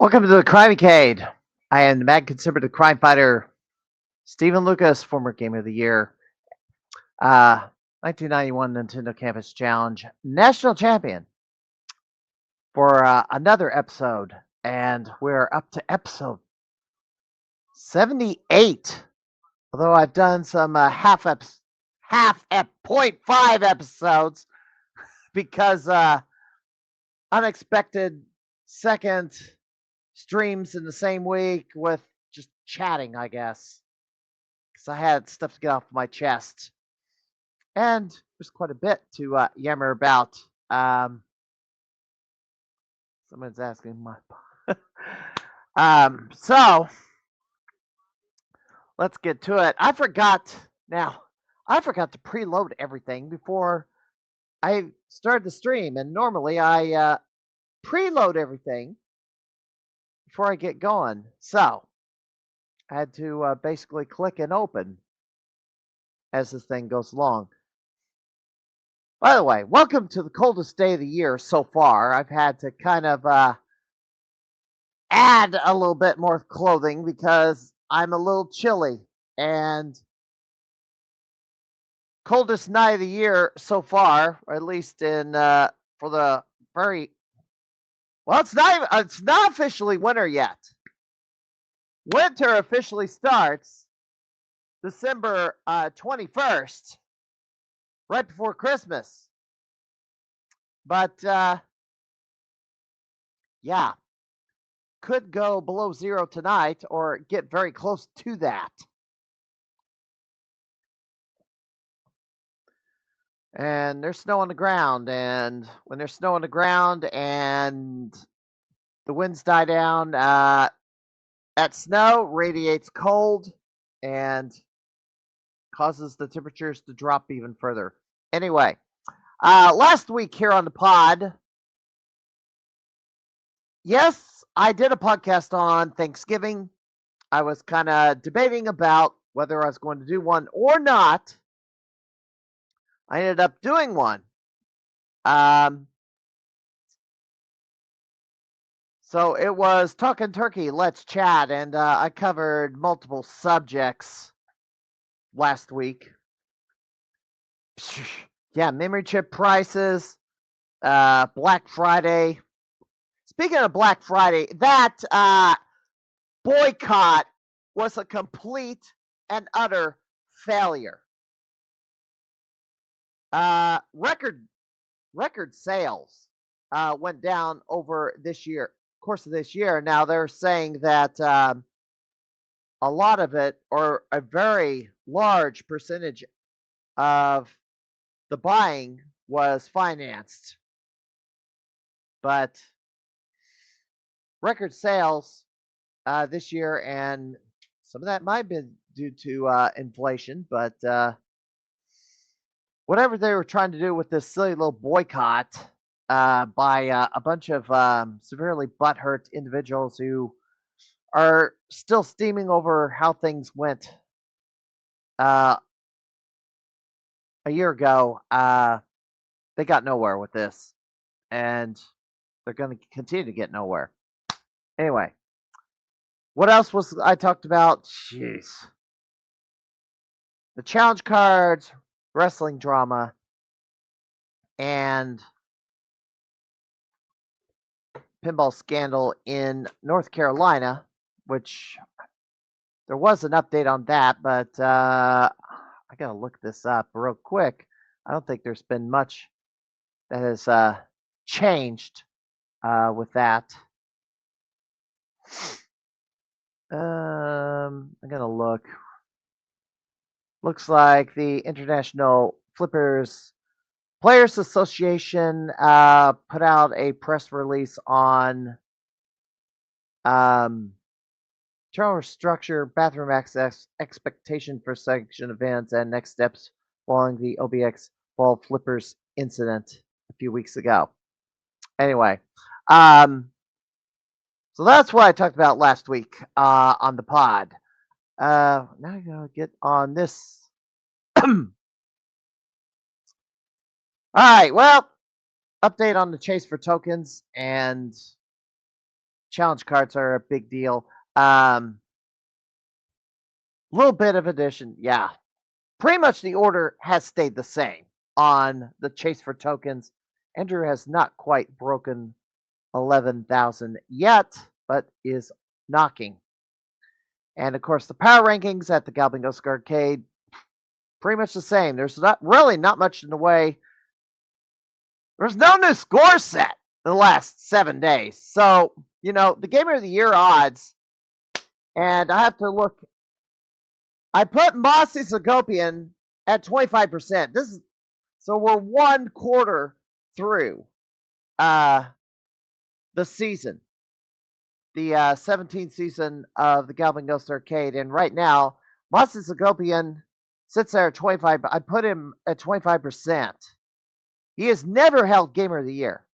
Welcome to the Crimeycade. I am the mad conservative crime fighter, Stephen Lucas, former Game of the Year, 1991 Nintendo Campus Challenge national champion for another episode, and we're up to episode 78. Although I've done some point 5 episodes because unexpected second streams in the same week with just chatting, I guess. Because I had stuff to get off my chest. And there's quite a bit to yammer about. Someone's asking my. So let's get to it. I forgot to preload everything before I started the stream, and normally I preload everything before I get going. So I had to basically click and open as this thing goes along. By the way, welcome to the coldest day of the year so far. I've had to kind of add a little bit more clothing because I'm a little chilly, and coldest night of the year so far, or at least in for the very well, it's not officially winter yet. Winter officially starts December 21st, right before Christmas. But yeah, could go below zero tonight or get very close to that. And there's snow on the ground, and when there's snow on the ground and the winds die down, that snow radiates cold and causes the temperatures to drop even further. Anyway, last week here on the pod, yes, I did a podcast on Thanksgiving. I was kind of debating about whether I was going to do one or not. I ended up doing one. So it was Talking Turkey, Let's Chat, and I covered multiple subjects last week. Yeah, memory chip prices, Black Friday. Speaking of Black Friday, that boycott was a complete and utter failure. Record sales went down over this year, course of this year. Now they're saying that a lot of it, or a very large percentage of the buying, was financed. But record sales this year, and some of that might have been due to inflation, but whatever they were trying to do with this silly little boycott by a bunch of severely butthurt individuals who are still steaming over how things went a year ago. They got nowhere with this, and they're going to continue to get nowhere. Anyway, what else was I talked about? Jeez. The challenge cards, wrestling drama, and pinball scandal in North Carolina, which there was an update on that, but I got to look this up real quick. I don't think there's been much that has changed with that. I'm going to look. Looks like the International Flippers Players Association put out a press release on terminal structure, bathroom access, expectation for sanction events, and next steps following the OBX ball flippers incident a few weeks ago. Anyway, so that's what I talked about last week on the pod. Now I gotta get on this. All right, well, update on the chase for tokens and challenge cards are a big deal. Little bit of addition, yeah. Pretty much the order has stayed the same on the chase for tokens. Andrew has not quite broken 11,000 yet, but is knocking. And of course, the power rankings at the Galbingos Arcade, pretty much the same. There's not much in the way. There's no new score set in the last 7 days. So, the Gamer of the Year odds, and I have to look. I put Mossy Zagopian at 25%. So we're 1/4 through the season, the 17th season of the Galvin Ghost Arcade, and right now Mossy Zagopian sits there at 25. I put him at 25%. He has never held Gamer of the Year.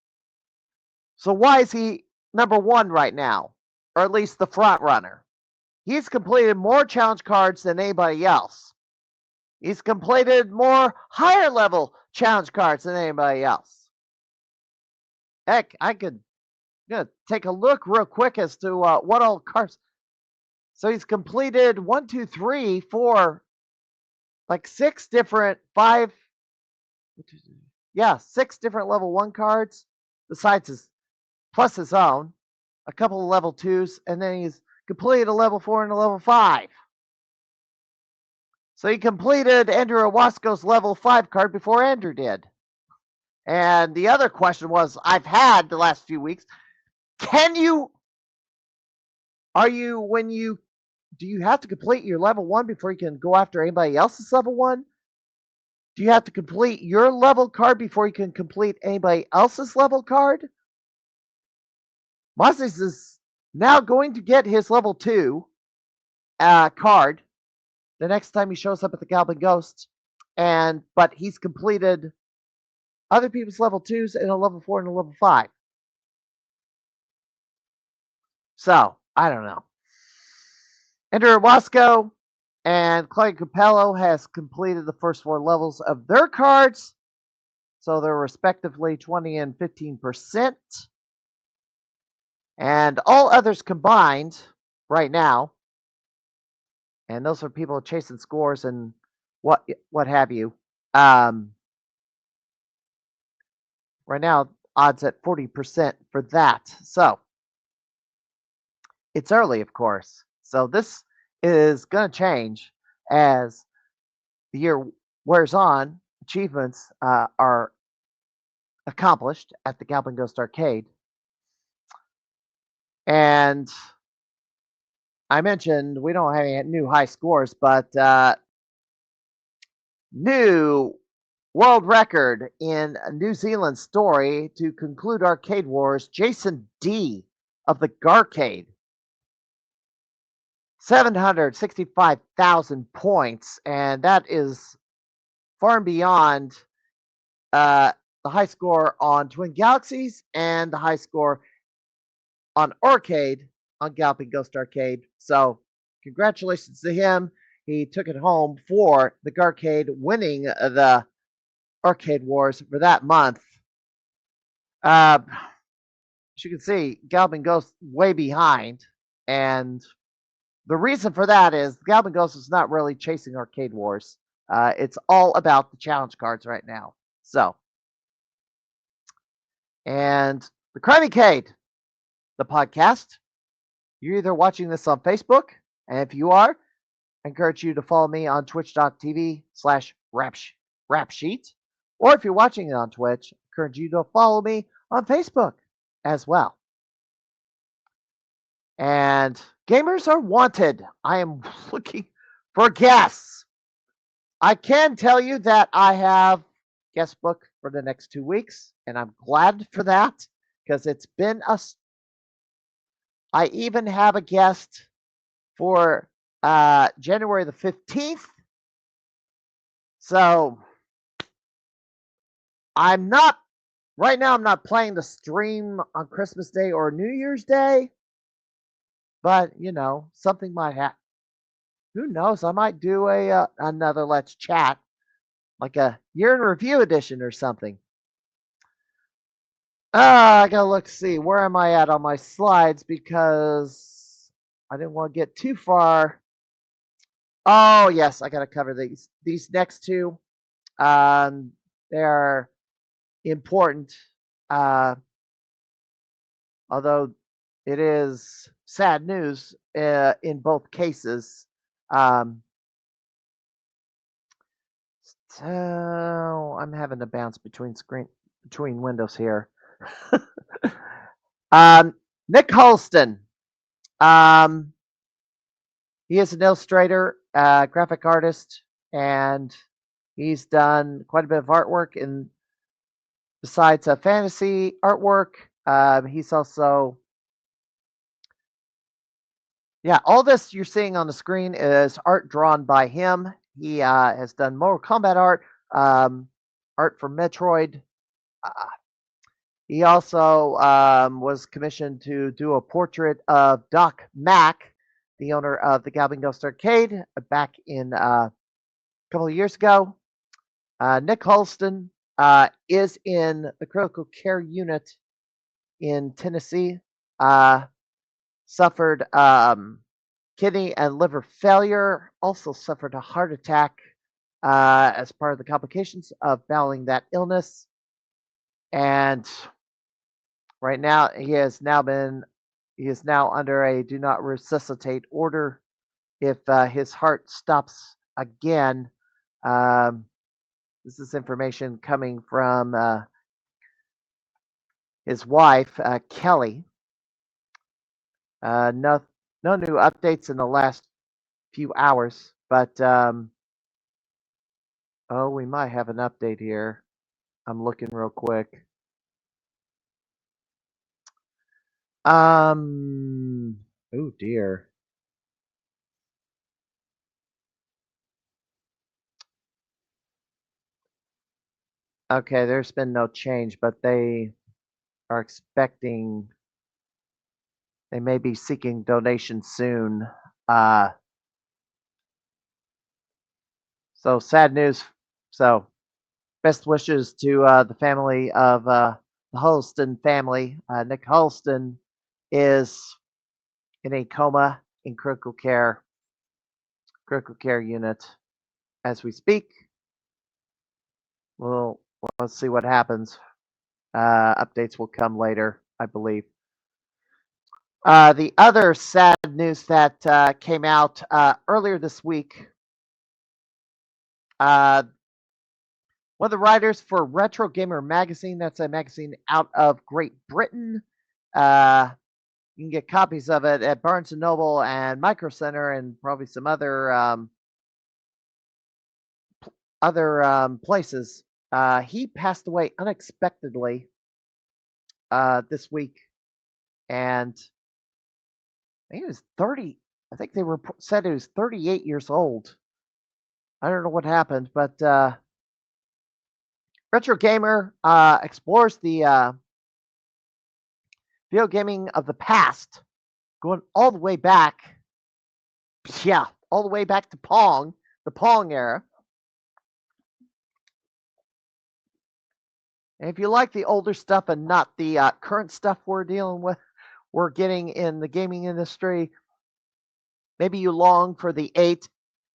So why is he number 1 right now, or at least the front runner? He's completed more challenge cards than anybody else. He's completed more higher level challenge cards than anybody else. Heck, I could take a look real quick as to what all cards. So he's completed 1, 2, 3, 4, like 6 different 6 different level 1 cards, besides plus his own, a couple of level 2s, and then he's completed a level 4 and a level 5. So he completed Andrew Owasco's level 5 card before Andrew did. And the other question was, I've had the last few weeks, do you have to complete your level 1 before you can go after anybody else's level 1? Do you have to complete your level card before you can complete anybody else's level card? Moses is now going to get his level 2 card the next time he shows up at the Galvin Ghost, but he's completed other people's level 2s and a level 4 and a level 5. So, I don't know. Andrew Wasco and Claudia Capello has completed the first 4 levels of their cards. So they're respectively 20 and 15%. And all others combined right now, and those are people chasing scores and what have you. Right now, odds at 40% for that. So it's early, of course. So this is going to change as the year wears on. Achievements are accomplished at the Galvin Ghost Arcade. And I mentioned we don't have any new high scores, but new world record in New Zealand story to conclude Arcade Wars, Jason D of the Garcade. 765,000 points, and that is far and beyond the high score on Twin Galaxies and the high score on Arcade on Galloping Ghost Arcade. So congratulations to him. He took it home for the Garcade, winning the Arcade Wars for that month. As you can see, Galloping Ghost way behind, and the reason for that is Galvin Ghost is not really chasing Arcade Wars. It's all about the challenge cards right now. So, and the Crimeycade, the podcast. You're either watching this on Facebook, and if you are, I encourage you to follow me on twitch.tv/rapsheet. Or if you're watching it on Twitch, I encourage you to follow me on Facebook as well. And gamers are wanted. I am looking for guests. I can tell you that I have guest book for the next 2 weeks, and I'm glad for that because it's been I even have a guest for January the 15th. So right now I'm not planning to stream on Christmas Day or New Year's Day, but something might happen. Who knows? I might do another Let's Chat, like a year in review edition or something. I gotta look see where am I at on my slides because I didn't want to get too far. Oh yes, I gotta cover these. These next two, um, they are important. Uh, although it is sad news in both cases. Um, so I'm having to bounce between windows here. um, Nick Holston. Um, he is an illustrator, graphic artist, and he's done quite a bit of artwork. And besides fantasy artwork, he's also yeah. All this you're seeing on the screen is art drawn by him. He has done Mortal Kombat art, art for Metroid. Uh, he also was commissioned to do a portrait of Doc Mack, the owner of the Goblin Ghost Arcade, back in a couple of years ago. Nick Holston is in the critical care unit in Tennessee. Uh, suffered kidney and liver failure, also suffered a heart attack as part of the complications of battling that illness. And right now, he is now under a do not resuscitate order. If his heart stops again, um, this is information coming from his wife, Kelly. No, no new updates in the last few hours, but oh, we might have an update here. I'm looking real quick. Oh dear. Okay, there's been no change, but they are expecting they may be seeking donations soon. Uh, so sad news. So best wishes to the family of the Holston family. Nick Holston is in a coma in critical care unit as we speak. Well, let's see what happens. Updates will come later, I believe. The other sad news that came out earlier this week, uh, one of the writers for Retro Gamer magazine, that's a magazine out of Great Britain. Uh, you can get copies of it at Barnes and Noble and Micro Center and probably some other places. He passed away unexpectedly this week, and I think he was 30. I think they were said he was 38 years old. I don't know what happened, but Retro Gamer explores the video gaming of the past, going all the way back. Yeah, all the way back to Pong, the Pong era. And if you like the older stuff and not the current stuff we're getting in the gaming industry, maybe you long for the 8,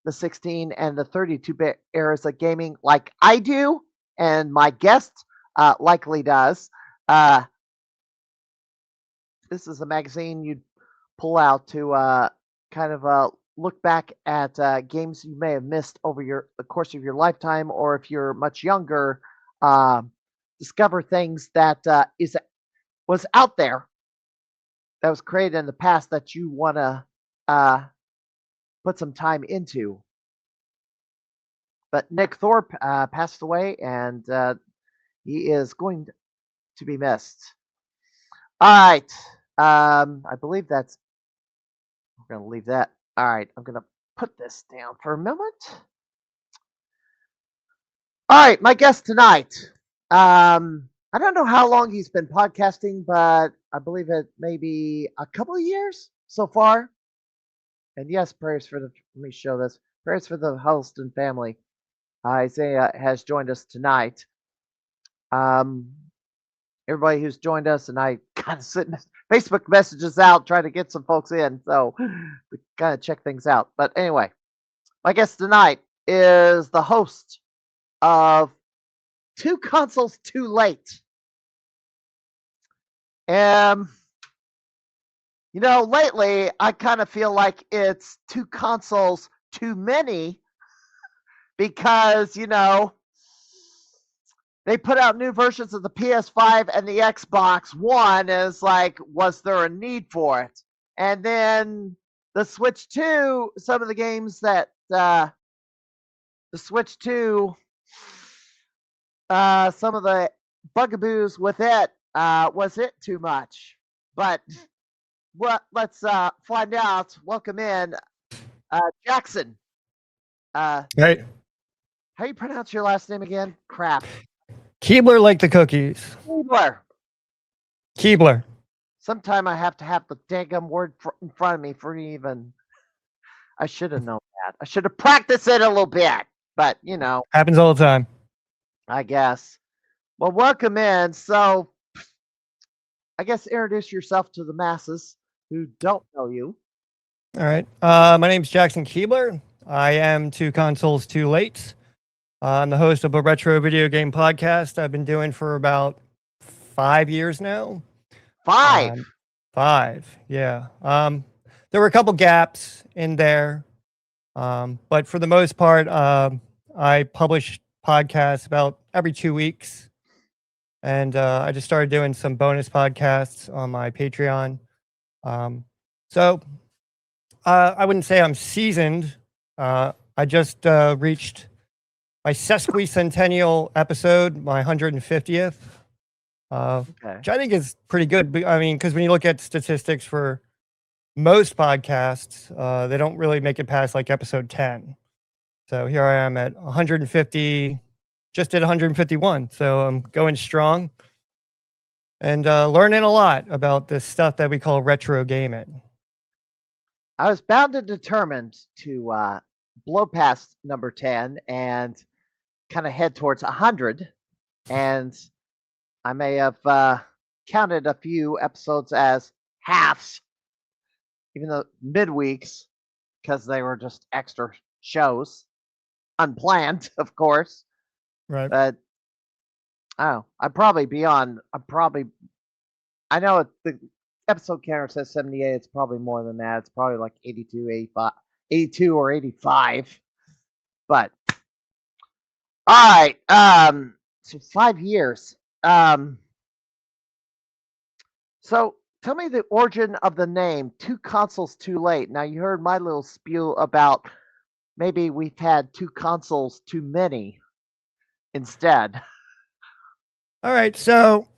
the 16, and the 32-bit eras of gaming like I do, and my guest likely does. Uh, this is a magazine you'd pull out to kind of look back at games you may have missed over the course of your lifetime, or if you're much younger, uh, discover things that was out there that was created in the past that you want to uh, put some time into. But Nick Thorpe passed away, and he is going to be missed. All right. I believe we're going to leave that. All right. I'm going to put this down for a moment. All right. My guest tonight. I don't know how long he's been podcasting, but I believe it may be a couple of years so far. And yes, let me show this. Prayers for the Huddleston family. Isaiah has joined us tonight. Um, everybody who's joined us, and I kind of sitting Facebook messages out trying to get some folks in, so to kind of check things out. But anyway, my guest tonight is the host of Two Consoles Too Late. Lately I kind of feel like it's two consoles too many because, they put out new versions of the PS5 and the Xbox One, and it's like, was there a need for it? And then the Switch 2, some of the games that the Switch 2, some of the bugaboos with it, was it too much? But let's find out. Welcome in, Jackson. Right. How you pronounce your last name again? Crap. Kuebler like the cookies. Kuebler. Sometime I have to have the daggum word in front of me for even. I should have known that. I should have practiced it a little bit, but Happens all the time. I guess. Well, welcome in. So, I guess introduce yourself to the masses who don't know you. All right. My name's Jackson Kuebler. I am Two Consoles Too Late. I'm the host of a retro video game podcast I've been doing for about 5 years now. 5? 5, yeah. There were a couple gaps in there, but for the most part, I publish podcasts about every 2 weeks, and I just started doing some bonus podcasts on my Patreon. So I wouldn't say I'm seasoned. I just reached my sesquicentennial episode, my 150th, which I think is pretty good. I mean, because when you look at statistics for most podcasts, they don't really make it past like episode 10. So here I am at 150, just did 151. So I'm going strong and learning a lot about this stuff that we call retro gaming. I was bound and determined to blow past number 10 and kind of head towards 100, and I may have counted a few episodes as halves, even though midweeks, because they were just extra shows, unplanned, of course. Right. But I'd probably be on. I know the episode counter says 78. It's probably more than that. It's probably like 82, 85, 82 or 85. But all right. So 5 years. So tell me the origin of the name Two Consoles Too Late. Now you heard my little spiel about maybe we've had two consoles too many instead. All right, so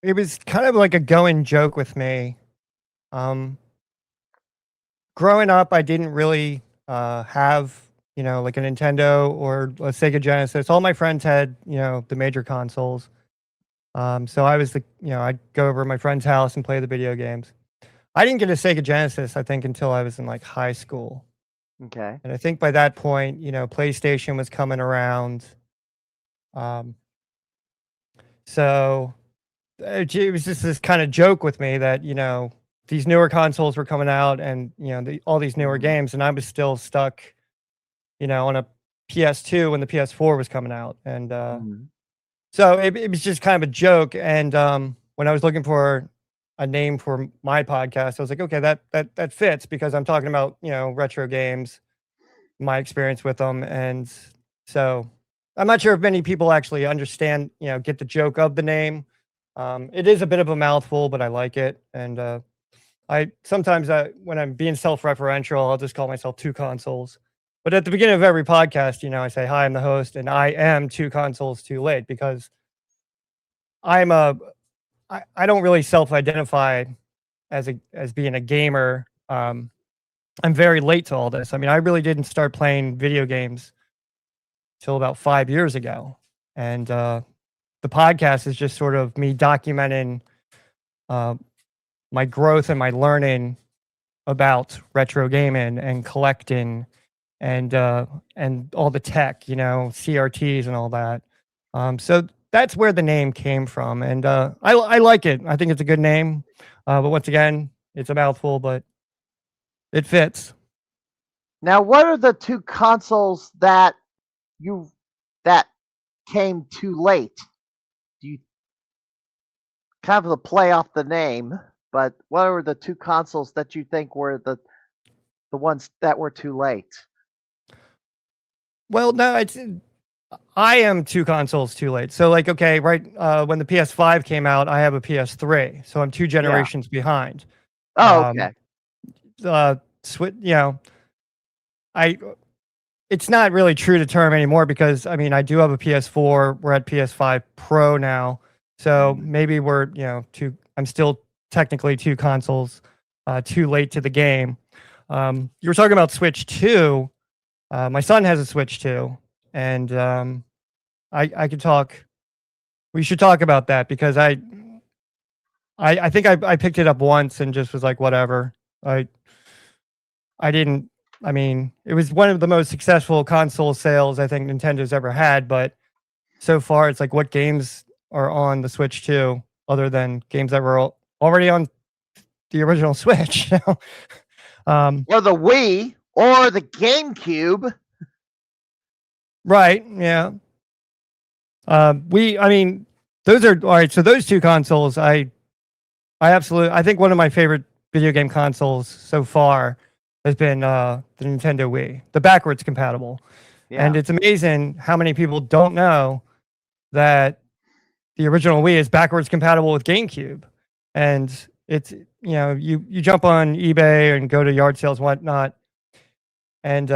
it was kind of like a going joke with me. Growing up, I didn't really have like a Nintendo or a Sega Genesis. All my friends had the major consoles. So I was I'd go over to my friend's house and play the video games. I didn't get a Sega Genesis, I think, until I was in like high school. Okay. And I think by that point, PlayStation was coming around. So it was just this kind of joke with me that, these newer consoles were coming out and, all these newer games, and I was still stuck, on a PS2 when the PS4 was coming out. And so it was just kind of a joke. And when I was looking for a name for my podcast, I was like, okay, that fits because I'm talking about, retro games, my experience with them. And so I'm not sure if many people actually understand, get the joke of the name. It is a bit of a mouthful, but I like it. And I sometimes when I'm being self-referential, I'll just call myself Two Consoles. But at the beginning of every podcast, I say, hi, I'm the host, and I am Two Consoles Too Late because I don't really self-identify as being a gamer. I'm very late to all this. I mean, I really didn't start playing video games till about 5 years ago. And the podcast is just sort of me documenting my growth and my learning about retro gaming and collecting and all the tech, CRTs and all that. So that's where the name came from, and I like it. I think it's a good name, but once again, it's a mouthful, but it fits. Now, what are the two consoles that you that came too late? Do you kind of the play off the name, but what are the two consoles that you think were the ones that were too late? Well, no, I am two consoles too late. So like, okay, right when the PS5 came out, I have a PS3, so I'm two Yeah. generations behind. Oh, okay. You know, I it's not really true to term anymore because I mean I do have a PS4. We're at PS5 Pro now, so maybe we're two. I'm still technically two consoles too late to the game. You were talking about Switch 2. My son has a Switch 2, and I could talk. We should talk about that because I think I picked it up once and just was like whatever. I didn't. I mean, it was one of the most successful console sales I think Nintendo's ever had, but so far it's like what games are on the Switch 2 other than games that were already on the original Switch. Or the Wii or the GameCube. Right, yeah. I mean, those are all right. So those two consoles, I think one of my favorite video game consoles so far has been the Nintendo Wii, the backwards compatible. Yeah. And it's amazing how many people don't know that the original Wii is backwards compatible with GameCube. And it's, you jump on eBay and go to yard sales and whatnot, and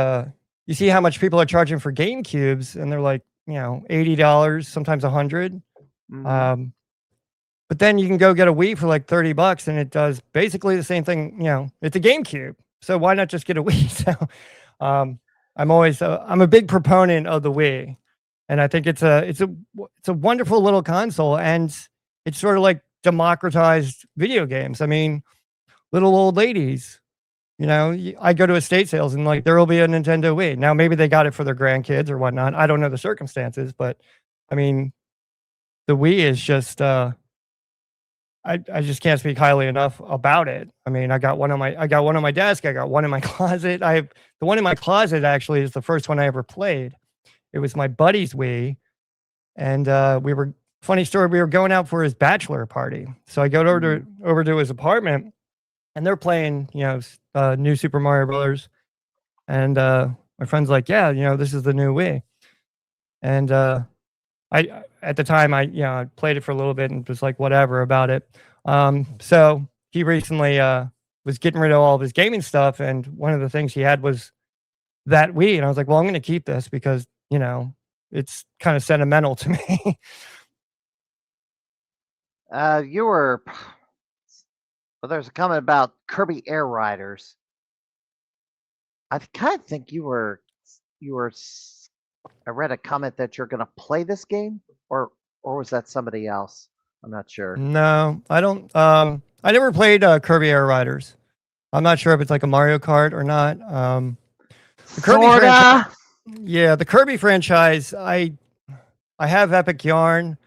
you see how much people are charging for GameCubes, and they're like, $80, sometimes $100. But then you can go get a Wii for like $30 and it does basically the same thing. It's a GameCube. So why not just get a Wii? So I'm a big proponent of the Wii. And I think it's a wonderful little console, and it's sort of like democratized video games. I mean, little old ladies, I go to estate sales and like there will be a Nintendo Wii. Now maybe they got it for their grandkids or whatnot. I don't know the circumstances, but I mean, the Wii is just I just can't speak highly enough about it. I mean, I got one on my desk. I got one in my closet. The one in my closet actually is the first one I ever played. It was my buddy's Wii, and funny story. We were going out for his bachelor party, so I go over to his apartment, and they're playing, new Super Mario Brothers, and my friend's like, "Yeah, this is the new Wii," and I at the time I played it for a little bit and was like whatever about it. So he recently was getting rid of all of his gaming stuff, and one of the things he had was that Wii, and I was like, well, I'm going to keep this because it's kind of sentimental to me. There's a comment about Kirby Air Riders. I kind of think you were. I read a comment that you're going to play this game, or was that somebody else? I'm not sure. No, I don't. I never played Kirby Air Riders. I'm not sure if it's like a Mario Kart or not. The Kirby franchise, yeah, the Kirby franchise. I have Epic Yarn,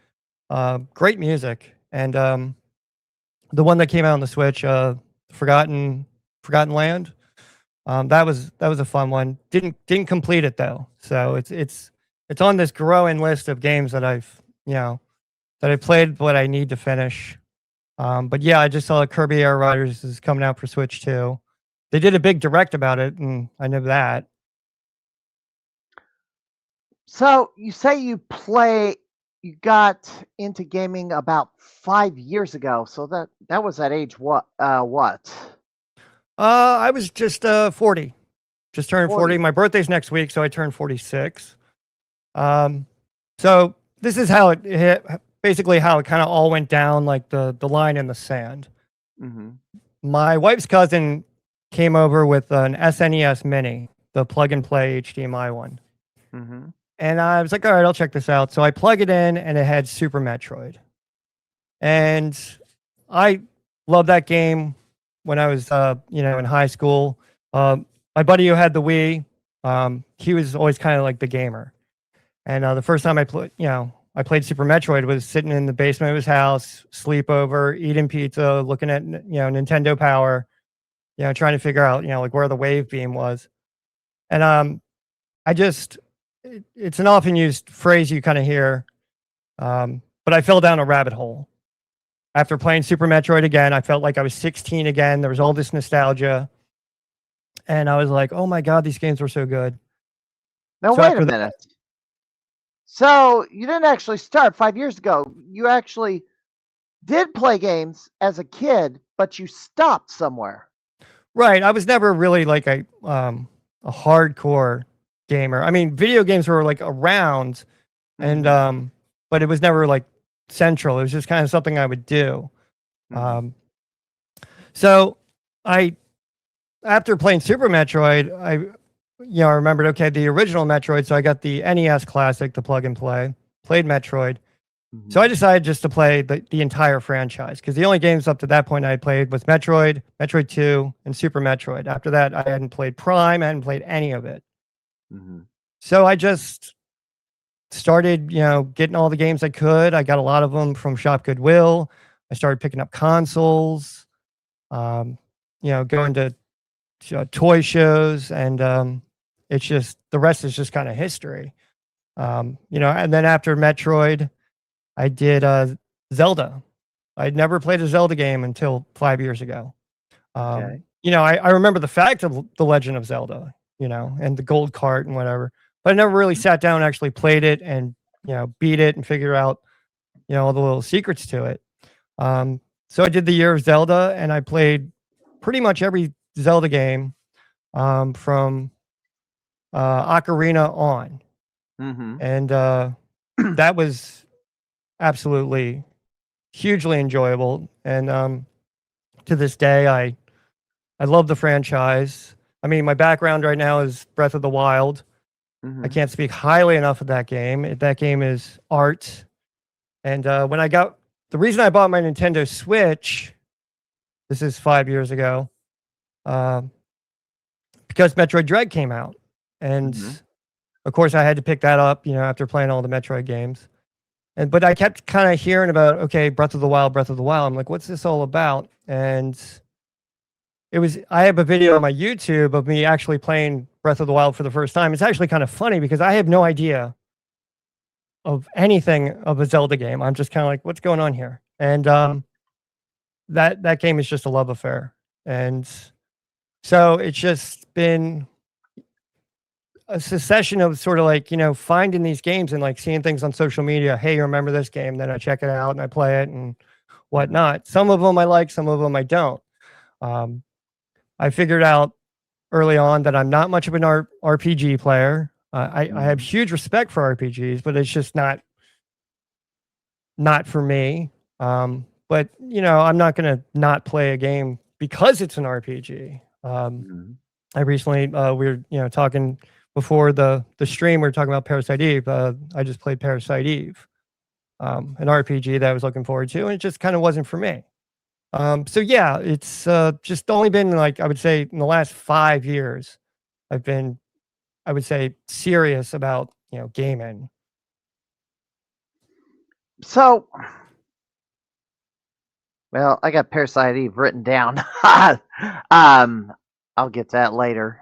great music, and the one that came out on the Switch, Forgotten Land. That was a fun one. Didn't complete it though, so it's on this growing list of games that I've that I played but I need to finish. But yeah, I just saw Kirby Air Riders is coming out for Switch 2. They did a big direct about it, and I know that. So you say you got into gaming about 5 years ago. So that was at age what? I was just 40. Just turned 40. My birthday's next week, so I turned 46. So this is how it hit, basically how it kind of all went down, like the line in the sand. Mm-hmm. My wife's cousin came over with an SNES Mini, the plug-and-play HDMI one. Mm-hmm. And I was like, all right, I'll check this out. So I plug it in, and it had Super Metroid. And I love that game when I was, in high school. My buddy who had the Wii, he was always kind of like the gamer. And the first time I I played Super Metroid was sitting in the basement of his house, sleepover, eating pizza, looking at Nintendo Power, trying to figure out like where the wave beam was. And I just it's an often used phrase you kind of hear, but I fell down a rabbit hole. After playing Super Metroid again, I felt like I was 16 again. There was all this nostalgia. And I was like, oh my God, these games were so good. Now, So wait a after that, minute. So you didn't actually start 5 years ago. You actually did play games as a kid, but you stopped somewhere. right. I was never really like a hardcore gamer. I mean, video games were like around and but it was never like central. It was just kind of something I would do. So I after playing Super Metroid, I remembered, okay, the original Metroid, so I got the NES Classic, the plug and play, played Metroid. So I decided just to play the entire franchise because the only games up to that point I had played was Metroid, Metroid 2, and Super Metroid. After that, I hadn't played Prime, I hadn't played any of it. So I just started, getting all the games I could. I got a lot of them from Shop Goodwill. I started picking up consoles, going to toy shows, and it's just the rest is just kind of history. And then after Metroid, I did Zelda. I'd never played a Zelda game until 5 years ago. Okay. I remember the fact of the Legend of Zelda, and the gold cart and whatever, but I never really sat down and actually played it and beat it and figure out all the little secrets to it. So I did the Year of Zelda, and I played pretty much every Zelda game from Ocarina on, and that was absolutely hugely enjoyable. And to this day, I love the franchise. I mean, my background right now is Breath of the Wild. I can't speak highly enough of that game. That game is art. And the reason I bought my Nintendo Switch, this is 5 years ago, because Metroid Dread came out. And of course, I had to pick that up, after playing all the Metroid games. But I kept kind of hearing about, okay, Breath of the Wild, Breath of the Wild. I'm like, what's this all about? And I have a video on my YouTube of me actually playing Breath of the Wild for the first time. It's actually kind of funny because I have no idea of anything of a Zelda game. I'm just kind of like, what's going on here? And that game is just a love affair. And so it's just been a succession of sort of like, finding these games and like seeing things on social media. Hey, you remember this game? Then I check it out and I play it and whatnot. Some of them I like, some of them I don't. I figured out early on that I'm not much of an RPG player. I have huge respect for RPGs, but it's just not for me. But I'm not going to not play a game because it's an RPG. I recently we were talking before the stream. We were talking about Parasite Eve. I just played Parasite Eve, an RPG that I was looking forward to, and it just kind of wasn't for me. So yeah, it's just only been like, I would say in the last 5 years, I've been, I would say, serious about, gaming. So, well, I got Parasite Eve written down. I'll get to that later.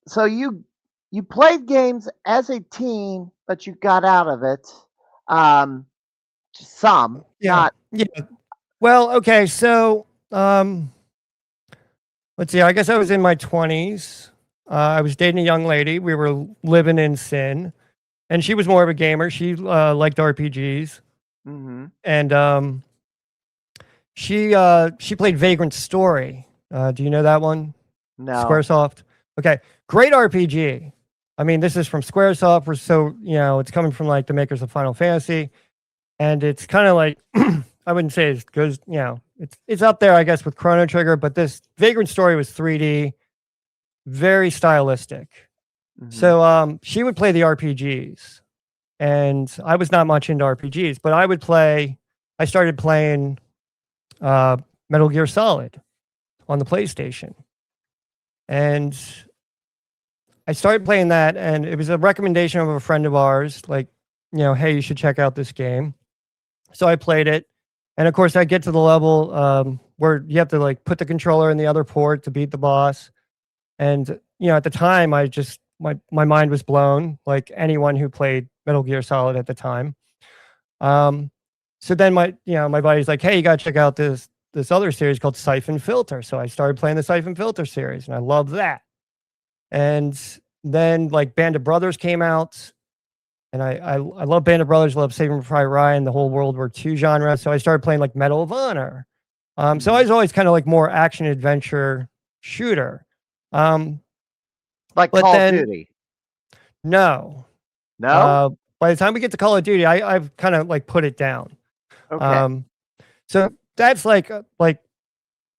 So you played games as a teen, but you got out of it. Some, Yeah. not. Well, okay, so let's see. I guess I was in my 20s. I was dating a young lady. We were living in sin, and she was more of a gamer. She liked RPGs, and she played Vagrant Story. Do you know that one? No. Squaresoft. Okay, great RPG. I mean, this is from Squaresoft, so it's coming from like the makers of Final Fantasy, and it's kind of like I wouldn't say it's good. It's up there, I guess, with Chrono Trigger, but this Vagrant Story was 3D, very stylistic. So she would play the RPGs, and I was not much into RPGs, but I started playing Metal Gear Solid on the PlayStation, and I started playing that, and it was a recommendation of a friend of ours, like, hey, you should check out this game. So I played it, and of course, I get to the level where you have to like put the controller in the other port to beat the boss. And at the time, I just my mind was blown, like anyone who played Metal Gear Solid at the time. Um, so then my buddy's like, hey, you gotta check out this other series called Siphon Filter. So I started playing the Siphon Filter series, and I love that. And then like Band of Brothers came out, and I love Band of Brothers, love Saving Private Ryan, the whole World War II genre. So I started playing like Medal of Honor. So I was always kind of like more action adventure shooter. Like But Call of then Duty. no. No? By the time we get to Call of Duty, I've kind of like put it down. Okay. So that's like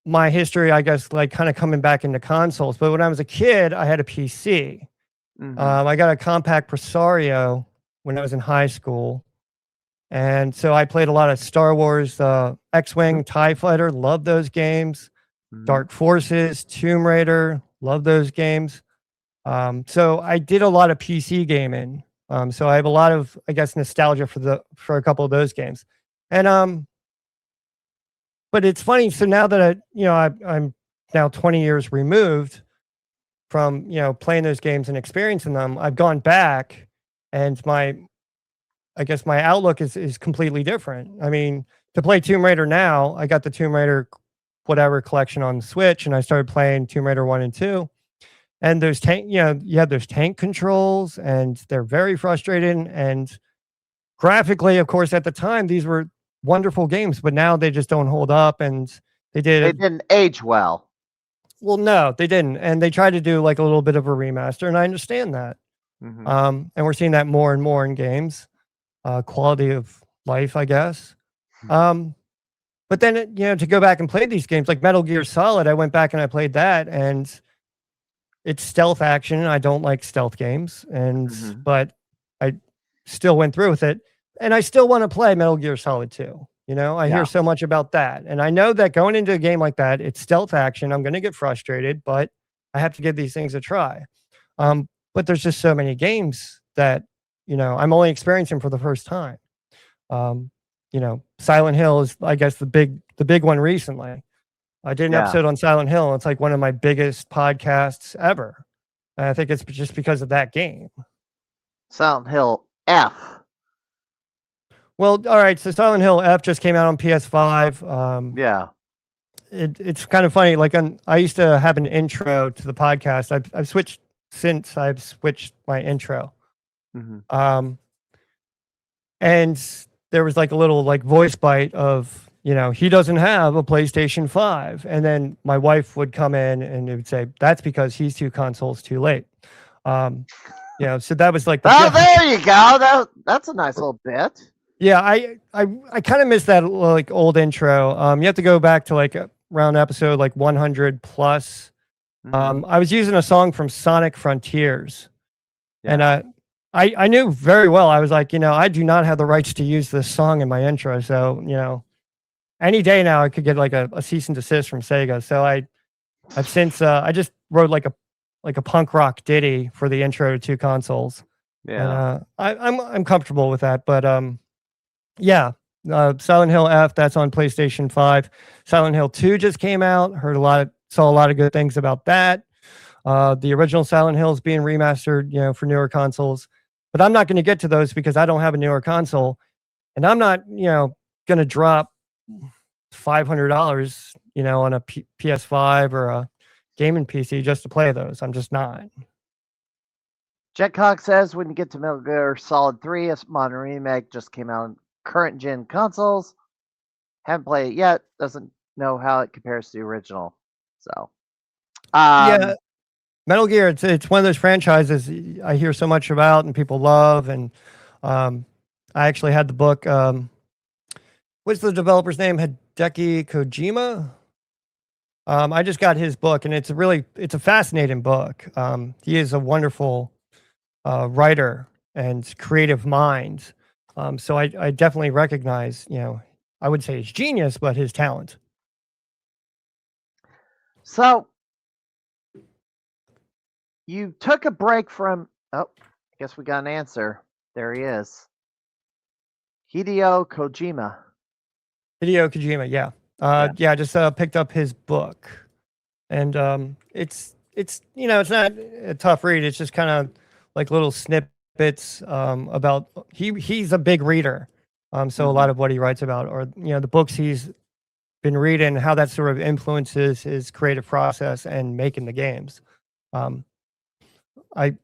my history, I guess, like kind of coming back into consoles. But when I was a kid, I had a PC. I got a compact Presario when I was in high school. And so I played a lot of Star Wars, X-Wing, TIE Fighter, love those games. Dark Forces, Tomb Raider, love those games. So I did a lot of PC gaming. So I have a lot of, I guess, nostalgia for a couple of those games. And but it's funny. So now that I'm now 20 years removed from playing those games and experiencing them, I've gone back, and I guess my outlook is completely different. I mean, to play Tomb Raider now, I got the Tomb Raider whatever collection on Switch, and I started playing Tomb Raider 1 and 2. And those you have those tank controls, and they're very frustrating. And graphically, of course, at the time, these were wonderful games, but now they just don't hold up. And they did It didn't age well. well, no, they didn't. And they tried to do like a little bit of a remaster, and I understand that. And we're seeing that more and more in games. Quality of life, I guess. But then, to go back and play these games like Metal Gear Solid, I went back and I played that, and it's stealth action. I don't like stealth games, but I still went through with it, and I still want to play Metal Gear Solid 2. I hear so much about that, and I know that going into a game like that, it's stealth action. I'm going to get frustrated, but I have to give these things a try. But there's just so many games that I'm only experiencing for the first time. Silent Hill is, I guess, the big one recently. I did an episode on Silent Hill. It's like one of my biggest podcasts ever. And I think it's just because of that game. Silent Hill F. Well, all right. So Silent Hill F just came out on PS5. It's kind of funny. Like I used to have an intro to the podcast. I've switched since I've switched my intro. And there was like a little like voice bite of, he doesn't have a PlayStation 5. And then my wife would come in and it would say, that's because he's 2 consoles too late. So that was like there you go. That's a nice little bit. Yeah, I kind of miss that like old intro. You have to go back to like around episode like 100 plus. I was using a song from Sonic Frontiers. And I knew very well. I was like, I do not have the rights to use this song in my intro. So, any day now I could get like a cease and desist from Sega. So I've since I just wrote like a punk rock ditty for the intro to 2 consoles. And I'm comfortable with that. But Silent Hill F, that's on PlayStation 5. Silent Hill 2 just came out. Saw a lot of good things about that. The original Silent Hill is being remastered, for newer consoles. But I'm not going to get to those because I don't have a newer console, and I'm not, going to drop $500, on a PS5 or a gaming PC just to play those. I'm just not. Jetcock says when you get to Metal Gear Solid 3, a modern remake just came out on current gen consoles. Haven't played it yet. Doesn't know how it compares to the original. So, Metal Gear, it's one of those franchises I hear so much about and people love. And I actually had the book. What's the developer's name? Hideki Kojima. I just got his book, and it's a fascinating book. He is a wonderful writer and creative mind. So I definitely recognize, I would say his genius, but his talent. So you took a break from. Oh, I guess we got an answer. There he is. Hideo Kojima. Hideo Kojima, yeah. Yeah. Yeah, I just picked up his book, and it's it's not a tough read. It's just kind of like little snippets about he's a big reader, so a Mhm. lot of what he writes about, or the books he's been reading, how that sort of influences his creative process and making the games. Um,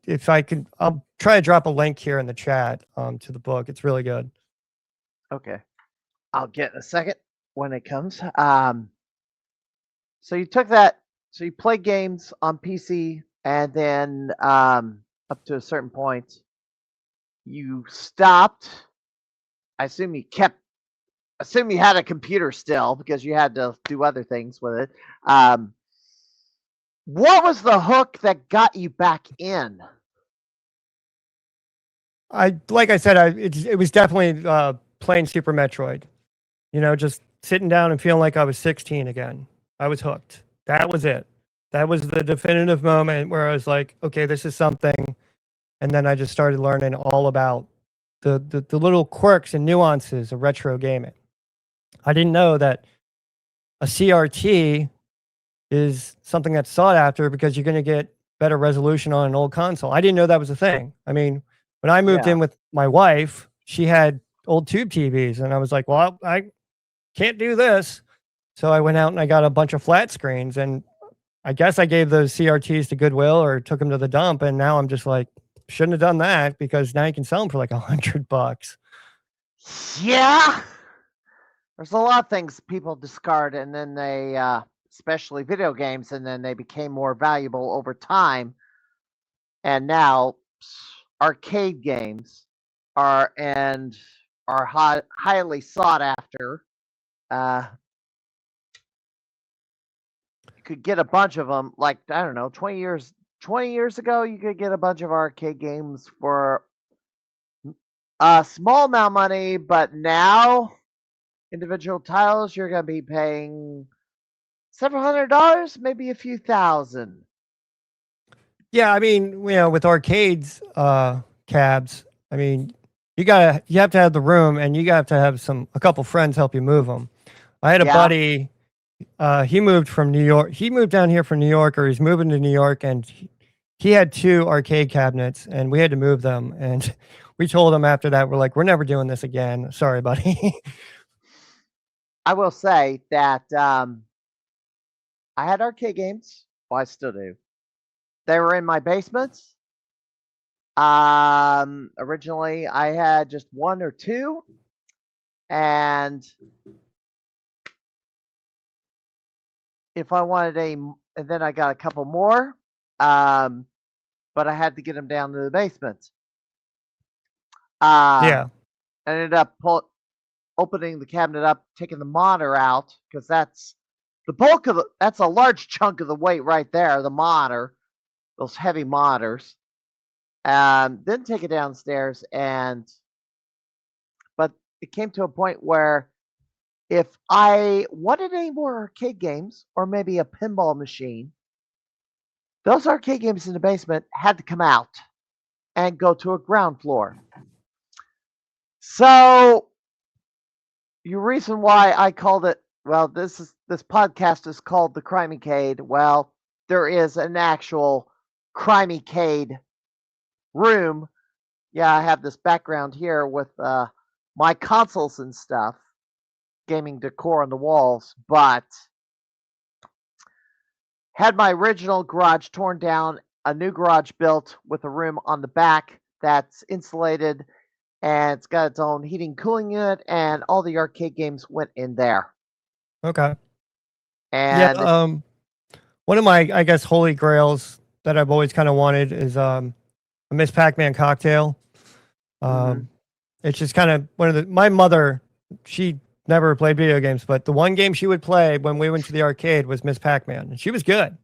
if I can, I'll try to drop a link here in the chat to the book. It's really good. Okay. I'll get in a second when it comes. So you took that. So you play games on PC, and then up to a certain point, you stopped. I assume you kept. Assume you had a computer still because you had to do other things with it. Um, what was the hook that got you back in? Like I said, it was definitely playing Super Metroid. Just sitting down and feeling like I was 16 again. I was hooked. That was it. That was the definitive moment where I was like, okay, this is something. And then I just started learning all about the little quirks and nuances of retro gaming. I didn't know that a CRT is something that's sought after because you're going to get better resolution on an old console. I didn't know that was a thing. I mean, when I moved Yeah. in with my wife, she had old tube TVs, and I was like, well, I can't do this. So I went out and I got a bunch of flat screens, and I guess I gave those CRTs to Goodwill or took them to the dump. And now I'm just like, shouldn't have done that because now you can sell them for like $100. Yeah. There's a lot of things people discard, and then they, especially video games, and then they became more valuable over time. And now arcade games are highly sought after. Uh, you could get a bunch of them, like I don't know, 20 years ago, you could get a bunch of arcade games for a small amount of money, but now individual titles you're gonna be paying several $100s, maybe a few thousand. Yeah, I mean, with arcades, cabs, I mean, you have to have the room, and you have to have a couple friends help you move them. I had a Yeah. buddy. He moved from New York. He moved down here from New York, or he's moving to New York, and he had 2 arcade cabinets, and we had to move them. And we told him after that, we're like, we're never doing this again. Sorry, buddy. I will say that I had arcade games. Well, I still do. They were in my basements. Originally, I had just one or two, and if I wanted and then I got a couple more, um, but I had to get them down to the basement. Uh, Yeah. I ended up opening the cabinet up, taking the monitor out because that's the bulk of that's a large chunk of the weight right there. The monitor, those heavy monitors. Then take it downstairs, but it came to a point where if I wanted any more arcade games or maybe a pinball machine, those arcade games in the basement had to come out and go to a ground floor. So your reason why I called it, well, this podcast is called the Crimeycade. Well, there is an actual Crimeycade room. Yeah, I have this background here with my consoles and stuff, gaming decor on the walls, but had my original garage torn down, a new garage built with a room on the back that's insulated, and it's got its own heating cooling unit, and all the arcade games went in there. Okay. Yeah. And One of my, I guess, holy grails that I've always kind of wanted is a Miss Pac-Man cocktail. mhm. It's just kind of my mother, she never played video games, but the one game she would play when we went to the arcade was Miss Pac-Man, and she was good.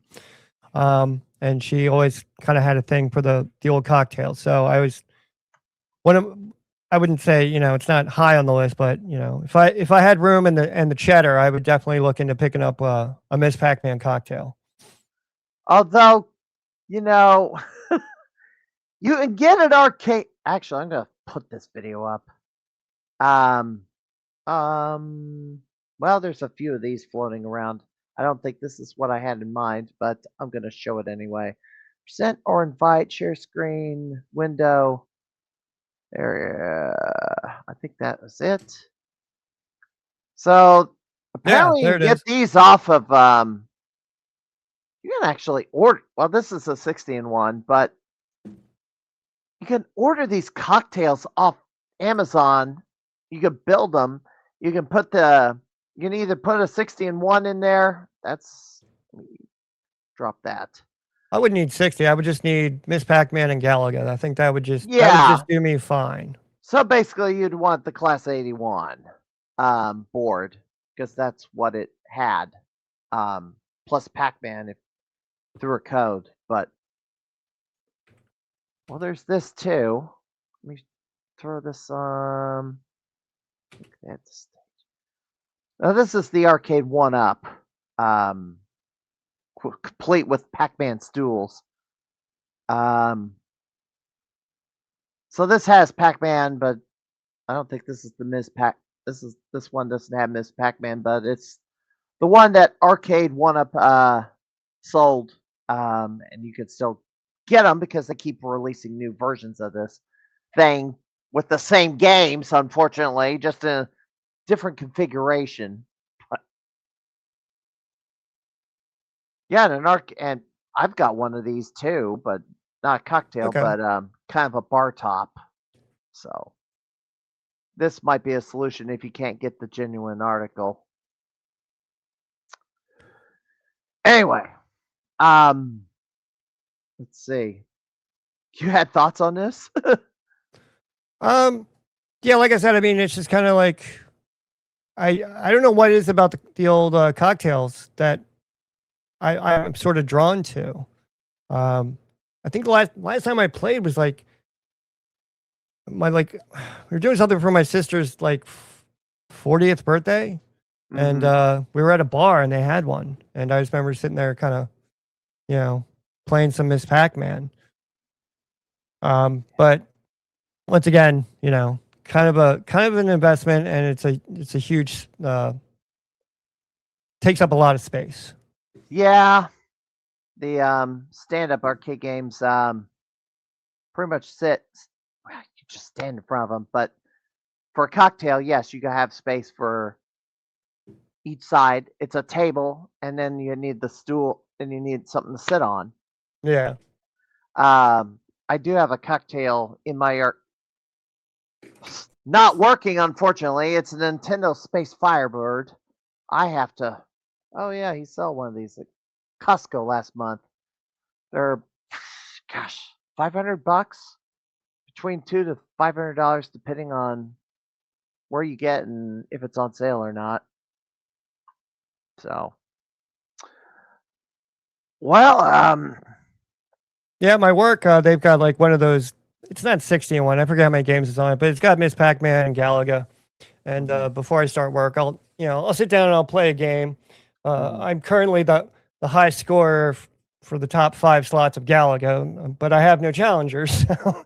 And she always kind of had a thing for the old cocktail. So one of, I wouldn't say, it's not high on the list, but if I had room and the cheddar, I would definitely look into picking up a Miss Pac-Man cocktail. Although You know, you can get an arcade. Actually, I'm gonna put this video up. Um, well, there's a few of these floating around. I don't think this is what I had in mind, but I'm gonna show it anyway. Present or invite, share screen, window. There, I think that was it. So Yeah, apparently you there can it get is. these off of you can actually order. Well, this is a 60 in one, but you can order these cocktails off Amazon. You can build them. You can put the you can either put a 60 in one in there. That's let me drop that. I wouldn't need 60. I would just need Miss Pac-Man and Galaga. I think that would Yeah. just do me fine. So basically you'd want the class 81 board because that's what it had. Plus Pac-Man if through a code. But well there's this too. Let me throw this that's now this is the arcade one up. Um complete with Pac-Man stools. Um so this has Pac-Man, but I don't think this is the Ms. Pac this one doesn't have Miss Pac-Man, but it's the one that arcade one up sold. And you can still get them because they keep releasing new versions of this thing with the same games, unfortunately, just in a different configuration. But yeah, and I've got one of these too, but not a cocktail, Okay. but kind of a bar top. So this might be a solution if you can't get the genuine article. Anyway, um, let's see. You had thoughts on this? Um, yeah, like I said, I mean, it's just kind of like I don't know what it is about the old cocktails that I'm sort of drawn to. Um, I think the last time I played was like my like we were doing something for my sister's like 40th birthday, and hmm we were at a bar and they had one, and I just remember sitting there kind of you know playing some Miss Pac-Man. But once again, kind of an investment, and it's a huge takes up a lot of space. Yeah, the stand-up arcade games pretty much well, you just stand in front of them. But for a cocktail, yes, you can have space for each side. It's a table, and then you need the stool, and you need something to sit on. Yeah. I do have a cocktail in my not working, unfortunately. It's a Nintendo Space Firebird. I have to. Oh yeah, he sold one of these at Costco last month. They're, gosh, $500 between $200 to $500 depending on where you get and if it's on sale or not. So, well, Yeah, my work, they've got like one of those. It's not 60 in one. I forget how many games is on it, but it's got Miss Pac-Man and Galaga. And before I start work, I'll sit down and I'll play a game. mhm. I'm currently the high scorer for the top 5 slots of Galaga, but I have no challengers. So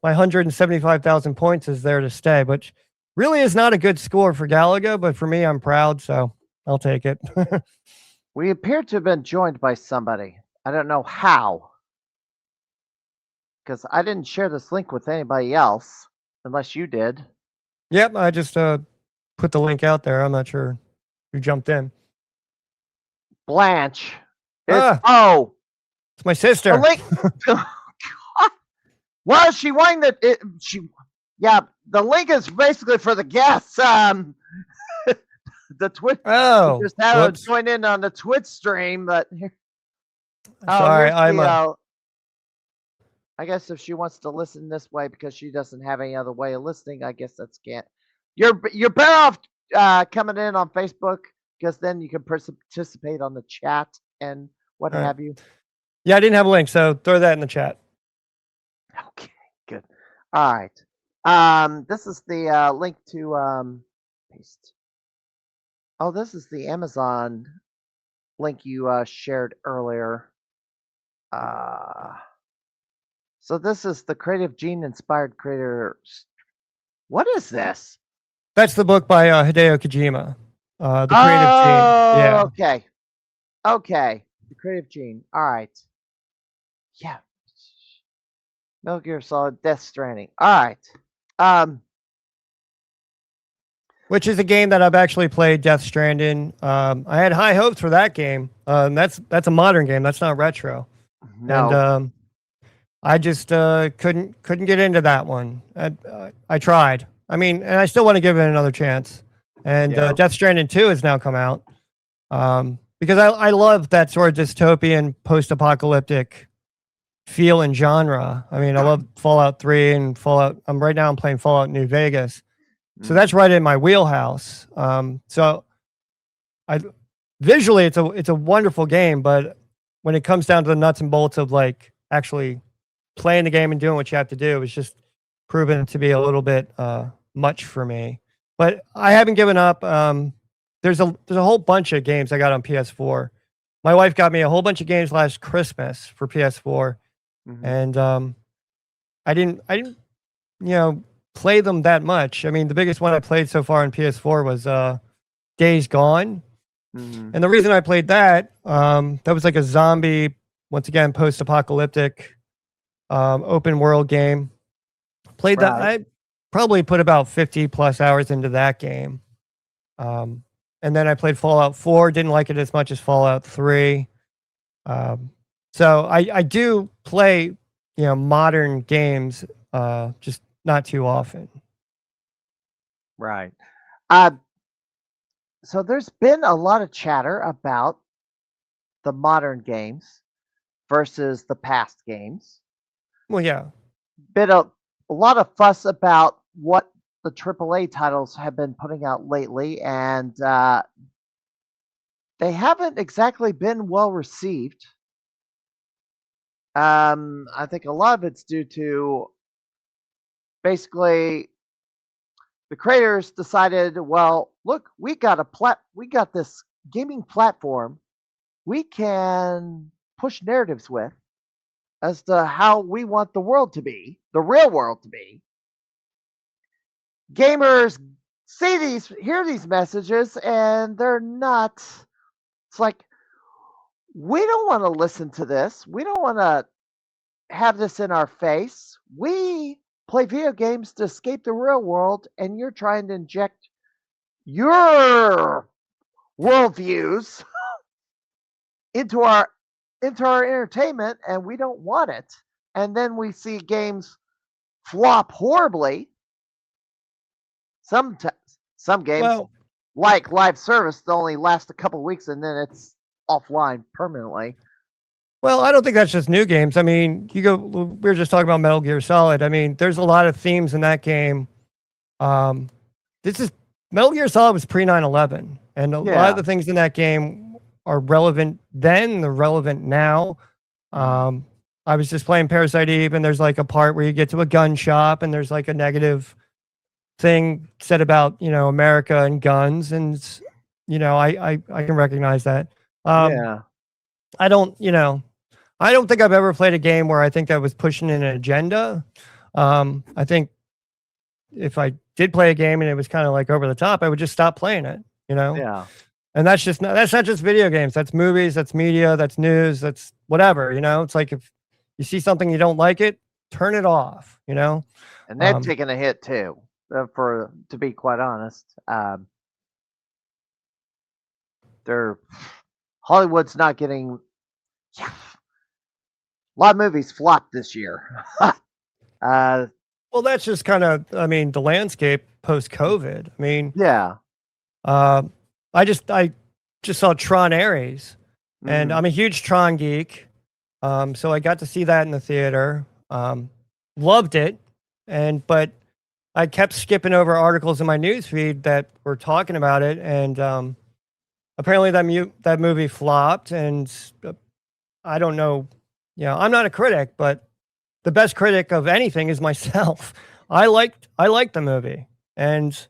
my 175,000 points is there to stay, which really is not a good score for Galaga, but for me, I'm proud, so I'll take it. We appear to have been joined by somebody. I don't know how, because I didn't share this link with anybody else, unless you did. Yep, I just put the link out there. I'm not sure who jumped in. Blanche. It's Ah, oh, it's my the sister. link. Well, she won the she. Yeah, the link is basically for the guests. The Twitch. We Oh, just had to whoops. join in on the Twitch stream, but oh, Sorry, here's I'm the. I guess if she wants to listen this way because she doesn't have any other way of listening, I guess that's can't. You're better off coming in on Facebook because then you can participate on the chat and what all right. have you. Yeah, I didn't have a link, so throw that in the chat. Okay, good. All right. This is the link to paste. Oh, this is the Amazon link you shared earlier. Uh, so this is the Creative Gene inspired creator. What is this? That's the book by Hideo Kojima, the Creative Gene. Oh, Yeah. okay. Okay. The Creative Gene. All right. Yeah. Metal Gear Solid, Death Stranding. All right. Um, Which is a game that I've actually played, Death Stranding. I had high hopes for that game. That's a modern game. That's not retro. And no. I just couldn't get into that one. I tried. I mean, and I still want to give it another chance. And Yeah. Death Stranding 2 has now come out. Because I love that sort of dystopian, post-apocalyptic feel and genre. I mean, I love Fallout 3 and Fallout. I'm playing Fallout New Vegas. So that's right in my wheelhouse. So I visually it's a wonderful game, but when it comes down to the nuts and bolts of like actually playing the game and doing what you have to do, it's just proven to be a little bit much for me. But I haven't given up. There's a whole bunch of games I got on PS4. My wife got me a whole bunch of games last Christmas for PS4, and I didn't play them that much. I mean, the biggest one I played so far on PS4 was Days Gone. And the reason I played that, that was like a zombie, once again, post-apocalyptic, open world game. Played that. I probably put about 50 plus hours into that game. And then I played Fallout 4. Didn't like it as much as Fallout 3. So I do play, modern games, just not too often. Right. So there's been a lot of chatter about the modern games versus the past games. Well, yeah. Been a lot of fuss about what the AAA titles have been putting out lately, and they haven't exactly been well received. I think a lot of it's due to basically the creators decided, well, look, we got this gaming platform we can push narratives with as to how we want the world to be, the real world to be. Gamers hear these messages, and they're not. It's like, we don't want to listen to this. We don't want to have this in our face. We play video games to escape the real world, and you're trying to inject your worldviews into our entertainment, and we don't want it. And then we see games flop horribly. Some games, like live service, only last a couple weeks and then it's offline permanently. Well, I don't think that's just new games. I mean, we were just talking about Metal Gear Solid. I mean, there's a lot of themes in that game. Metal Gear Solid was pre 9/11, and a lot of the things in that game are relevant then, they're relevant now. I was just playing Parasite Eve, and there's like a part where you get to a gun shop, and there's like a negative thing said about America and guns, and I can recognize that. I don't think I've ever played a game where I think that was pushing an agenda. I think if I did play a game and it was kind of like over the top, I would just stop playing it. And that's not just video games. That's movies, that's media, that's news, that's whatever. It's like if you see something you don't like it, turn it off. And they've taken a hit too. To be quite honest, Hollywood's not getting. A lot of movies flopped this year. Well, that's just kind of, the landscape post-COVID. I just saw Tron Ares, and I'm a huge Tron geek, so I got to see that in the theater. Loved it, but I kept skipping over articles in my newsfeed that were talking about it, and apparently that movie flopped, and I don't know. I'm not a critic, but the best critic of anything is myself. I liked the movie, and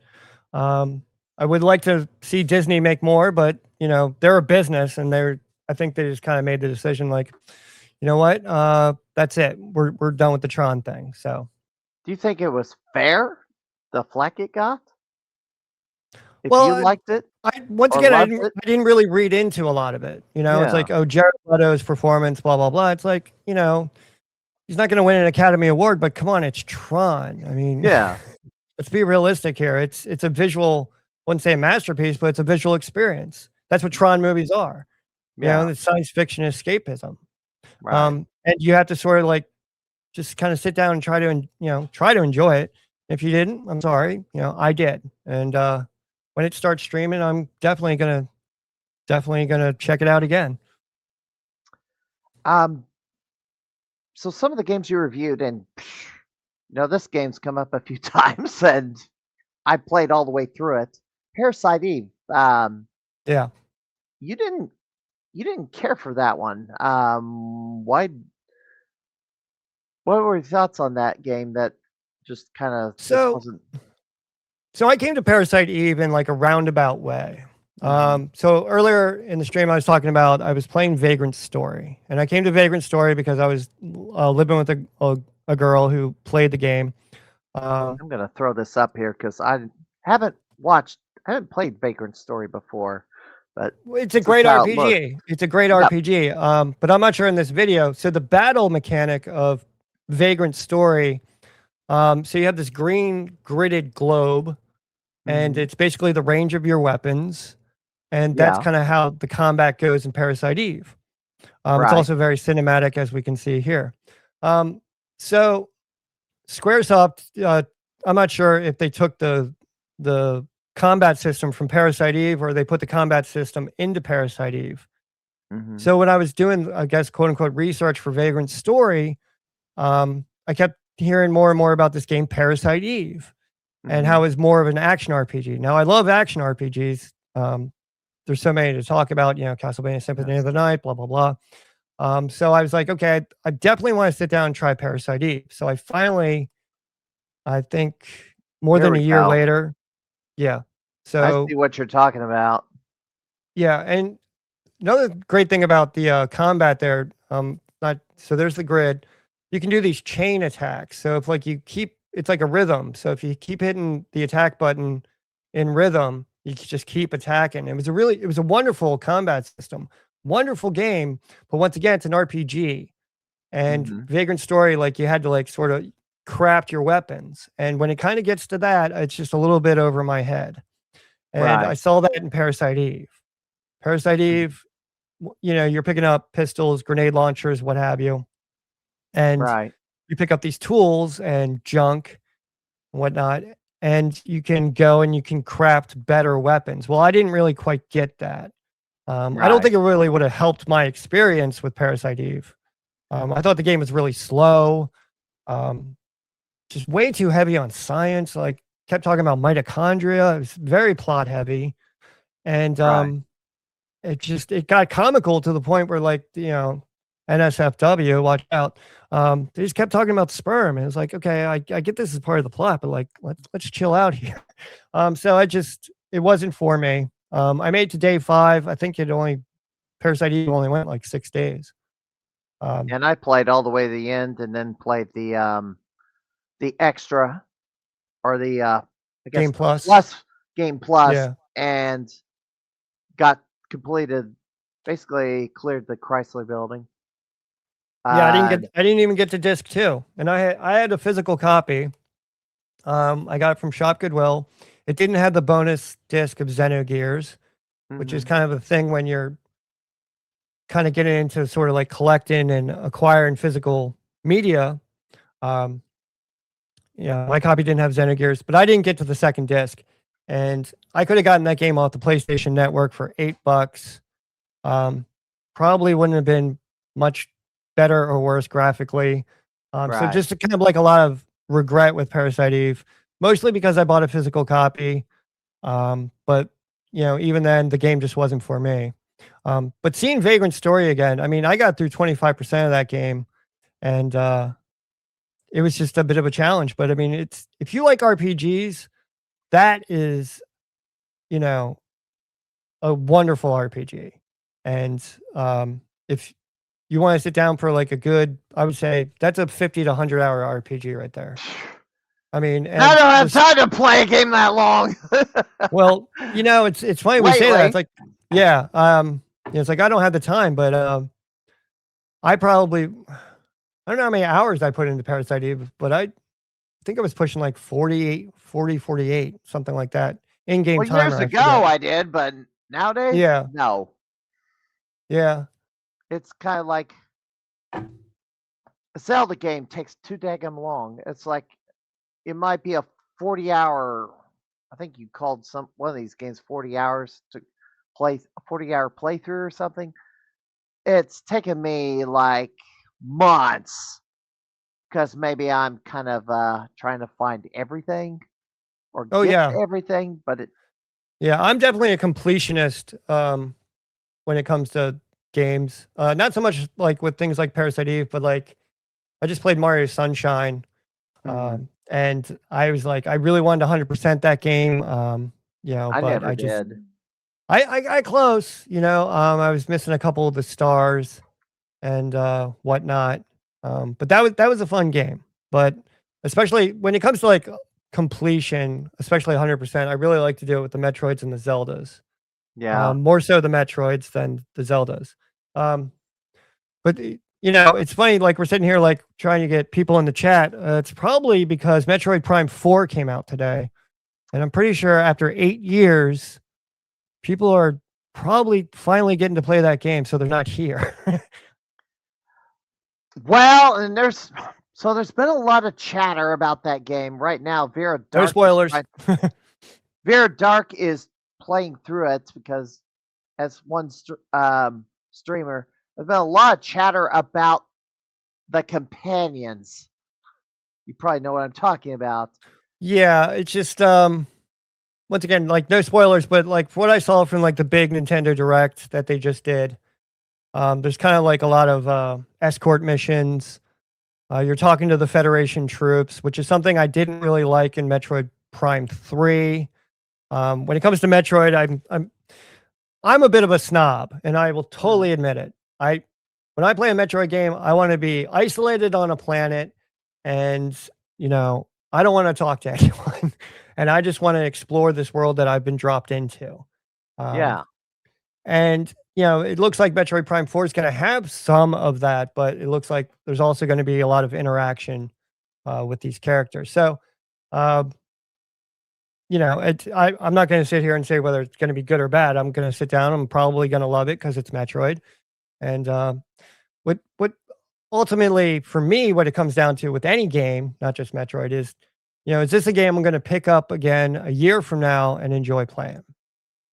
I would like to see Disney make more, but they're a business, and I think they just kind of made the decision like, you know what? That's it. We're done with the Tron thing. So Do you think it was fair, the flack it got? If well, you liked it once or again loved it? I didn't really read into a lot of it. You know, it's Yeah. like, oh, Jared Leto's performance, blah blah blah. It's like, you know, he's not going to win an Academy Award, but come on, it's Tron. I mean, Yeah. let's be realistic here. It's a visual, I wouldn't say a masterpiece, but it's a visual experience. That's what Tron movies are. You know, Yeah. it's science fiction escapism. Right. And you have to sort of like just kind of sit down and try to enjoy it. If you didn't, I'm sorry. You know, I did. And when it starts streaming, I'm definitely gonna check it out again. Um, so some of the games you reviewed, and this game's come up a few times, and I played all the way through it. Parasite Eve. Yeah. You didn't care for that one. Why? What were your thoughts on that game? That just kind of just So wasn't. so I came to Parasite Eve in like a roundabout way. Mhm. So earlier in the stream, I was talking about I was playing Vagrant Story, and I came to Vagrant Story because I was living with a girl who played the game. I'm gonna throw this up here because haven't watched, I haven't played Vagrant Story before, but It's a this is great how it looked. RPG. It's a great Yep. RPG. But I'm not sure in this video. So the battle mechanic of Vagrant Story. So you have this green gridded globe, and Mhm. it's basically the range of your weapons, and that's Yeah. kind of how the combat goes in Parasite Eve. It's Right. also very cinematic, as we can see here. So Squaresoft, I'm not sure if they took the combat system from Parasite Eve or they put the combat system into Parasite Eve. Mhm. So when I was doing, I guess, quote unquote, research for Vagrant Story, I kept hearing more and more about this game, Parasite Eve, and how Mhm. it's more of an action RPG. Now, I love action RPGs. There's so many to talk about, Castlevania Symphony of Yes. the Night, blah, blah, blah. So I was like, okay, I definitely want to sit down and try Parasite Eve. So I finally, I think more Here than a we year go. later, yeah. I So see what you're talking about. yeah, and another great thing about the combat there, not so there's the grid. You can do these chain attacks. So if like you keep, it's like a rhythm. So if you keep hitting the attack button in rhythm, you can just keep attacking. It was a wonderful combat system, wonderful game. But once again, it's an RPG. And Mhm. Vagrant Story, like you had to like sort of craft your weapons. And when it kind of gets to that, it's just a little bit over my head. And I Right. saw that in Parasite Eve. Parasite Mhm. Eve, you're picking up pistols, grenade launchers, what have you, and Right. you pick up these tools and junk and whatnot, and you can go and you can craft better weapons. Well, I didn't really quite get that. I don't Right. think it really would have helped my experience with Parasite Eve. I thought the game was really slow, um, just way too heavy on science. Like kept talking about mitochondria. It was very plot heavy, and Right. it got comical to the point where like, NSFW, watch out. They just kept talking about sperm. And it's like, okay, I get this is part of the plot, but like let's chill out here. So it wasn't for me. I made it to day 5. I think Parasite Eve only went like 6 days. Um, And I played all the way to the end, and then played the extra, or I guess Game the Plus. plus game plus, Yeah. and got completed. Basically, cleared the Chrysler Building. Yeah, Uh, I didn't even get to disc 2. And I had a physical copy. I got it from Shop Goodwill. It didn't have the bonus disc of Xenogears, which is mhm. kind of a thing when you're kind of getting into sort of like collecting and acquiring physical media. Um, yeah, my copy didn't have Xenogears, but I didn't get to the second disc, and I could have gotten that game off the PlayStation Network for $8. Um, Probably wouldn't have been much better or worse graphically. So Right. just kind of like a lot of regret with Parasite Eve, mostly because I bought a physical copy. But even then, the game just wasn't for me. But seeing Vagrant Story again, I mean, I got through 25% of that game, and it was just a bit of a challenge. But I mean, it's if you like RPGs, that is, you know, a wonderful RPG. And if you want to sit down for like a good, I would say that's a 50 to 100 hour RPG right there. I mean, and I don't have time to play a game that long. well, it's funny we say that. It's like, yeah, it's like I don't have the time, but I probably, I don't know how many hours I put into Parasite Eve, but I think I was pushing like 48, something like that. In-game well, timer. years ago I did, but nowadays, Yeah. no. Yeah. It's kind of like a Zelda game takes too daggum long. It's like it might be a 40-hour. I think you called one of these games 40 hours to play a 40-hour playthrough or something. It's taken me like months because maybe I'm kind of trying to find everything or Oh, get yeah. everything, but Yeah, I'm definitely a completionist when it comes to games. Not so much like with things like Parasite Eve, but like I just played Mario Sunshine. And I was like, I really wanted to 100% that game. I but never I just, did. I got close, I was missing a couple of the stars and whatnot. But that was a fun game. But especially when it comes to like completion, especially 100%, I really like to do it with the Metroids and the Zeldas. Yeah. More so the Metroids than the Zeldas. But it's funny, like we're sitting here like trying to get people in the chat. It's probably because Metroid Prime 4 came out today. And I'm pretty sure after 8 years, people are probably finally getting to play that game, so they're not here. Well, and there's been a lot of chatter about that game right now. No spoilers. Vera Dark is playing through it because, as one streamer, there's been a lot of chatter about the companions. You probably know what I'm talking about. Yeah, it's just once again, like no spoilers, but like what I saw from like the big Nintendo Direct that they just did, there's kind of like a lot of escort missions. You're talking to the Federation troops, which is something I didn't really like in Metroid Prime 3. When it comes to Metroid, I'm a bit of a snob, and I will totally admit it. When I play a Metroid game, I want to be isolated on a planet, and I don't want to talk to anyone, and I just want to explore this world that I've been dropped into. Yeah. And it looks like Metroid Prime 4 is going to have some of that, but it looks like there's also going to be a lot of interaction with these characters. So, I'm not going to sit here and say whether it's going to be good or bad. I'm going to sit down. I'm probably going to love it because it's Metroid. And what ultimately for me, what it comes down to with any game, not just Metroid, is is this a game I'm going to pick up again a year from now and enjoy playing?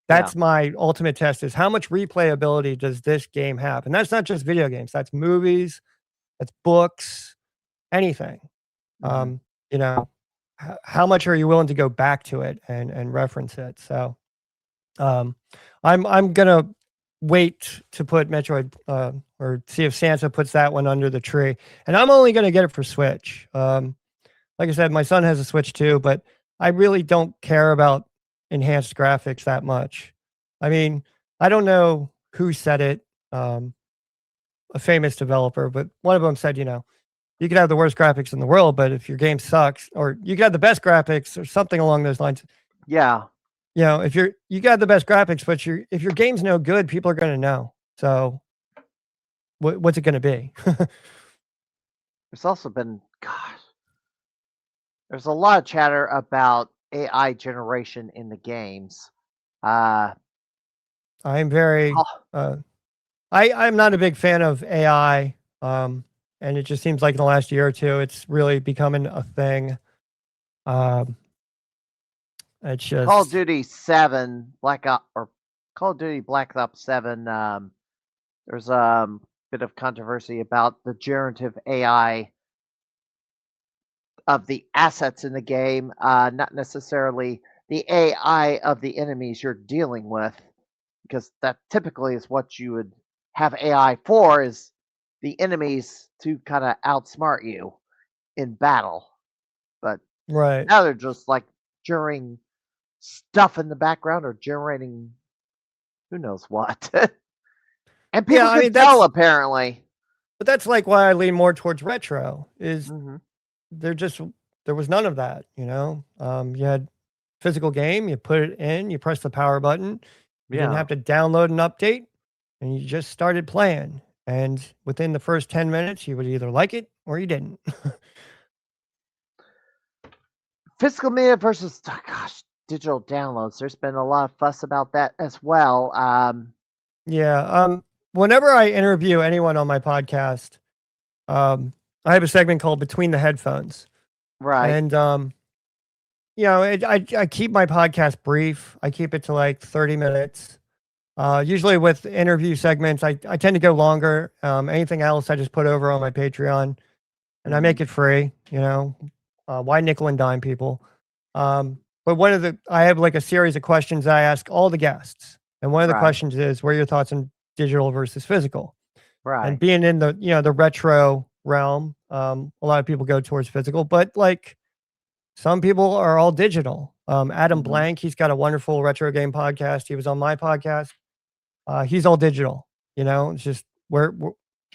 That's my ultimate test, is how much replayability does this game have? And that's not just video games. That's movies, that's books, anything. How much are you willing to go back to it and reference it? So I'm gonna wait to put Metroid or see if Santa puts that one under the tree. And I'm only gonna get it for Switch. Like I said, my son has a Switch too, but I really don't care about enhanced graphics that much. I mean, I don't know who said it, a famous developer, but one of them said, you could have the worst graphics in the world, but if your game sucks, or you could have the best graphics or something along those lines. Yeah. If you got the best graphics, but if your game's no good, people are going to know. So what's it going to be? There's also been, there's a lot of chatter about AI generation in the games. I'm very, I'm not a big fan of AI. And it just seems like in the last year or two, it's really becoming a thing. It's just Call of Duty 7, Call of Duty Black Ops 7. There's a bit of controversy about the generative AI of the assets in the game, not necessarily the AI of the enemies you're dealing with, because that typically is what you would have AI for, is the enemies to kind of outsmart you in battle. But right now they're just like generating stuff in the background or generating who knows what. And people can tell, apparently. But that's like why I lean more towards retro. Is Hmm. there was none of that. You had physical game, you put it in, you press the power button. You didn't Yeah. have to download an update, and you just started playing. And within the first 10 minutes, you would either like it or you didn't. Physical media versus, gosh, digital downloads. There's been a lot of fuss about that as well. Yeah. Whenever I interview anyone on my podcast, I have a segment called Between the Headphones. Right. And, I keep my podcast brief. I keep it to like 30 minutes. Usually with interview segments, I tend to go longer. Anything else, I just put over on my Patreon and I Mhm. make it free, why nickel and dime people? But I have like a series of questions I ask all the guests. And one of the Right. questions is, what are your thoughts on digital versus physical? And Right. being in the retro realm, a lot of people go towards physical, but like some people are all digital. Adam Mhm. Blank, he's got a wonderful retro game podcast. He was on my podcast. He's all digital. It's just where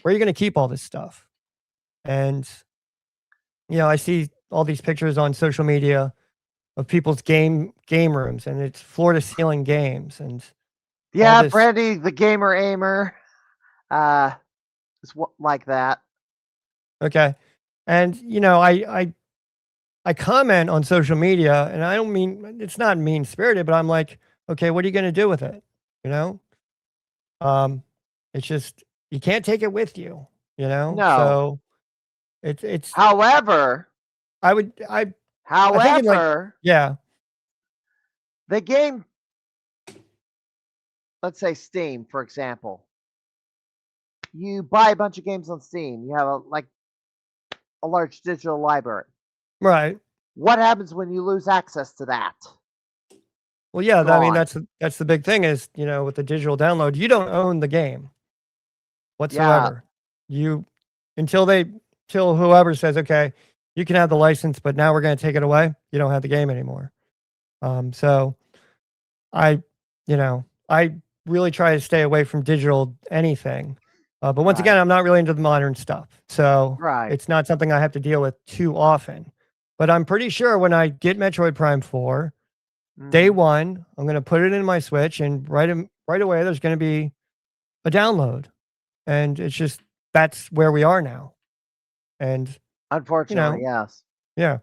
are you going to keep all this stuff? And I see all these pictures on social media of people's game rooms, and it's floor to ceiling games and all Yeah, this. Brandy, the gamer aimer, is like that. Okay, and I comment on social media, and I don't mean it's not mean spirited, but I'm like, okay, what are you going to do with it? You know, um, it's just you can't take it with you. No. So it's However, I would I think in like however, yeah the game, let's say Steam, for example, you buy a bunch of games on Steam. You have a large digital library. right. What happens when you lose access to that? Well, It's yeah, I mean gone. that's the big thing is with the digital download, you don't own the game Yeah. whatsoever. You until they till whoever says, okay, you can have the license, but now we're going to take it away. You don't have the game anymore. So I, I really try to stay away from digital anything. But once Right. again, I'm not really into the modern stuff, so Right. it's not something I have to deal with too often. But I'm pretty sure when I get Metroid Prime 4, day Hmm. one, I'm going to put it in my Switch, and right away, there's going to be a download, and it's just that's where we are now. And you Unfortunately, know, yes. yeah,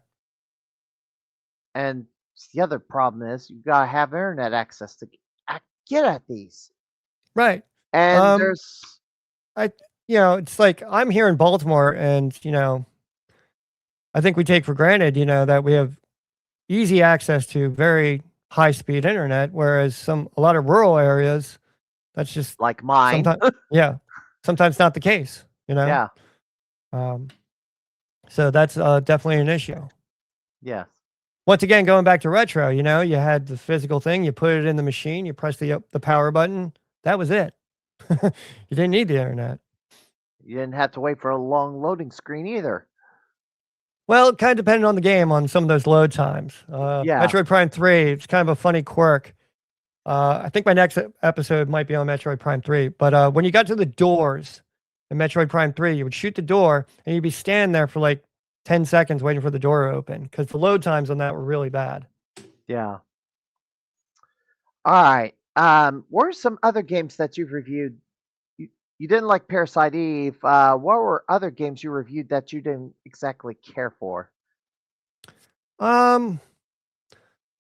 And the other problem is you gotta have internet access to get at these. right. And Um, there's I, it's like I'm here in Baltimore, and I think we take for granted, that we have easy access to very high speed internet, whereas a lot of rural areas, that's just like mine. sometimes, yeah, sometimes not the case, Yeah. Um, so that's definitely an issue. Yes. Once again, going back to retro, you had the physical thing, you put it in the machine, you press the power button, that was it. You didn't need the internet. You didn't have to wait for a long loading screen either. Well, it kind of depended on the game on some of those load times. Yeah. Metroid Prime 3, it's kind of a funny quirk. I think my next episode might be on Metroid Prime 3, but when you got to the doors in Metroid Prime 3, you would shoot the door and you'd be standing there for like 10 seconds waiting for the door to open because the load times on that were really bad. Yeah. All right. What are some other games that you've reviewed? You didn't like Parasite Eve. What were other games you reviewed that you didn't exactly care for? Um,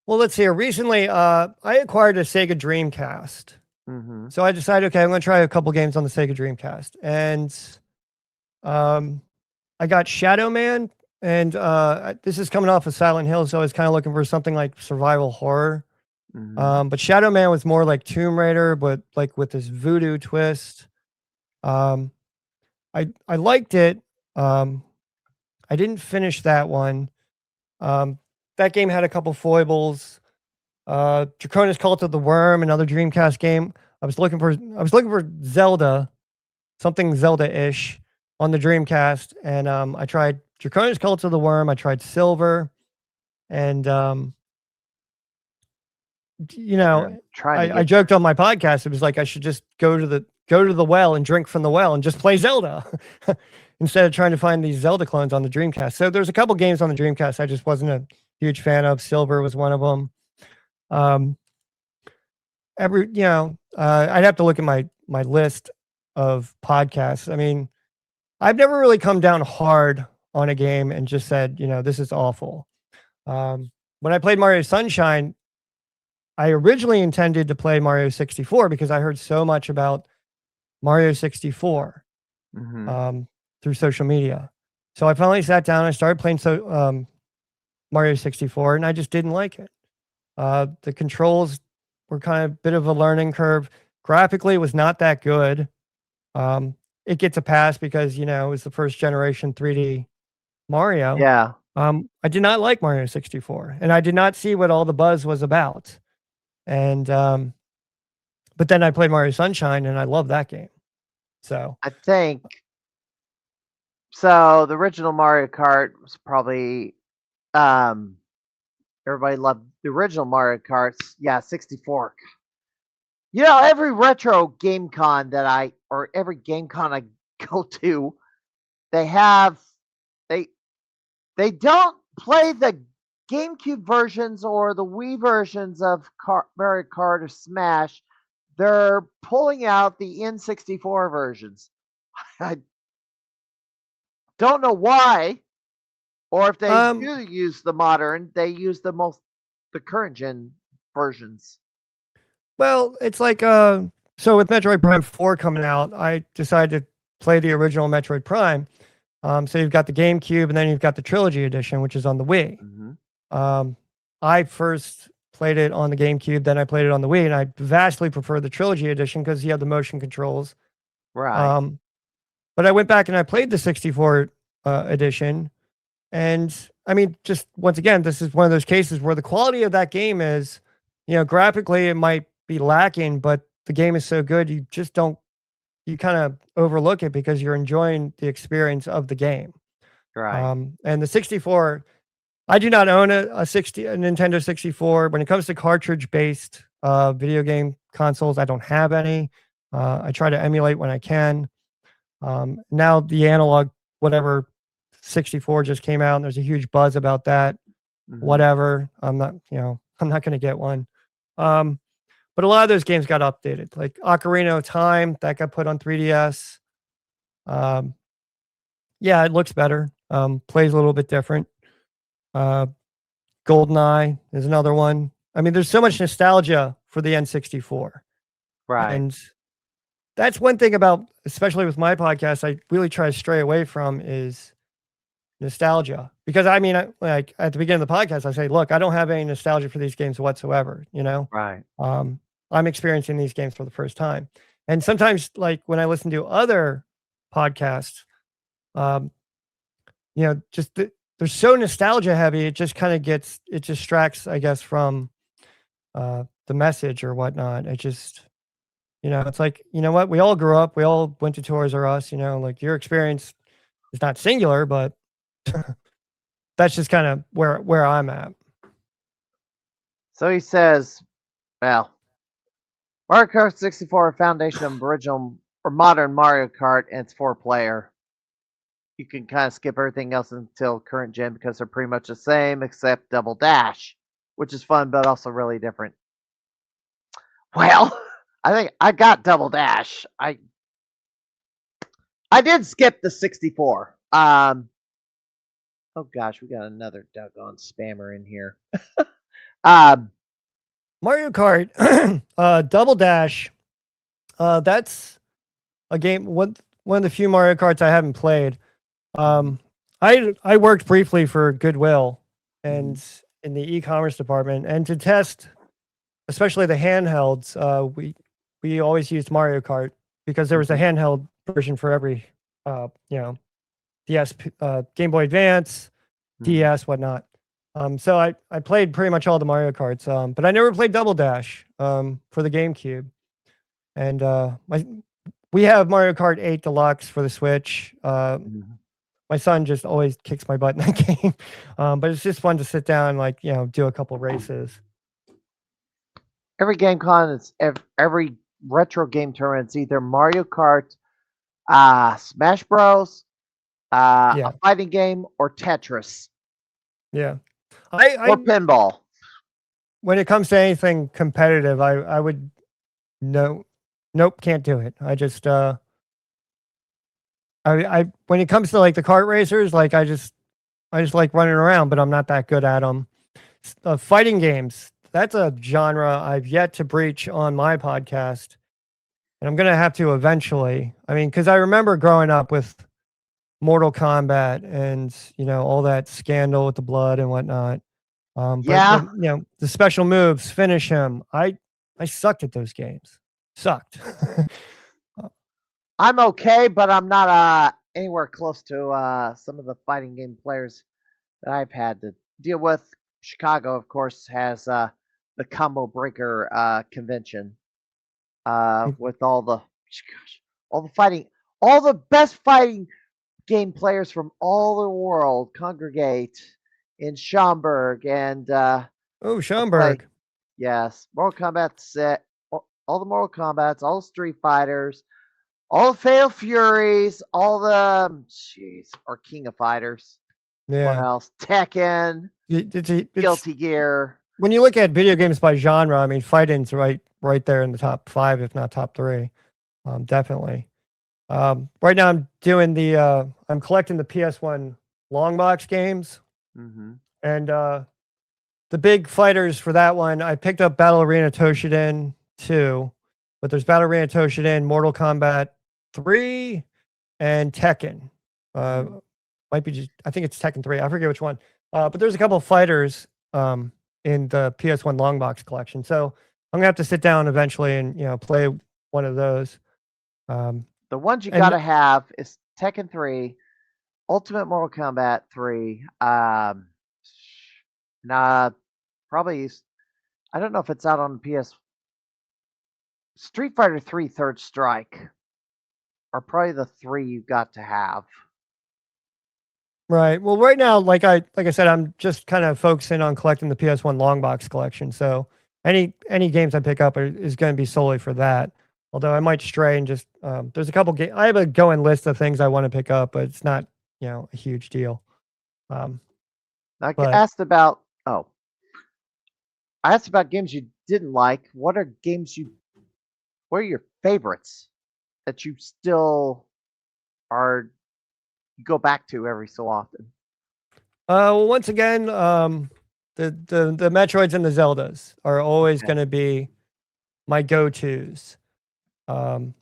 well, let's see here. Recently, I acquired a Sega Dreamcast. Mm-hmm. So I decided, okay, I'm going to try a couple games on the Sega Dreamcast. And um, I got Shadow Man, and this is coming off of Silent Hill, so I was kind of looking for something like survival horror. Mm-hmm. But Shadow Man was more like Tomb Raider, but like with this voodoo twist. Um, I liked it. Um, I didn't finish that one. Um, that game had a couple foibles. Draconis Cult of the Worm, another Dreamcast game. I was looking for Zelda, something Zelda-ish on the Dreamcast, and I tried Draconis Cult of the Worm. I tried Silver, and you I'm know, trying to I get. joked on my podcast. It was like I should just go to go to the well and drink from the well and just play Zelda instead of trying to find these Zelda clones on the Dreamcast. So there's a couple games on the Dreamcast I just wasn't a huge fan of. Silver was one of them. I'd have to look at my list of podcasts. I mean, I've never really come down hard on a game and just said, this is awful. When I played Mario Sunshine, I originally intended to play Mario 64 because I heard so much about Mario 64 through social media. So I finally sat down and I started playing Mario 64, and I just didn't like it. The controls were kind of a bit of a learning curve. Graphically, it was not that good. It gets a pass because, it was the first generation 3D Mario. Yeah. I did not like Mario 64, and I did not see what all the buzz was about. And but then I played Mario Sunshine, and I love that game. So I think so. The original Mario Kart was probably everybody loved the original Mario Karts. Yeah, 64. Every retro game con or every game con I go to, they don't play the GameCube versions or the Wii versions of Mario Kart or Smash. They're pulling out the N64 versions. I don't know why, or if they do use the modern, they use the current gen versions. Well, it's like so with Metroid Prime 4 coming out, I decided to play the original Metroid Prime. So you've got the GameCube, and then you've got the Trilogy Edition, which is on the Wii. I first played it on the GameCube, then I played it on the Wii, and I vastly prefer the Trilogy Edition because you have the motion controls. Right. But I went back and I played the 64 edition, and I mean, just once again, this is one of those cases where the quality of that game is, graphically it might be lacking, but the game is so good you just don't. You kind of overlook it because you're enjoying the experience of the game. Right. And the 64, I do not own a Nintendo 64. When it comes to cartridge-based video game consoles, I don't have any. I try to emulate when I can. Now the analog, whatever, 64 just came out, and there's a huge buzz about that. Whatever. I'm not going to get one. But a lot of those games got updated, like Ocarina of Time, that got put on 3DS. Yeah, it looks better. Plays a little bit different. GoldenEye is another one. I mean, there's so much nostalgia for the N64. Right. And that's one thing about, especially with my podcast, I really try to stray away from is nostalgia. Because I mean, like at the beginning of the podcast, I say, look, I don't have any nostalgia for these games whatsoever, Right. I'm experiencing these games for the first time. And sometimes, like when I listen to other podcasts, just they're so nostalgia heavy, it just kind of it distracts, I guess, from the message or whatnot. It just, it's like, what? We all grew up, we all went to Toys R Us, like your experience is not singular, but that's just kind of where I'm at. So he says, well, Mario Kart 64 foundation of original or modern Mario Kart, and it's 4-player. You can kind of skip everything else until current gen because they're pretty much the same except Double Dash, which is fun but also really different. Well, I think I got Double Dash. I did skip the 64. Oh gosh, we got another doggone spammer in here. Mario Kart, Double Dash. That's a game. One of the few Mario Karts I haven't played. I worked briefly for Goodwill and in the e-commerce department, and to test, especially the handhelds, we always used Mario Kart because there was a handheld version for every, DS, Game Boy Advance, DS, whatnot. So I played pretty much all the Mario Karts, but I never played Double Dash for the GameCube. And we have Mario Kart 8 Deluxe for the Switch. My son just always kicks my butt in that game, but it's just fun to sit down and do a couple races. Every game con is every retro game tournaments, either Mario Kart, Smash Bros, Yeah, a fighting game, or Tetris, yeah. or I pinball. when it comes to anything competitive, I would no, nope, can't do it. I just I when it comes to like the kart racers, like I just like running around, but I'm not that good at them. Fighting games, that's a genre I've yet to breach on my podcast, and I'm gonna have to eventually. I mean, because I remember growing up with Mortal Kombat and all that scandal with the blood and whatnot. But Yeah, the special moves, finish him. I sucked at those games. Sucked. I'm okay, but I'm not anywhere close to some of the fighting game players that I've had to deal with. Chicago, of course, has the Combo Breaker convention with all the fighting, all the best fighting game players from all the world congregate in Schaumburg and Oh, play. Schoenberg. Yes, Mortal Kombat set, all the Mortal Kombats, all the Street Fighters, all the Fatal Furies, all the or King of Fighters. What Yeah. else? Tekken, It's Guilty Gear. when you look at video games by genre. I mean, fighting's right there in the top five, if not top three. Definitely. Right now, I'm collecting the PS1 long box games, Hmm. and the big fighters for that one. I picked up Battle Arena Toshinden 2, but there's Battle Arena Toshinden, Mortal Kombat 3, and Tekken. Uh, might be just, I think it's Tekken 3. I forget which one. But there's a couple of fighters in the PS1 long box collection. So I'm gonna have to sit down eventually and play one of those. The ones you And gotta have is Tekken 3, Ultimate Mortal Kombat 3, nah, probably. I don't know if it's out on the PS. Street Fighter 3 Third Strike are probably the three you got to have. right. Well, right now, like I said, I'm just kind of focusing on collecting the PS1 long box collection. So any games I pick up is going to be solely for that. Although I might stray and just there's a couple games. I have a going list of things I want to pick up, but it's not a huge deal. Um, I but asked about I asked about games you didn't like. What are games you? What are your favorites that you still are you go back to every so often? well, once again, the Metroids and the Zeldas are always Okay. going to be my go-tos. Um,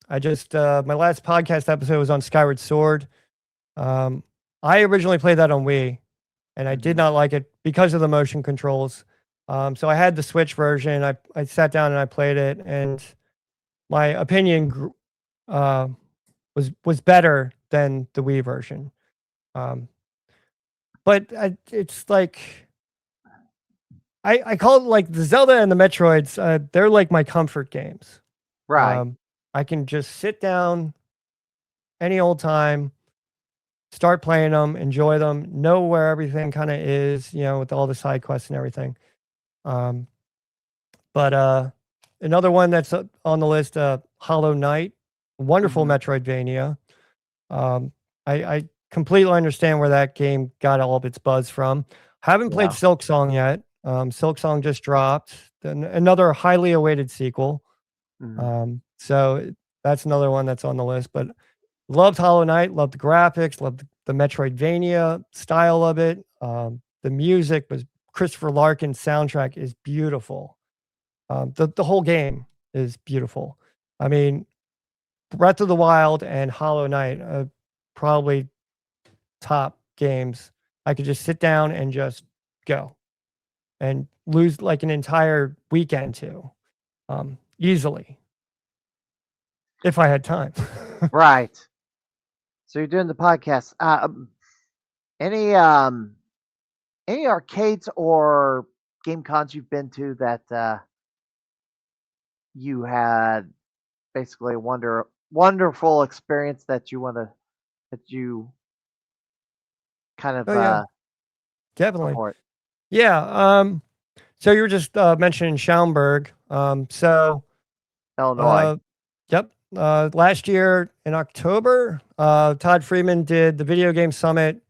I just my last podcast episode was on Skyward Sword. Um, I originally played that on Wii, and I did Mhm. not like it because of the motion controls. So I had the Switch version. I sat down and I played it, and my opinion uh, was better than the Wii version. Um, but it's like I call it like the Zelda and the Metroids. They're like my comfort games. Right. I can just sit down any old time, start playing them, enjoy them, know where everything kind of is, with all the side quests and everything. Um, but another one that's on the list, Hollow Knight, wonderful Mhm. Metroidvania. Um, I completely understand where that game got all of its buzz from. Haven't played Yeah. Silk Song yet. Silk Song just dropped. Then another highly awaited sequel. Mhm. So that's another one that's on the list. But loved Hollow Knight, loved the graphics, loved the Metroidvania style of it. The music was Christopher Larkin's soundtrack is beautiful. The whole game is beautiful. I mean, Breath of the Wild and Hollow Knight, probably top games. I could just sit down and just go and lose like an entire weekend to, easily if I had time. Right. So you're doing the podcast. Any any arcades or game cons you've been to that you had basically a wonderful experience that you kind of Oh yeah, go definitely. for it. Yeah. So you were just mentioning Schaumburg. So Illinois. Uh, yep. Last year in October, Todd Freeman did the Video Game Summit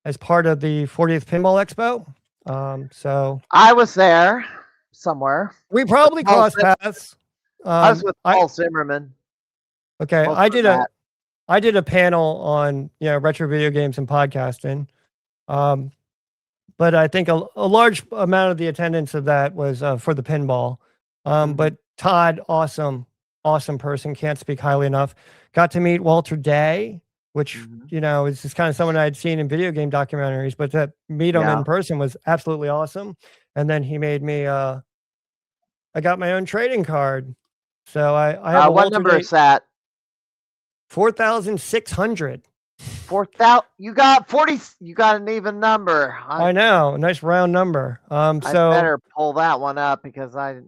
as part of the 40th Pinball Expo. So I was there somewhere. we probably Paul crossed Zim- paths. I was with I Paul Zimmerman. okay. Most of that. I did a panel on retro video games and podcasting. But I think a large amount of the attendance of that was for the pinball. But Todd, awesome person. Can't speak highly enough. Got to meet Walter Day, which is just kind of someone I'd seen in video game documentaries, but to meet him in person was absolutely awesome. And then he made me. I got my own trading card, so I have a what Walter number Day, is that? 4,600. 4,000. You got 40. You got an even number. I know, a nice round number. I better pull that one up because there's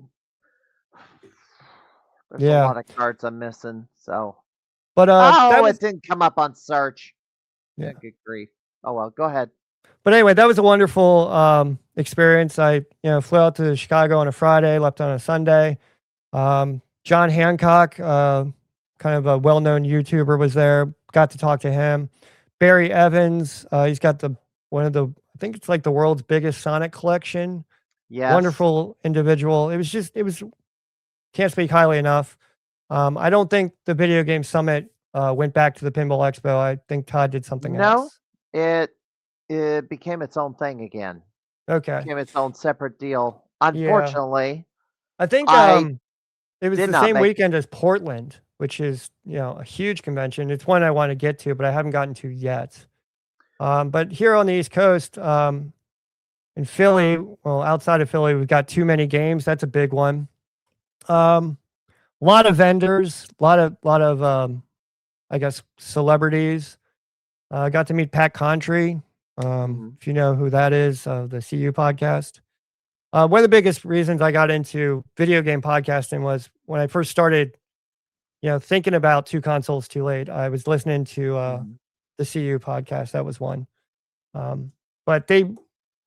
a lot of cards I'm missing. So, but it didn't come up on search. Yeah, good grief. Oh well, go ahead. But anyway, that was a wonderful experience. I flew out to Chicago on a Friday, left on a Sunday. John Hancock, kind of a well-known YouTuber, was there. Got to talk to him. Barry Evans, he's got I think it's like the world's biggest Sonic collection. Yes. Wonderful individual. It was can't speak highly enough. I don't think the Video Game Summit went back to the Pinball Expo. I think Todd did something else. No, it became its own thing again. Okay. It became its own separate deal. Unfortunately. I think it was the same weekend as Portland, which is, a huge convention. It's one I want to get to, but I haven't gotten to yet. But here on the East Coast, in Philly, well, outside of Philly, we've got Too Many Games. That's a big one. A lot of vendors, a lot of I guess celebrities. Got to meet Pat Contry. If you know who that is, the CU podcast. One of the biggest reasons I got into video game podcasting was when I first started, thinking about Two Consoles Too Late. I was listening to the CU podcast. That was one. But they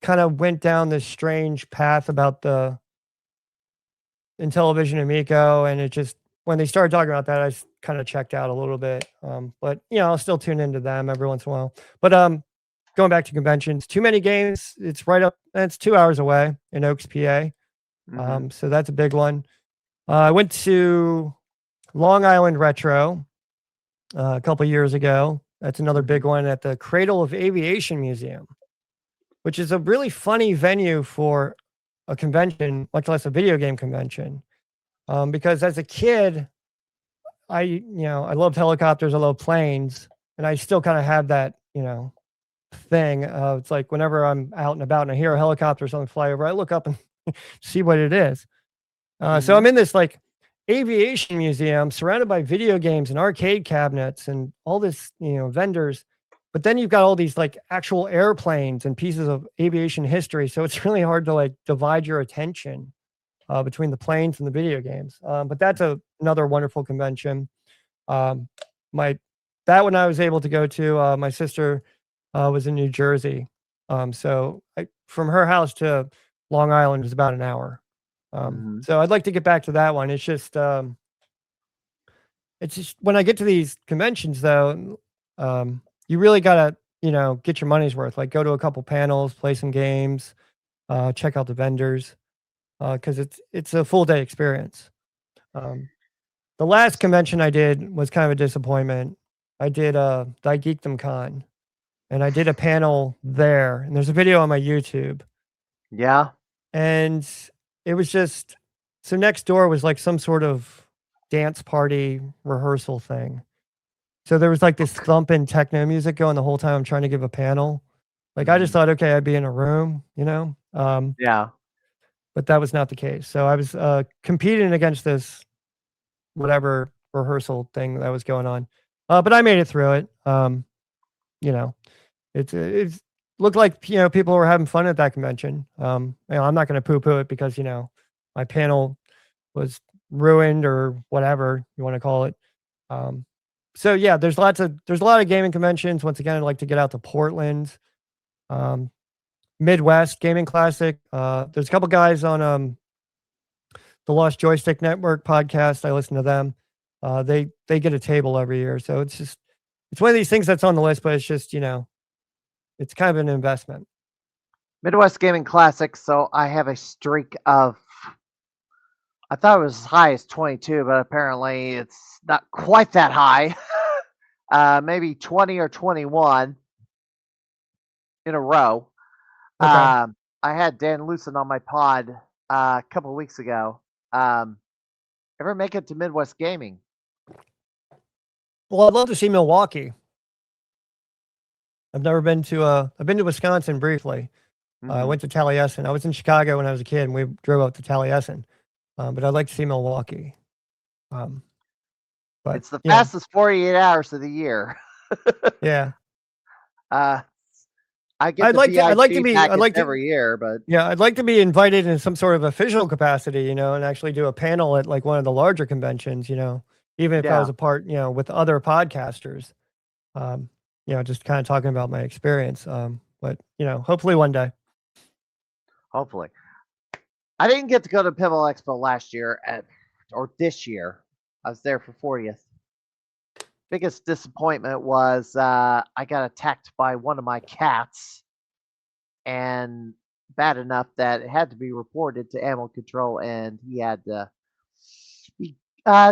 kind of went down this strange path about the Intellivision Amico, and it just, when they started talking about that, I kind of checked out a little bit. But I'll still tune into them every once in a while. But going back to conventions, Too Many Games, it's right up, it's 2 hours away in Oaks, PA. So that's a big one. I went to Long Island Retro a couple years ago. That's another big one at the Cradle of Aviation Museum, which is a really funny venue for a convention, much less a video game convention. Because as a kid, I loved helicopters, I love planes, and I still kind of have that, thing. It's like whenever I'm out and about and I hear a helicopter or something fly over, I look up and see what it is. So I'm in this like aviation museum surrounded by video games and arcade cabinets and all this, vendors. But then you've got all these like actual airplanes and pieces of aviation history. So it's really hard to like divide your attention between the planes and the video games. But that's another wonderful convention. That one I was able to go to. My sister was in New Jersey. So from her house to Long Island is about an hour. So I'd like to get back to that one. It's just when I get to these conventions though, you really gotta, get your money's worth. Like go to a couple panels, play some games, check out the vendors, because it's a full day experience. The last convention I did was kind of a disappointment. I did the Geekdom Con, and I did a panel there, and there's a video on my YouTube. Yeah. And it was just, so next door was like some sort of dance party rehearsal thing. So there was like this thumping techno music going the whole time I'm trying to give a panel. Like I just thought, okay, I'd be in a room, Yeah. But that was not the case. So I was competing against this whatever rehearsal thing that was going on. But I made it through it. It looked like, people were having fun at that convention. I'm not going to poo-poo it because, my panel was ruined or whatever you want to call it. So yeah, there's a lot of gaming conventions. Once again, I'd like to get out to Portland, Midwest Gaming Classic. There's a couple guys on the Lost Joystick Network podcast. I listen to them. They get a table every year, so it's one of these things that's on the list, but it's just it's kind of an investment. Midwest Gaming Classics. So I have a streak of. I thought it was as high as 22, but apparently it's not quite that high. Maybe 20 or 21 in a row. Okay. I had Dan Lucen on my pod a couple of weeks ago. Ever make it to Midwest Gaming? Well, I'd love to see Milwaukee. I've never been to. I've been to Wisconsin briefly. I went to Taliesin. I was in Chicago when I was a kid, and we drove up to Taliesin. But I'd like to see Milwaukee. But it's the fastest 48 hours of the year. Yeah. I'd like to be every year, but yeah, I'd like to be invited in some sort of official capacity, and actually do a panel at like one of the larger conventions, even if I was a part, with other podcasters, just kind of talking about my experience. But hopefully one day. Hopefully. I didn't get to go to Pinball Expo last year or this year. I was there for 40th. Biggest disappointment was I got attacked by one of my cats, and bad enough that it had to be reported to animal control, and he had to be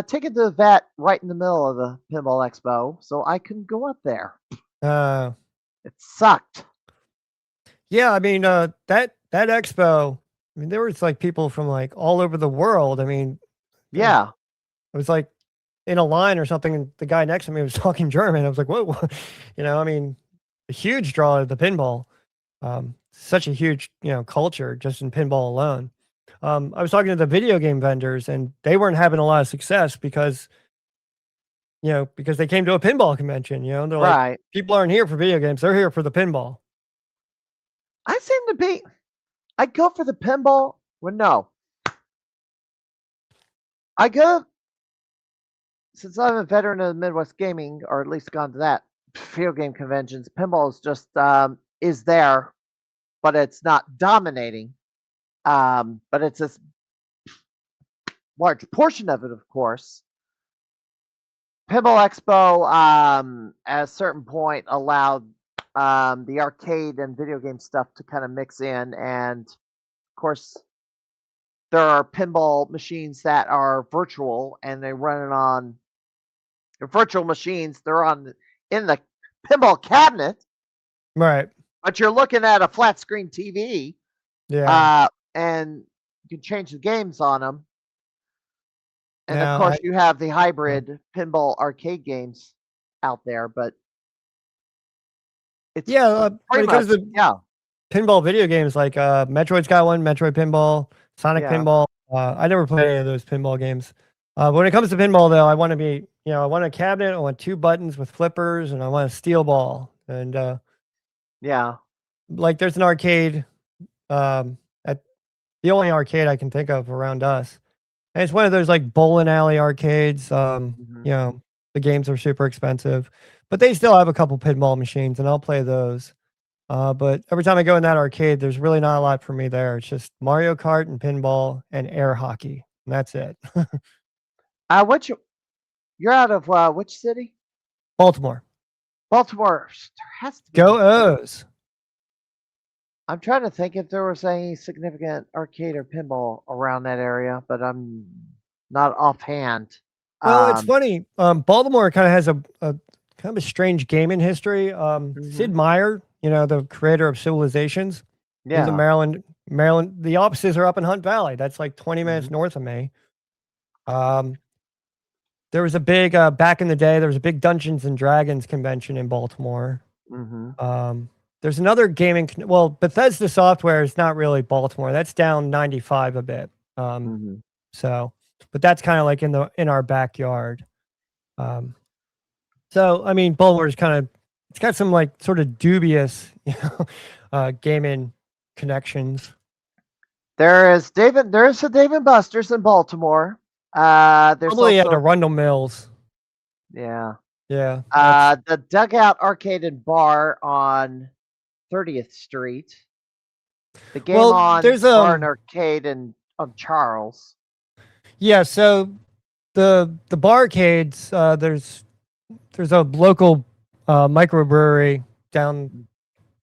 taken to the vet right in the middle of the Pinball Expo, so I couldn't go up there. It sucked. Yeah, I mean that expo. I mean, there was like people from like all over the world. I mean, yeah, it was like in a line or something, and the guy next to me was talking German. I was like, "Whoa," I mean, a huge draw to the pinball. Such a huge, culture just in pinball alone. I was talking to the video game vendors, and they weren't having a lot of success because they came to a pinball convention. They're right. Like, people aren't here for video games; they're here for the pinball. I seem to be. I go for the pinball. Well, no. I go, since I'm a veteran of Midwest Gaming, or at least gone to that video game conventions, pinball is just is there, but it's not dominating. But it's a large portion of it, of course. Pinball Expo, at a certain point, allowed the arcade and video game stuff to kind of mix in, and of course, there are pinball machines that are virtual, and they run it on virtual machines. They're in the pinball cabinet, right? But you're looking at a flat screen TV, yeah, and you can change the games on them. And now, of course, you have the hybrid pinball arcade games out there, but it's when it comes to pinball video games, like Metroid's got one, Metroid Pinball, Sonic Pinball. I never played any of those pinball games. But when it comes to pinball, though, I want to be, I want a cabinet, I want 2 buttons with flippers, and I want a steel ball. And like there's an arcade at the only arcade I can think of around us. And it's one of those like bowling alley arcades. The games are super expensive, but they still have a couple pinball machines, and I'll play those. But every time I go in that arcade, there's really not a lot for me there. It's just Mario Kart and pinball and air hockey, and that's it. You're out of which city? Baltimore. Baltimore. There has to be. Go O's. I'm trying to think if there was any significant arcade or pinball around that area, but I'm not offhand. Well, it's funny. Baltimore kind of has a kind of a strange gaming history. Sid Meier, the creator of Civilizations, he's in Maryland. The offices are up in Hunt Valley. That's like 20 minutes north of me. There was a big back in the day. There was a big Dungeons and Dragons convention in Baltimore. There's another gaming. Well, Bethesda Software is not really Baltimore. That's down 95 a bit. So, but that's kind of like in our backyard. So I mean, Baltimore is it's got some like sort of dubious, gaming connections. There is a Dave and Buster's in Baltimore. There's probably at Arundel Mills. Yeah. Yeah. The Dugout Arcade and Bar on 30th Street. The Game On there's Bar and Arcade on Charles. Yeah, so the barcades, there's a local microbrewery down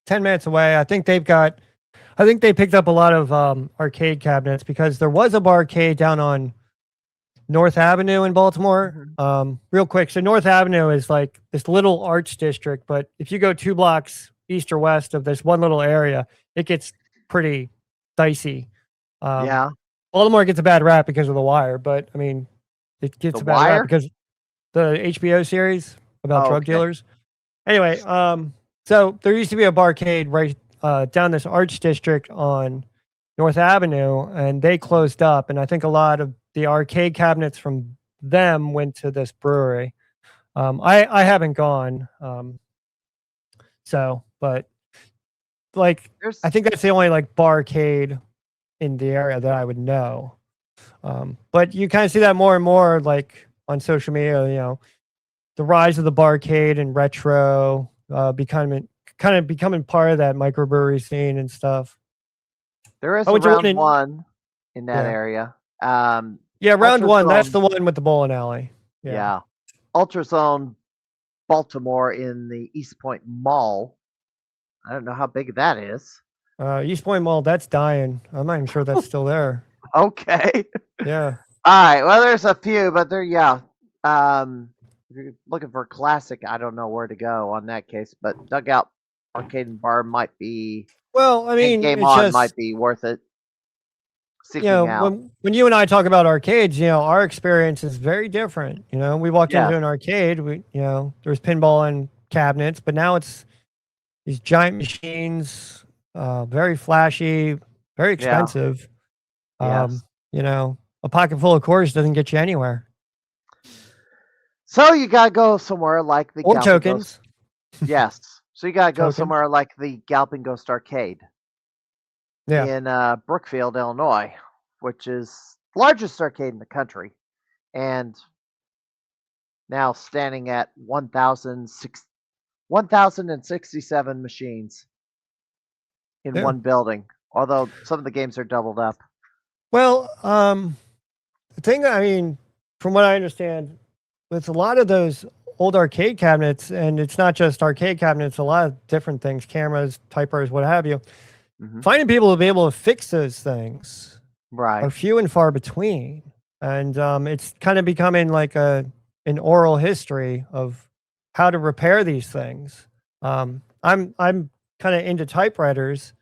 10 minutes away. I think they picked up a lot of arcade cabinets because there was a barcade down on North Avenue in Baltimore. Real quick, so North Avenue is like this little arts district, but if you go 2 blocks east or west of this one little area, it gets pretty dicey. Yeah. Baltimore gets a bad rap because of The Wire, but I mean, it gets The a bad rap Wire? because the HBO series about Oh, drug okay. dealers. Anyway, so there used to be a barcade right down this arts district on North Avenue, and they closed up. And I think a lot of the arcade cabinets from them went to this brewery. I haven't gone, but like There's I think that's the only like barcade in the area that I would know. But you kind of see that more and more like on social media, you know, the rise of the barcade and retro becoming part of that microbrewery scene and stuff. there is Oh, a went to one round in, one in that yeah, area. yeah, round one. That's Ultrazone, the one with the bowling alley. Yeah, yeah. Ultrazone Baltimore in the East Point Mall. I don't know how big that is. East Point Mall. That's dying. I'm not even sure that's still there. Okay. Yeah, All right. Well, there's a few, but yeah. If you're looking for a classic, I don't know where to go on that case, but Dugout Arcade and Bar might be, well, I and mean, Game it's On just might be worth it you know, seeking out. when you and I talk about arcades, you know, our experience is very different. You know, we walked Yeah. into an arcade, there's pinball and cabinets, but now it's these giant machines, very flashy, very Yeah. expensive. Yes. You know, a pocket full of quarters doesn't get you anywhere. So you gotta go somewhere like the Or Galloping tokens. Ghost. Yes. So you gotta go Tokens. somewhere like the Galloping Ghost Arcade Yeah. in Brookfield, Illinois, which is the largest arcade in the country, and now standing at 1,067 machines in Yeah. one building. Although some of the games are doubled up. Well, the thing, I mean, from what I understand, with a lot of those old arcade cabinets, and it's not just arcade cabinets, a lot of different things, cameras, typewriters, what have you, finding people to be able to fix those things Right. are few and far between. And it's kind of becoming like an oral history of how to repair these things. I'm kind of into typewriters.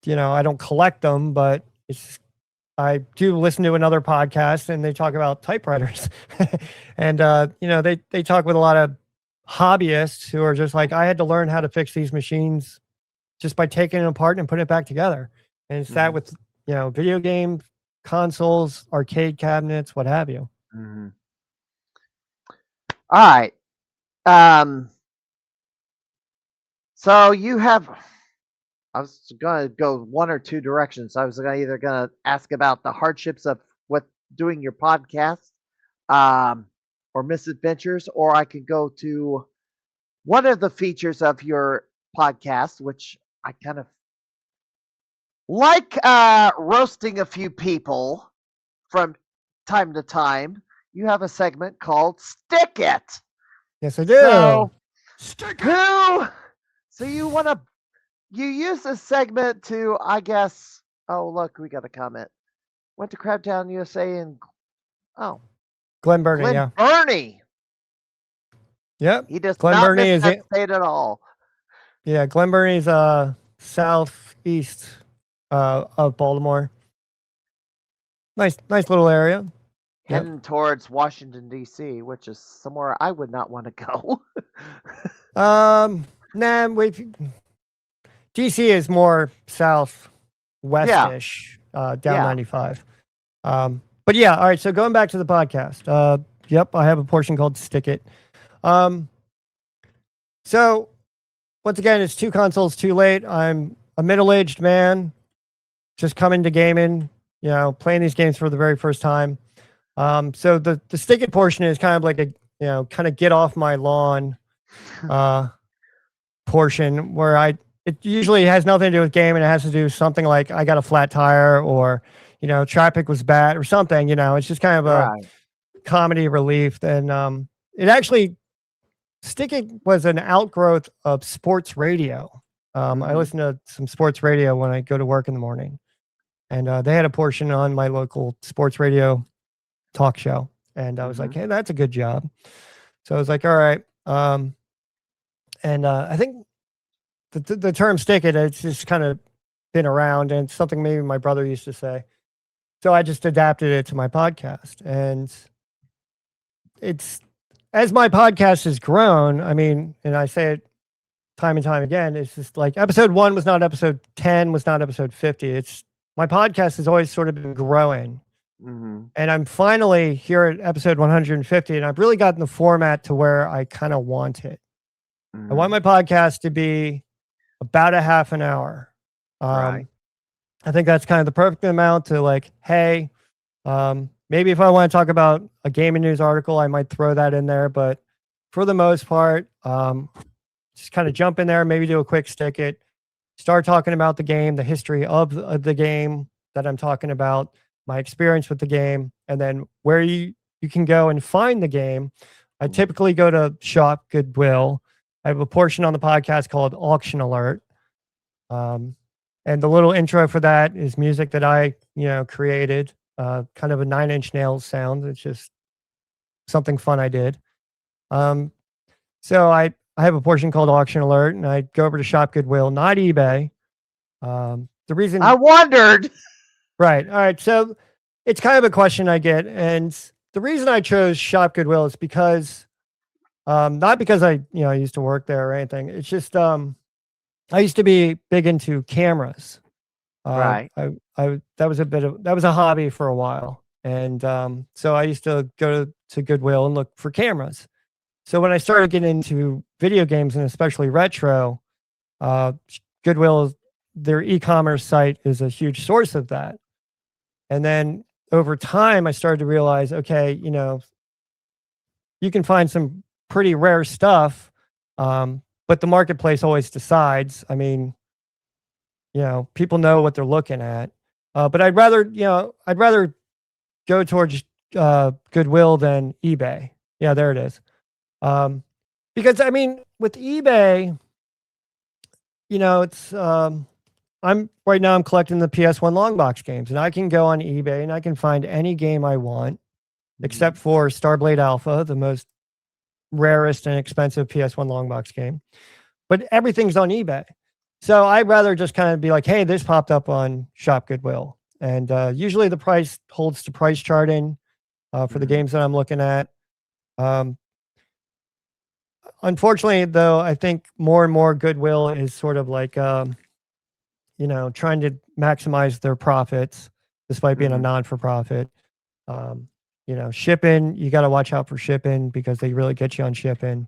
You know, I don't collect them, but I do listen to another podcast and they talk about typewriters. And you know, they talk with a lot of hobbyists who are just like, I had to learn how to fix these machines just by taking it apart and putting it back together. And it's that with, you know, video games, consoles, arcade cabinets, what have you. All right. So you have, I was going to go one or two directions. I was either going to ask about the hardships of what doing your podcast, or misadventures, or I could go to one of the features of your podcast, which I kind of like, roasting a few people from time to time. You have a segment called Stick It. Yes, I do. So, so you use this segment to, I guess, oh, look, we got a comment. Went to Crabtown, USA, and, Glen Burnie, yeah. Burnie. Yep. He does Glen not Burnie miss is that state at all. Yeah, Glen Burnie's southeast of Baltimore. Nice little area. Heading towards Washington, D.C., which is somewhere I would not want to go. Nah, DC is more southwestish, down 95. But yeah, all right. So going back to the podcast, yep, I have a portion called Stick It. So once again, it's 2 consoles too late. I'm a middle-aged man, just coming to gaming, you know, playing these games for the very first time. So the Stick It portion is kind of like a, you know, kind of get off my lawn portion where it usually has nothing to do with gaming. It has to do something like I got a flat tire, or, traffic was bad or something. It's just kind of a Right. comedy relief. And it actually Sticking was an outgrowth of sports radio. I Mhm. listen to some sports radio when I go to work in the morning, and they had a portion on my local sports radio talk show, and I was like, Mhm. "Hey, that's a good job." So I was like, "All right." And I think the term "stick it" it's just kind of been around, and it's something maybe my brother used to say. So I just adapted it to my podcast, and it's as my podcast has grown. I mean, and I say it time and time again, it's just like episode 1 was not episode 10, was not episode 50. It's my podcast has always sort of been growing. Mhm. And I'm finally here at episode 150, and I've really gotten the format to where I kind of want it. I want Mhm. my podcast to be about a half an hour. Right. Um, I think that's kind of the perfect amount to like, hey, maybe if I want to talk about a gaming news article, I might throw that in there. But for the most part, just kind of jump in there, maybe do a quick stick it, start talking about the game, the history of the game that I'm talking about, my experience with the game, and then where you can go and find the game. I Mhm. typically go to Shop Goodwill. I have a portion on the podcast called Auction Alert. Um, and the little intro for that is music that I, created, kind of a Nine Inch Nails sound. It's just something fun I did. Um, so I have a portion called Auction Alert, and I go over to Shop Goodwill, not eBay. The I reason, wondered. right? All right. So it's kind of a question I get, and the reason I chose Shop Goodwill is because, not because I used to work there or anything. It's just, I used to be big into cameras. Right. That was a hobby for a while, and so I used to go to Goodwill and look for cameras. So when I started getting into video games and especially retro, uh, Goodwill, their e-commerce site is a huge source of that. And then over time, I started to realize, okay, you can find some pretty rare stuff, but the marketplace always decides. I mean, people know what they're looking at. But I'd rather go towards Goodwill than eBay. Yeah, there it is. Um, because I mean, with eBay, it's I'm right now I'm collecting the PS1 long box games, and I can go on eBay and I can find any game I want, Mhm. except for Starblade Alpha, the most rarest and expensive PS1 long box game. But everything's on eBay. So I'd rather just kind of be like, hey, this popped up on Shop Goodwill. And usually the price holds to price charting for the Mhm. games that I'm looking at. Um, Unfortunately, though, I think more and more Goodwill is sort of like, trying to maximize their profits despite being a Mhm. non for profit. Um, shipping, you got to watch out for shipping because they really get you on shipping.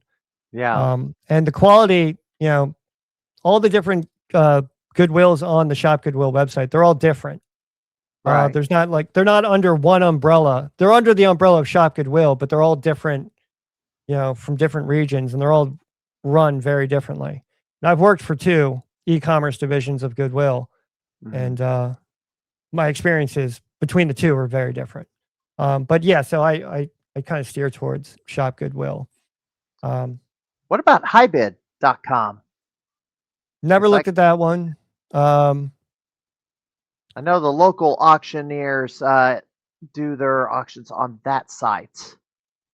Yeah. And the quality, all the different Goodwills on the Shop Goodwill website, they're all different. Right. There's not like they're not under one umbrella. They're under the umbrella of Shop Goodwill, but they're all different, from different regions, and they're all run very differently. And I've worked for 2 e-commerce divisions of Goodwill, Mhm. and my experiences between the 2 are very different. But yeah, so I kind of steer towards Shop Goodwill. Um, What about highbid.com? Never Because looked at that one. Um, I know the local auctioneers do their auctions on that site.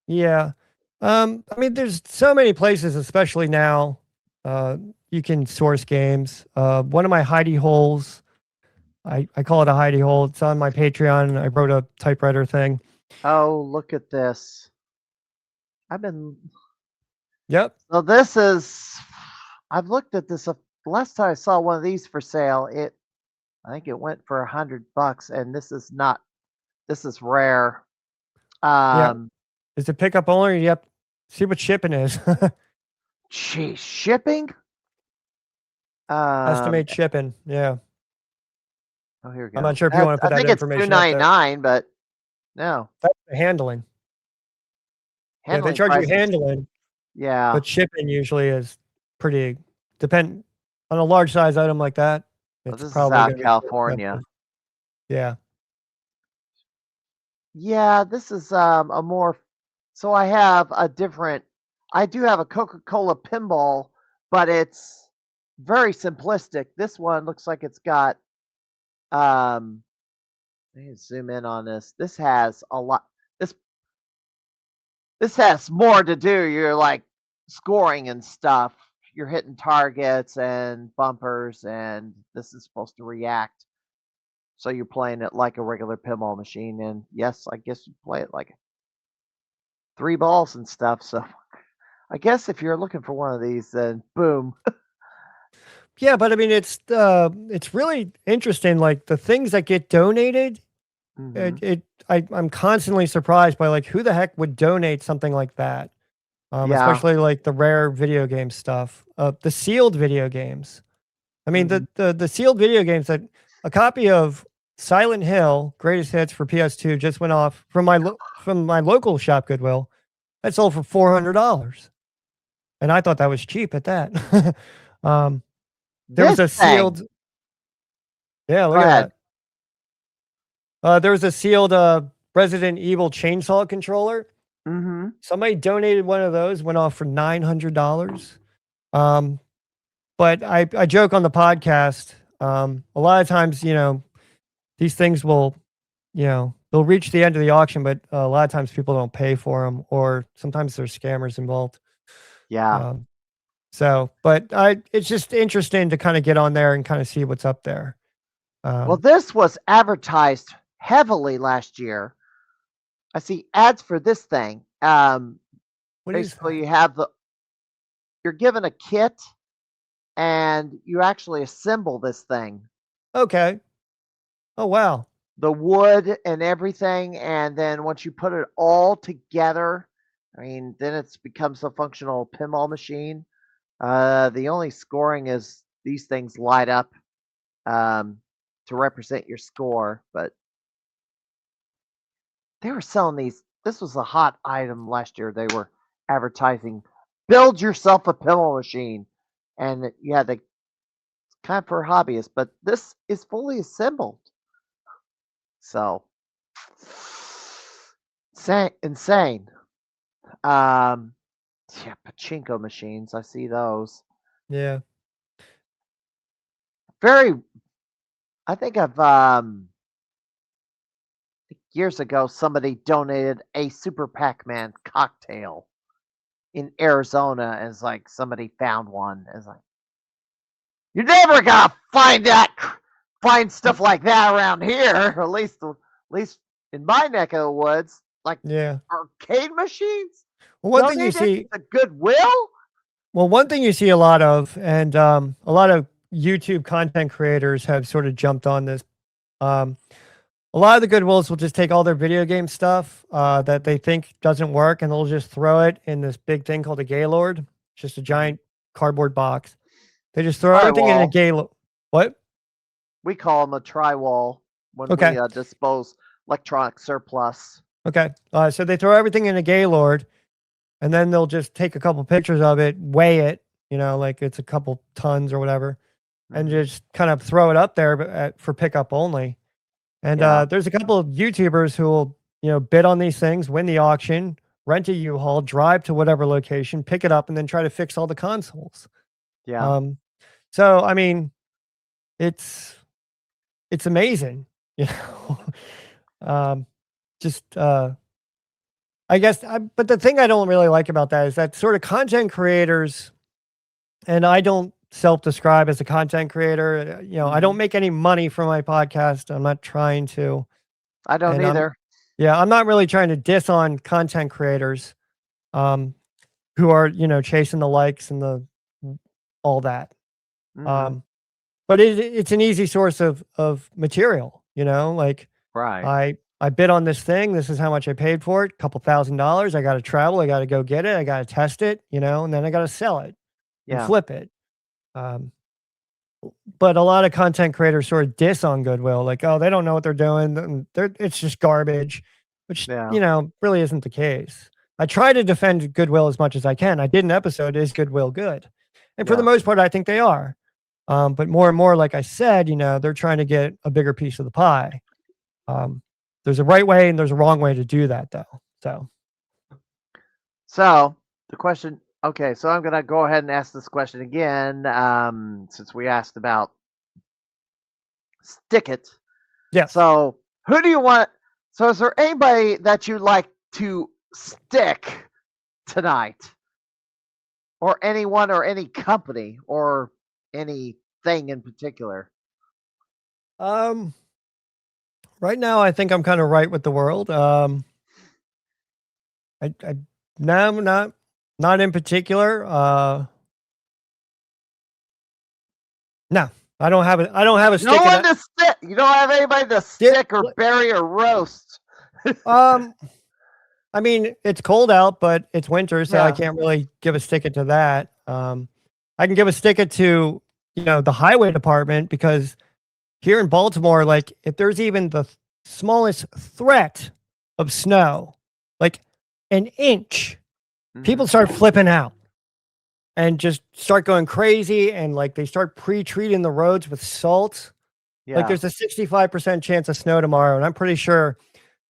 Yeah. I mean, there's so many places, especially now, you can source games. One of my hidey holes, I call it a hidey hole. It's on my Patreon. I wrote a typewriter thing. Oh, look at this. I've been Yep. so this is I've looked at this last time I saw one of these for sale. I think it went for $100, and this is not. This is rare. Yeah. Um, Is it pickup only? Yep. See what shipping is. Geez, shipping. Um, Estimate shipping. Yeah. oh, here we I'm not go. sure if you want to put I that think it's two information up ninety there. nine, but no That's the handling. Yeah, they handling charge you prices. handling, Yeah, but shipping usually is pretty depend on a large size item like that. well, It's this is probably out going of to be more California. expensive. Yeah. Yeah, this is a more. So I have a different. I do have a Coca-Cola pinball, but it's very simplistic. This one looks like it's got. Um, Let me zoom in on this. This has a lot. This this has more to do. You're like scoring and stuff. You're hitting targets and bumpers, and this is supposed to react. So you're playing it like a regular pinball machine. And yes, I guess you play it like three balls and stuff. So I guess if you're looking for one of these, then boom. Yeah, but I mean, it's really interesting. Like the things that get donated, Hmm. I'm constantly surprised by like who the heck would donate something like that. Yeah. Especially like the rare video game stuff, the sealed video games. I mean, Hmm. the sealed video games that a copy of Silent Hill Greatest Hits for PS2 just went off from from my local shop Goodwill. That sold for $400, and I thought that was cheap at that. um, there was This a thing. sealed, yeah, Go look at ahead. that. There was a sealed Resident Evil chainsaw controller. Hmm. Somebody donated one of those, went off for $900. Um, but I joke on the podcast. A lot of times, these things will, they'll reach the end of the auction, but a lot of times people don't pay for them, or sometimes there's scammers involved. Yeah. Um, but it's just interesting to kind of get on there and kind of see what's up there. Well, Um, this was advertised heavily last year. I see ads for this thing. what is Basically, that? you're given a kit and you actually assemble this thing, Okay. Oh wow. the wood and everything, and then once you put it all together, I mean, then it becomes a functional pinball machine. The only scoring is these things light up um, to represent your score, but they were selling these. This was a hot item last year. They were advertising, build yourself a pinball machine, and yeah, they kind of for hobbyists, but this is fully assembled. So insane. Um, yeah, pachinko machines. I see those. Yeah. Very. I think I've years ago somebody donated a Super Pac-Man cocktail in Arizona as like somebody found one as like you're never gonna find stuff like that around here. At least in my neck of the woods, like Yeah. arcade machines Well, one thing you donated see, to Goodwill. one thing you see a lot of, and a lot of YouTube content creators have sort of jumped on this. Um, a lot of the Goodwills will just take all their video game stuff that they think doesn't work, and they'll just throw it in this big thing called a Gaylord. It's just a Mhm. giant cardboard box. They just throw everything in a Drywall. Gaylord. What? We call them a tri-wall when we Okay. dispose electronic surplus. Okay. So they throw everything in a Gaylord, and then they'll just take a couple pictures of it, weigh it, like it's a couple tons or whatever, and Hmm. just kind of throw it up there for pickup only. And Yeah, there's a couple of YouTubers who will, bid on these things, win the auction, rent a U-Haul, drive to whatever location, pick it up, and then try to fix all the consoles. yeah. Um, so I mean, it's it's amazing, you know. um, just I guess, but the thing I don't really like about that is that sort of content creators, and I don't self-describe as a content creator. I don't Hmm. make any money from my podcast. I'm not trying to, I don't and either. yeah, I'm not really trying to diss on content creators, um, who are, chasing the likes and the all that. Hmm. Um, but it's an easy source of material, like Right. I bid on this thing. This is how much I paid for it. Couple $1,000. I got to travel. I got to go get it. I got to test it, and then I got to sell it and Yeah. flip it. Um, but a lot of content creators sort of diss on Goodwill, like, oh, they don't know what they're doing. It's just garbage, which, Yeah. really isn't the case. I try to defend Goodwill as much as I can. I did an episode, Is Goodwill Good? And for the Yeah. most part, I think they are. But more and more, like I said, they're trying to get a bigger piece of the pie. Um, there's a right way and there's a wrong way to do that, though. So the question. Okay, so I'm gonna go ahead and ask this question again, since we asked about stick it. Yes. So who do you want? So is there anybody that you like to stick tonight, or anyone, or any company, or anything in particular? Right now, I think I'm kind of right with the world. No, not in particular. No, I don't have a No stick. one to stick. You don't have anybody to stick or bury or roast. I mean, it's cold out, but it's winter, so I Yeah. can't really give a stick it to that. I can give a stick it to, the highway department, because here in Baltimore, like, if there's even the smallest threat of snow, like an inch, people start flipping out and just start going crazy, and like they start pre-treating the roads with salt. Like, Yeah. there's a 65% chance of snow tomorrow, and I'm pretty sure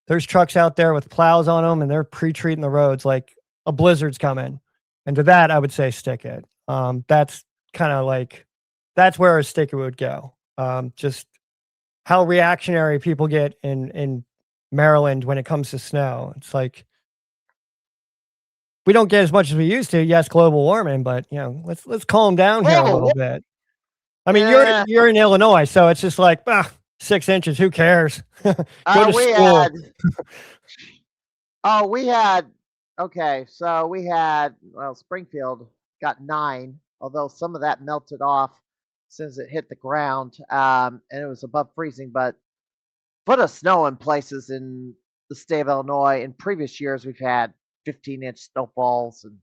there's trucks out there with plows on them, and they're pre-treating the roads like a blizzard's coming. And to that, I would say stick it. That's kind of like, that's where a sticker would go. Just how reactionary people get in Maryland when it comes to snow. It's like, we don't get as much as we used to. Yes, global warming, but let's calm down here a little bit. I mean, Yeah. you're in Illinois, so it's just like 6 inches. Who cares? Go to school. We had. Okay, so we had. Well, Springfield got 9, although some of that melted off since it hit the ground, and it was above freezing. But foot of snow in places in the state of Illinois. In previous years, we've had 15-inch snowfalls and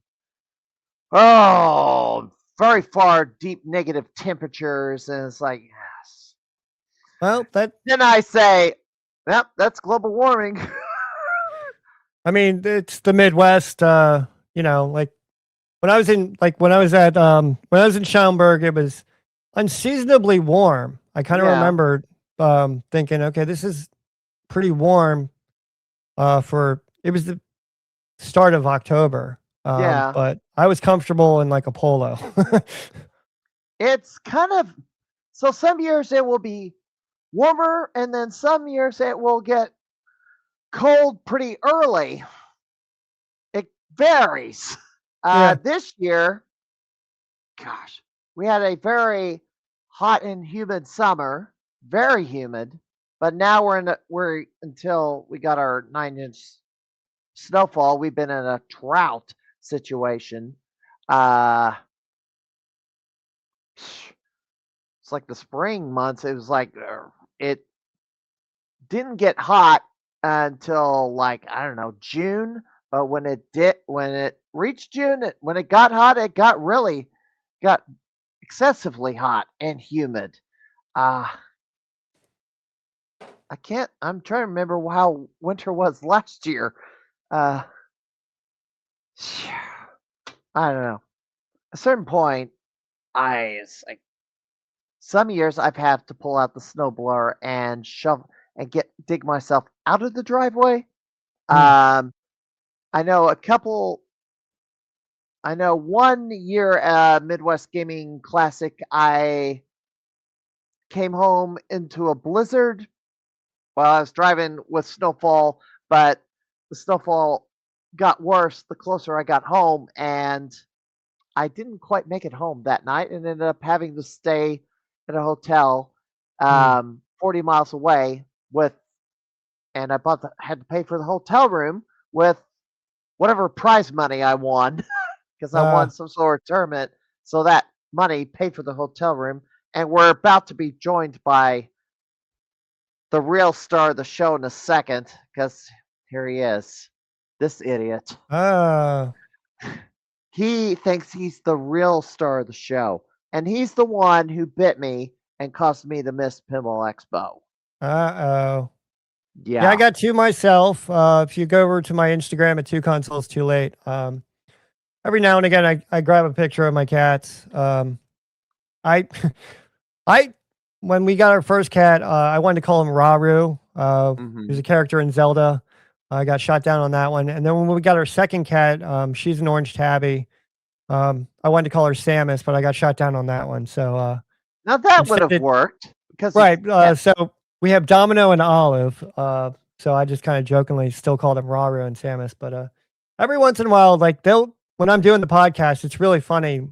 very far deep negative temperatures, and it's like, yes. Well, Then I say, yep, that's global warming. I mean, it's the Midwest. Like when I was in Schaumburg, it was unseasonably warm. I kind of remember thinking, okay, this is pretty warm. It was the start of October. But I was comfortable in like a polo. It's kind of, so some years it will be warmer, and then some years it will get cold pretty early. It varies. This year, gosh, we had a very hot and humid summer, very humid. But now we're until we got our 9-inch snowfall. We've been in a drought situation. It's like the spring months. It was like it didn't get hot until, like, I don't know, June. But when it reached June, when it got hot, it got excessively hot and humid. I'm trying to remember how winter was last year. I don't know. At a certain point, it's like some years I've had to pull out the snowblower and shove and dig myself out of the driveway. I know one year, Midwest Gaming Classic, I came home into a blizzard while I was driving with snowfall, but the snowfall got worse the closer I got home, and I didn't quite make it home that night, and ended up having to stay at a hotel 40 miles away and I had to pay for the hotel room with whatever prize money I won, because I won some sort of tournament. So that money paid for the hotel room, and we're about to be joined by the real star of the show in a second, because here he is, this idiot. He thinks he's the real star of the show, and he's the one who bit me and caused me to miss Pinball Expo. Yeah, I got 2 myself. If you go over to my Instagram at 2 Consoles Too Late, every now and again I grab a picture of my cats. I I when we got our first cat, I wanted to call him Raru. He was Mm-hmm. a character in Zelda. I got shot down on that one. And then when we got our second cat, she's an orange tabby. I wanted to call her Samus, but I got shot down on that one. So Now that would instead, have worked because right. yeah, So we have Domino and Olive. So I just kind of jokingly still call them Raru and Samus. But every once in a while, like when I'm doing the podcast, it's really funny.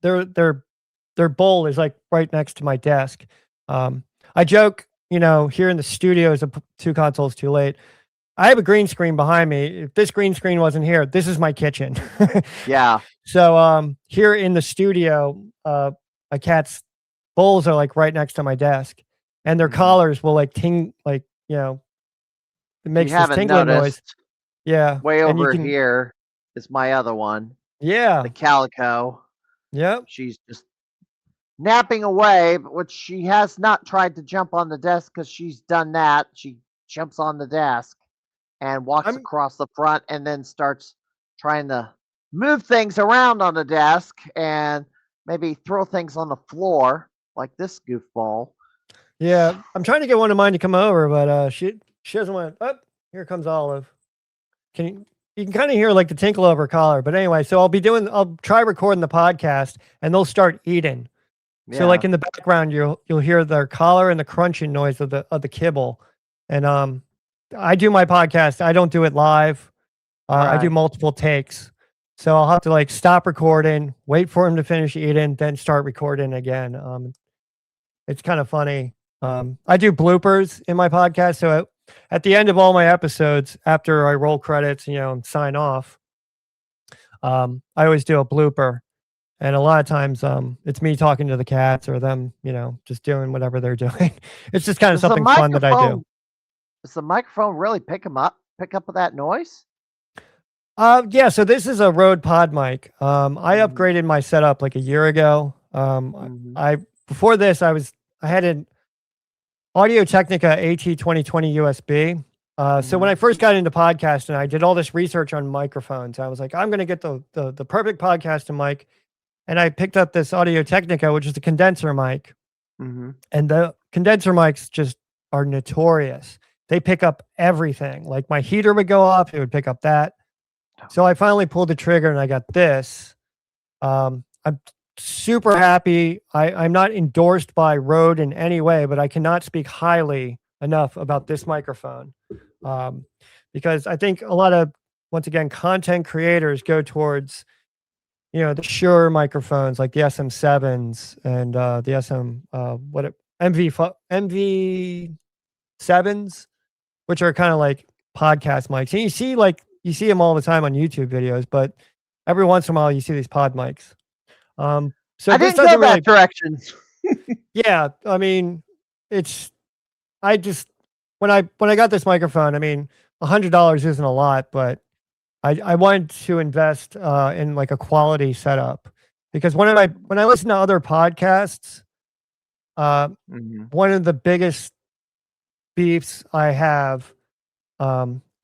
Their bowl is like right next to my desk. I joke, here in the studio is two consoles too late. I have a green screen behind me. If this green screen wasn't here, this is my kitchen. yeah. So here in the studio, my cat's bowls are like right next to my desk, and their Mm-hmm. collars will like ting, like it If you makes this haven't tingling noise. noticed, Yeah, way and you over can, here is my other one, the yeah, calico. yep. She's just napping away, which she has not tried to jump on the desk because she's done that. She jumps on the desk and walks I'm across the front and then starts trying to move things around on the desk and maybe throw things on the floor like this goofball. Yeah, I'm trying to get one of mine to come over, but she doesn't want. Oh, here comes Olive. Can you can kind of hear like the tinkle of her collar. But anyway, so I'll try recording the podcast, and they'll start eating. So like Yeah. in the background, you'll hear their collar and the crunching noise of the kibble. And I do my podcast. I don't do it live. I do Right. multiple takes. So I'll have to like stop recording, wait for him to finish eating, then start recording again. It's kind of funny. I do bloopers in my podcast. So at the end of all my episodes, after I roll credits, and sign off, I always do a blooper. And a lot of times, it's me talking to the cats or them, just doing whatever they're doing. It's just kind of Does the something fun that I do. microphone does the microphone really pick up that noise? Yeah. So this is a Rode Pod mic. I Mhm. upgraded my setup like a year ago. Mhm. I before this, I had an Audio Technica AT2020 USB. So when Mhm. I first got into podcasting, I did all this research on microphones. I was like, I'm going to get the perfect podcasting mic, and I picked up this Audio Technica, which is a condenser mic, Mhm. and the condenser mics just are notorious. They pick up everything. Like my heater would go off, it would pick up that. So I finally pulled the trigger and I got this. I'm super happy. I'm not endorsed by Rode in any way, but I cannot speak highly enough about this microphone, um, because I think a lot of, once again, content creators go towards the Shure microphones like the SM7s and the MV7s, which are kind of like podcast mics. And you see them all the time on YouTube videos, but every once in a while you see these pod mics. So I this didn't go doesn't that really, direction. yeah. I mean, it's I just when I got this microphone, I mean, $100 isn't a lot, but I wanted to invest in like a quality setup because when I listen to other podcasts, uh, Mhm. one of the biggest beefs I have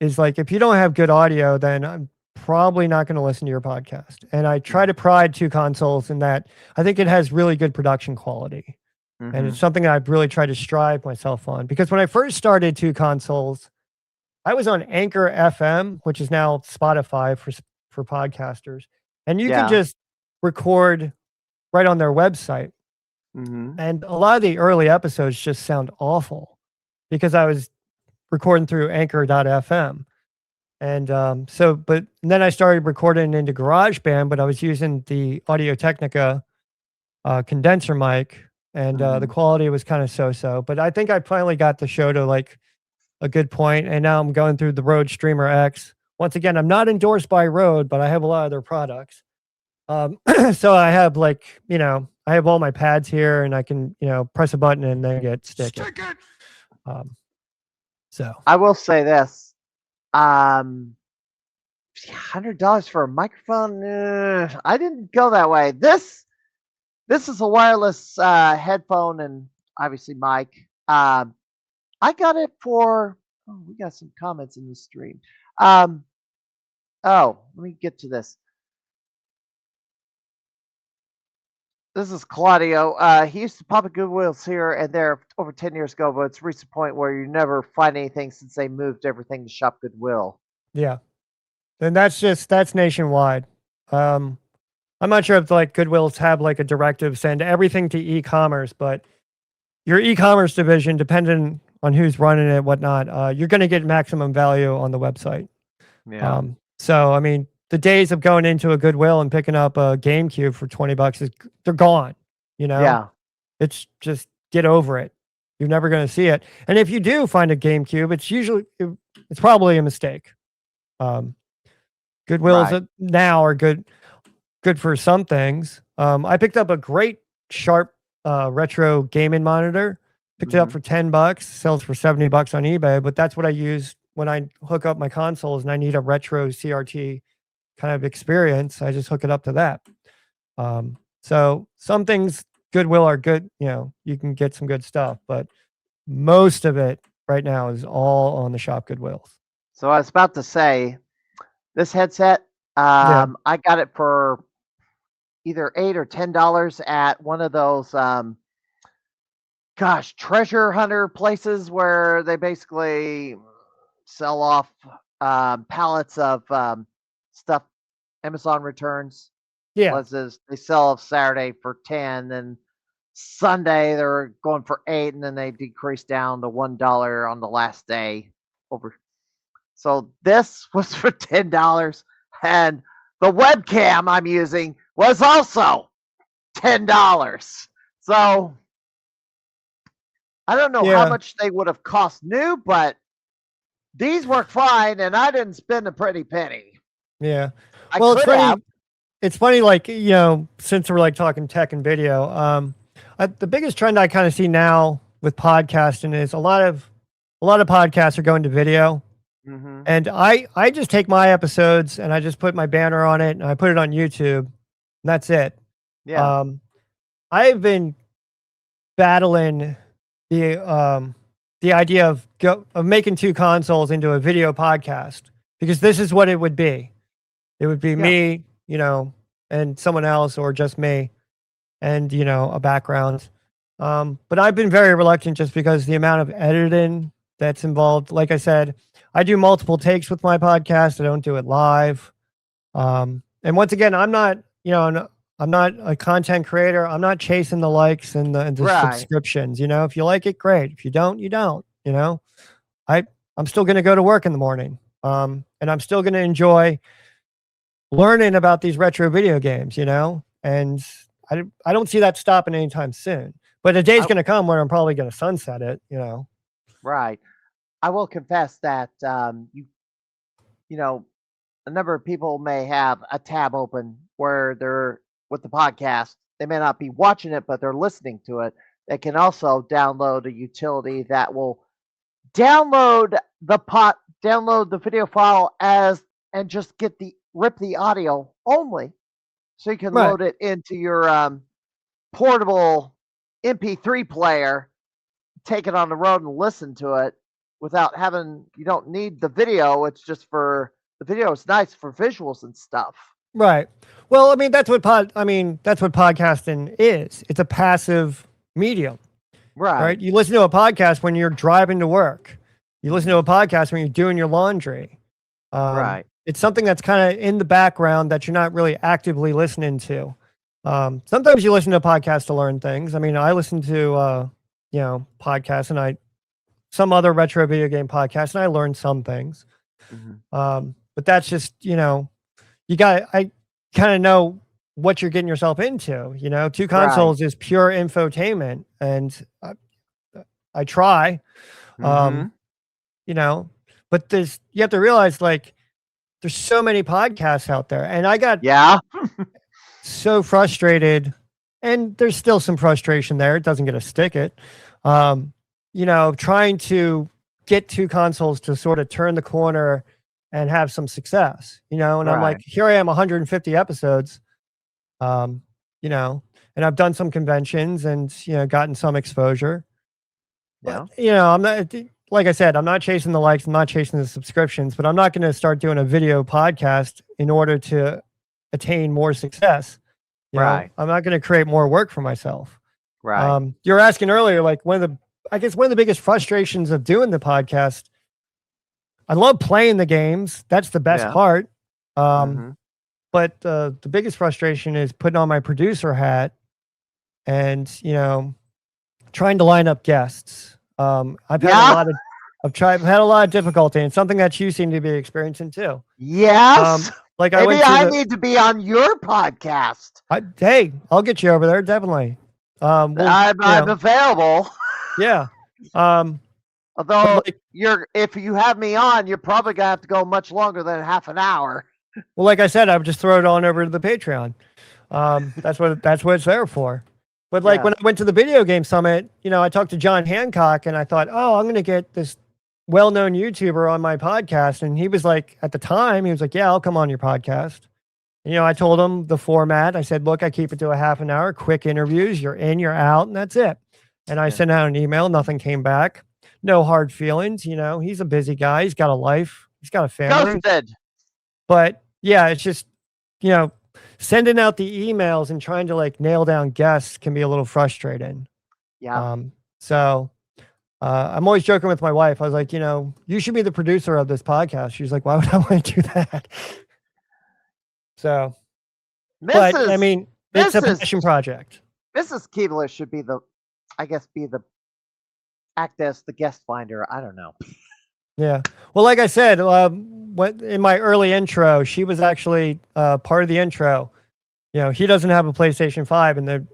is like if you don't have good audio, then I'm probably not going to listen to your podcast. And I try to pride two consoles in that I think it has really good production quality. And it's Mhm. something that I've really tried to strive myself on because when I first started two consoles, I was on Anchor FM, which is now Spotify for podcasters, and you can Yeah. just record right on their website. Mhm. And a lot of the early episodes just sound awful because I was recording through Anchor.fm. And but then I started recording into GarageBand, but I was using the Audio Technica condenser mic, and the Mhm. quality was kind of so. But I think I finally got the show to like a good point, and now I'm going through the Rode Streamer X. Once again, I'm not endorsed by Rode, but I have a lot of their products. So I have I have all my pads here, and I can press a button and then get stick it. Um, so I will say this. Um, $100 for a microphone? I didn't go that way. This is a wireless headphone and obviously mic. I got it for. Oh, we got some comments in the stream. Um, oh, let me get to this. This is Claudio. He used to pop at Goodwill's here and there over 10 years ago, but it's reached a point where you never find anything since they moved everything to Shop Goodwill. Yeah. And that's nationwide. I'm not sure if like Goodwill's have like a directive send everything to e-commerce, but your e-commerce division, depending on who's running it, whatnot, you're going to get maximum value on the website. Yeah. So I mean, the days of going into a Goodwill and picking up a GameCube for $20 they're gone. You know, Yeah. it's just get over it. You're never going to see it. And if you do find a GameCube, it's probably a mistake. Goodwills Right. now are good for some things. I picked up a great sharp retro gaming monitor. Picked it up for $10. Sells for $70 on eBay, but that's what I use when I hook up my consoles and I need a retro CRT kind of experience. I just hook it up to that. So some things Goodwill are good. You know, you can get some good stuff, but most of it right now is all on the Shop Goodwills. So I was about to say, this headset, I got it for either $8 or $10 at one of those, treasure hunter places where they basically sell off pallets of stuff Amazon returns. Yeah. They sell Saturday for 10, and Sunday they're going for 8, and then they decrease down to $1 on the last day over. So this was for $10, and the webcam I'm using was also $10. So I don't know how much they would have cost new, but these work fine, and I didn't spend a pretty penny. Yeah. Well, it's funny, like, you know, since we're like talking tech and video, the biggest trend I kind of see now with podcasting is a lot of podcasts are going to video. And I just take my episodes and I just put my banner on it and I put it on YouTube and that's it. Yeah. I've been battling the idea of making two consoles into a video podcast, because this is what it would be. It would be me, you know, and someone else, or just me and, you know, a background. But I've been very reluctant just because the amount of editing that's involved. Like I said, I do multiple takes with my podcast. I don't do it live. And once again, I'm not, you know, I'm not a content creator. I'm not chasing the likes and the subscriptions. You know, if you like it, great. If you don't, you don't. You know, I'm still going to go to work in the morning. And I'm still going to enjoy learning about these retro video games. You know, and I don't see that stopping anytime soon. But a day's going to come where I'm probably going to sunset it. You know, right. I will confess that you know, a number of people may have a tab open where they're with the podcast. They may not be watching it, but they're listening to it. They can also download a utility that will download the video file and just rip the audio only, so you can load it into your portable MP3 player, take it on the road and listen to it without you don't need the video. It's just for the video. It's nice for visuals and stuff. Right. Well, I mean, that's what podcasting is. It's a passive medium. Right. You listen to a podcast when you're driving to work. You listen to a podcast when you're doing your laundry. Right. It's something that's kind of in the background that you're not really actively listening to. Sometimes you listen to a podcast to learn things. I mean, I listen to, you know, podcasts and some other retro video game podcasts, and I learned some things. But that's just, you know, I kind of know what you're getting yourself into. You know, two consoles is pure infotainment, and I try, you know, but you have to realize, like, there's so many podcasts out there, and I got so frustrated, and there's still some frustration there. It doesn't get a stick it. You know, trying to get two consoles to sort of turn the corner and have some success, you know, and I'm like, here I am, 150 episodes, you know, and I've done some conventions and, you know, gotten some exposure. But, you know, I'm not, like I said, I'm not chasing the likes, I'm not chasing the subscriptions, but I'm not going to start doing a video podcast in order to attain more success. You know, Right. I'm not going to create more work for myself. Right. You were asking earlier, like one of the biggest frustrations of doing the podcast. I love playing the games. That's the best Yeah. part. hmm But the biggest frustration is putting on my producer hat and, trying to line up guests. I've had a Yeah. lot of, I've had a lot of difficulty, and something that you seem to be experiencing too. Yes. Like I Maybe went to I the, need to be on your podcast. hey, I'll get you over there. Definitely. Well, I'm available. yeah. But Although like, if you have me on, you're probably gonna have to go much longer than half an hour. well, like I said, I would just throw it on over to the Patreon. That's what it's there for. But like when Yes. I went to the video game summit, I talked to John Hancock and I thought, oh, I'm going to get this well-known YouTuber on my podcast. And he was like, at the time, he was like, yeah, I'll come on your podcast. And, I told him the format. I said, look, I keep it to a half an hour, quick interviews. You're in, you're out, and that's it. And I sent out an email. Nothing came back. No hard feelings. He's a busy guy. He's got a life. He's got a family. Ghosted. But yeah, it's just, sending out the emails and trying to like nail down guests can be a little frustrating. Yeah. So I'm always joking with my wife. I was like, you should be the producer of this podcast. She's like, why would I want to do that? So, but I mean, it's a passion project. Mrs. Kuebler should be act as the guest finder. I don't know. Yeah. Well, like I said, in my early intro, she was actually part of the intro. He doesn't have a PlayStation 5, and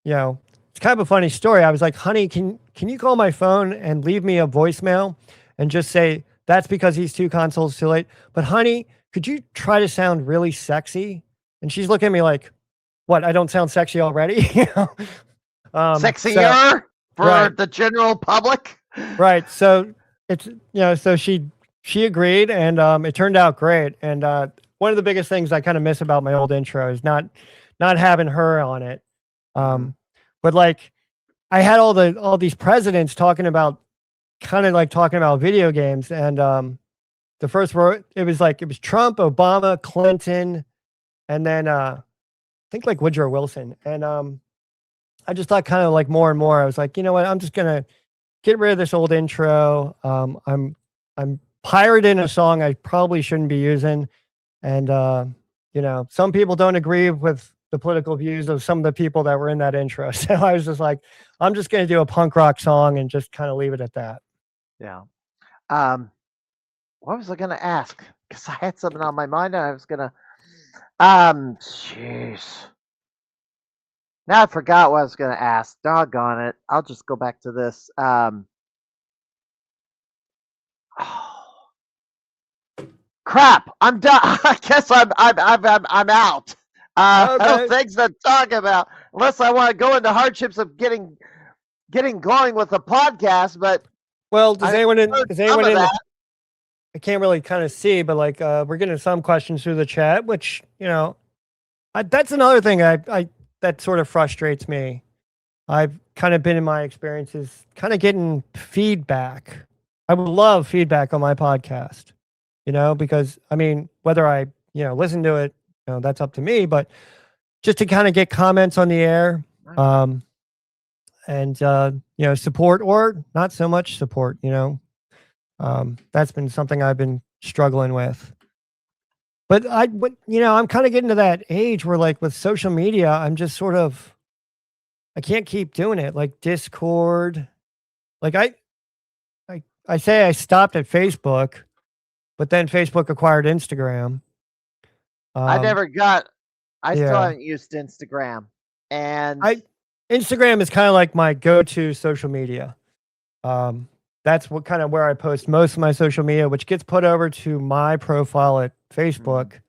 it's kind of a funny story. I was like, honey, can you call my phone and leave me a voicemail and just say that's because he's 2 consoles too late. But honey, could you try to sound really sexy? And she's looking at me like, what? I don't sound sexy already? Sexier for the general public. Right. So it's, so she agreed, and it turned out great. And one of the biggest things I kind of miss about my old intro is not having her on it. But like I had all these presidents talking about video games, and the first word, it was Trump, Obama, Clinton, and then I think like Woodrow Wilson. And I just thought kind of like more and more. I was like, you know what? I'm just gonna get rid of this old intro. I'm pirating a song I probably shouldn't be using, and some people don't agree with the political views of some of the people that were in that intro. So I was just like, I'm just gonna do a punk rock song and just kind of leave it at that. Yeah. What was I gonna ask? Because I had something on my mind and I was gonna jeez. Now I forgot what I was gonna ask. Doggone it. I'll just go back to this. Crap! I'm done. I guess I'm out. I don't things to talk about unless I want to go into hardships of getting going with the podcast. But does anyone in I can't really kind of see, but like we're getting some questions through the chat, which that's another thing that sort of frustrates me. I've kind of been in my experiences, kind of getting feedback. I would love feedback on my podcast, because I mean, whether I listen to it, that's up to me, but just to kind of get comments on the air, and support or not so much support, that's been something I've been struggling with. But I'm kind of getting to that age where like with social media, I'm just sort of, I can't keep doing it. Like Discord, like I say I stopped at Facebook, but then Facebook acquired Instagram. I still haven't used Instagram, and Instagram is kind of like my go-to social media. That's where I post most of my social media, which gets put over to my profile at Facebook.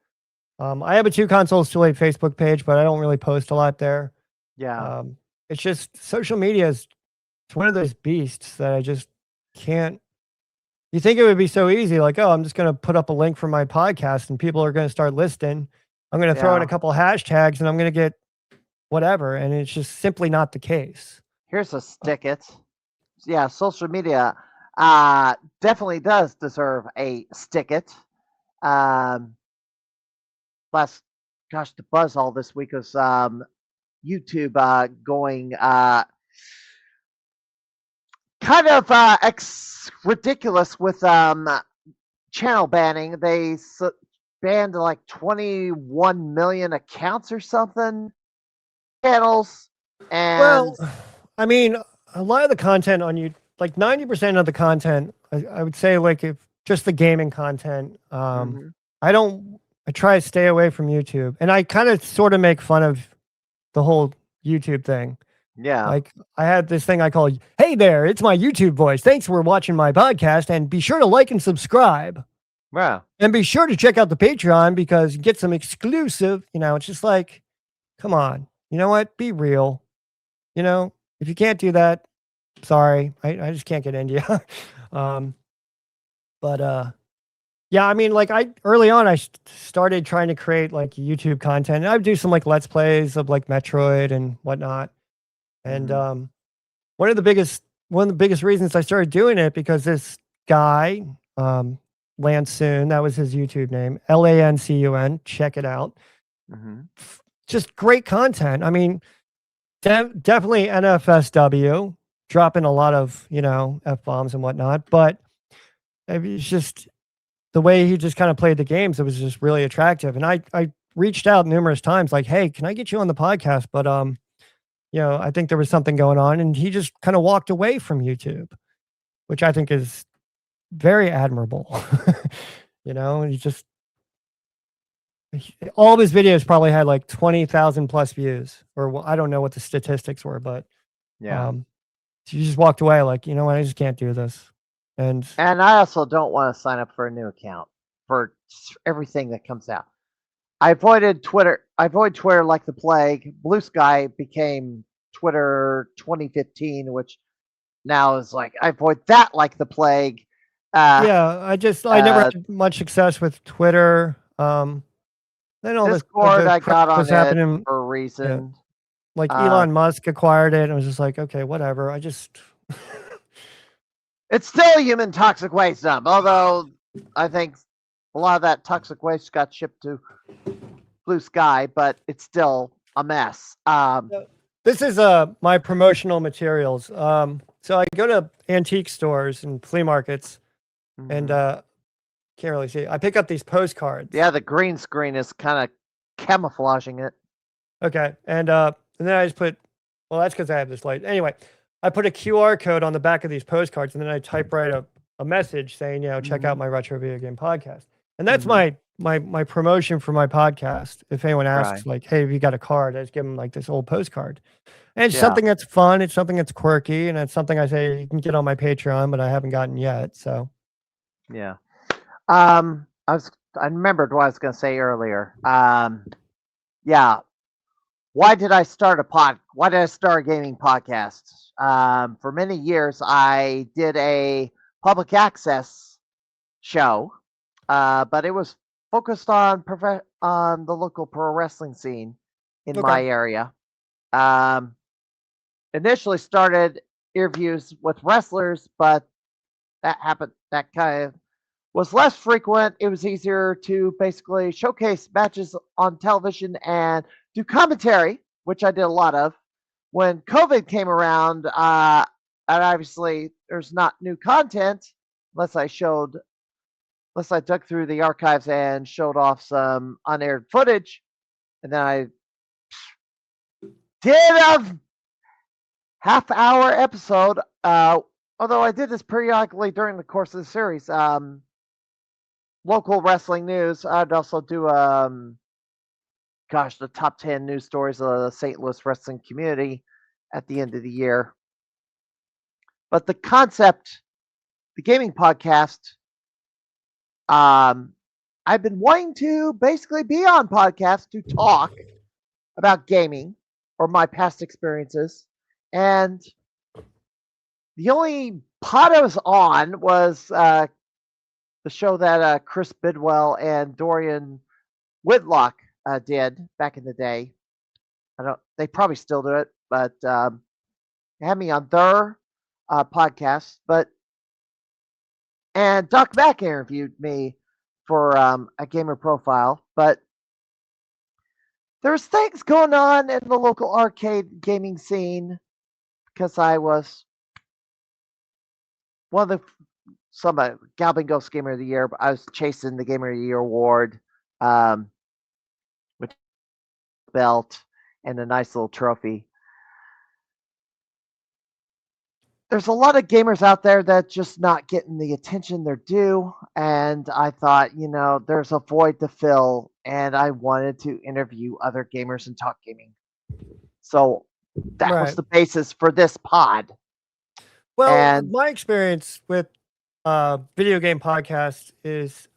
I have a 2 consoles too late Facebook page, but I don't really post a lot there. Yeah. It's just social media it's one of those beasts that I just can't. You think it would be so easy, like, oh, I'm just going to put up a link for my podcast and people are going to start listening. I'm going to throw in a couple hashtags and I'm going to get whatever. And it's just simply not the case. Here's a stick it. Yeah, social media definitely does deserve a stick it. The buzz all this week was YouTube going kind of ridiculous with channel banning. They banned like 21 million accounts or something, channels, and Well, I mean, a lot of the content on you, like 90% of the content, I would say, like if just the gaming content, mhm, I don't, I try to stay away from YouTube, and I kind of sort of make fun of the whole YouTube thing. yeah, Like I had this thing I call, "Hey there, it's my YouTube voice. Thanks for watching my podcast, and be sure to like and subscribe, wow, and be sure to check out the Patreon because you get some exclusive." It's just like, come on, you know what? Be real. If you can't do that, sorry, I just can't get into you. um, but yeah, I mean, like I early on, I started trying to create like YouTube content. And I would do some like let's plays of like Metroid and whatnot. And mhm, one of the biggest reasons I started doing it because this guy, um, Lansoon, that was his YouTube name, Lancun. Check it out. mhm, Just great content. I mean, definitely NFSW, dropping a lot of f bombs and whatnot. But it's just the way he just kind of played the games. It was just really attractive. And I reached out numerous times, like, hey, can I get you on the podcast? But I think there was something going on, and he just kind of walked away from YouTube, which I think is very admirable. And all of his videos probably had like 20,000 plus views, or I don't know what the statistics were, but yeah. um, he just walked away like, you know what, I just can't do this. And And I also don't want to sign up for a new account for everything that comes out. I avoided Twitter. I avoid Twitter like the plague. Blue Sky became Twitter 2015, which now is like I avoid that like the plague. Uh, yeah, I never uh, had much success with Twitter. Then all Discord, the I crap got was on it happening. for a Yeah, reason. like Uh, Elon Musk acquired it, and I was just like, okay, whatever. I just it's still human toxic waste dump, although I think a lot of that toxic waste got shipped to Blue Sky, but it's still a mess. Yeah. This is my promotional materials. So I go to antique stores and flea markets, and Mhm. can't really see. I pick up these postcards. Yeah, the green screen is kind of camouflaging it. Okay, and then I just put. Well, that's because I have this light. Anyway, I put a QR code on the back of these postcards, and then I typewrite a message saying, check out Mhm. my retro video game podcast, and that's Mhm. my promotion for my podcast. If anyone Right. asks, like, hey, have you got a card? I just give them like this old postcard. And it's Yeah. something that's fun, it's something that's quirky, and it's something I say you can get on my Patreon, but I haven't gotten yet, so Yeah. I remembered what I was going to say earlier. Yeah. Why did I start a gaming podcast? For many years, I did a public access show, but it was focused on on the local pro wrestling scene in okay. my area. Um, Initially started interviews with wrestlers, but that happened. That kind of was less frequent. It was easier to basically showcase matches on television and do commentary, which I did a lot of. When COVID came around, and obviously there's not new content unless unless I dug through the archives and showed off some unaired footage, and then I did a half-hour episode. Although I did this periodically during the course of the series. Local wrestling news. I'd also do the top 10 news stories of the St. Louis wrestling community at the end of the year. But the concept, the gaming podcast, um, I've been wanting to basically be on podcasts to talk about gaming or my past experiences. And the only pod I was on was the show that Chris Bidwell and Dorian Whitlock did back in the day. I don't. They probably still do it, but they had me on their podcast. But and Doc Mack interviewed me for a gamer profile. But there's things going on in the local arcade gaming scene because I was one of the some Galvin Ghost Gamer of the Year. But I was chasing the Gamer of the Year award, um, with belt and a nice little trophy. There's a lot of gamers out there that just not getting the attention they're due, and I thought, there's a void to fill, and I wanted to interview other gamers and talk gaming. So that was Right. the basis for this pod. Well, And my experience with video game podcasts is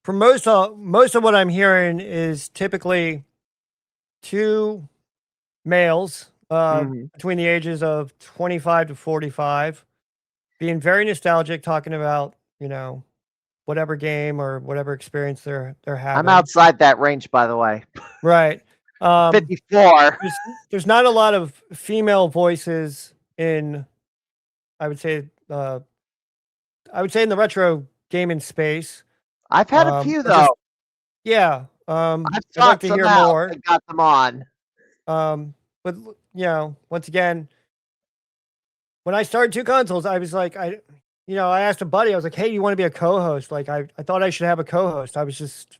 for most of what I'm hearing is typically two males mhm, between the ages of 25 to 45 being very nostalgic, talking about, whatever game or whatever experience they're I'm having. outside that range, by the way. Right. Um, 54. there's not a lot of female voices in, I would say, in the retro gaming space. I've had a few Or just though. yeah. I've I'd like sought to some hear out more. and got them on. But once again, when I started two consoles, I was like, I asked a buddy, I was like, hey, you want to be a co-host? Like, I thought I should have a co-host. I was just,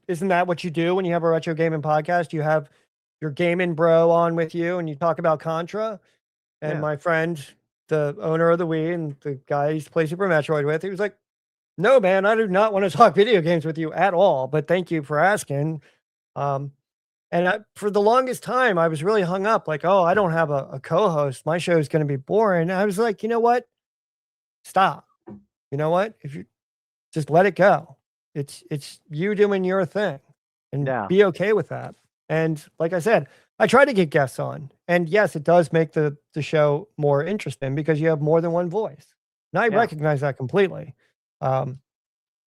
isn't that what you do when you have a retro gaming podcast? You have your gaming bro on with you and you talk about Contra. And Yeah. my friend, the owner of the Wii and the guy I used to play Super Metroid with, he was like, no, man, I do not want to talk video games with you at all, but thank you for asking. Um, for the longest time, I was really hung up like, oh, I don't have a co-host. My show is going to be boring. I was like, you know what? Stop. You know what? If you just let it go, it's you doing your thing and Yeah. be okay with that. And like I said, I try to get guests on. And yes, it does make the show more interesting because you have more than one voice. And I Yeah. recognize that completely. Um,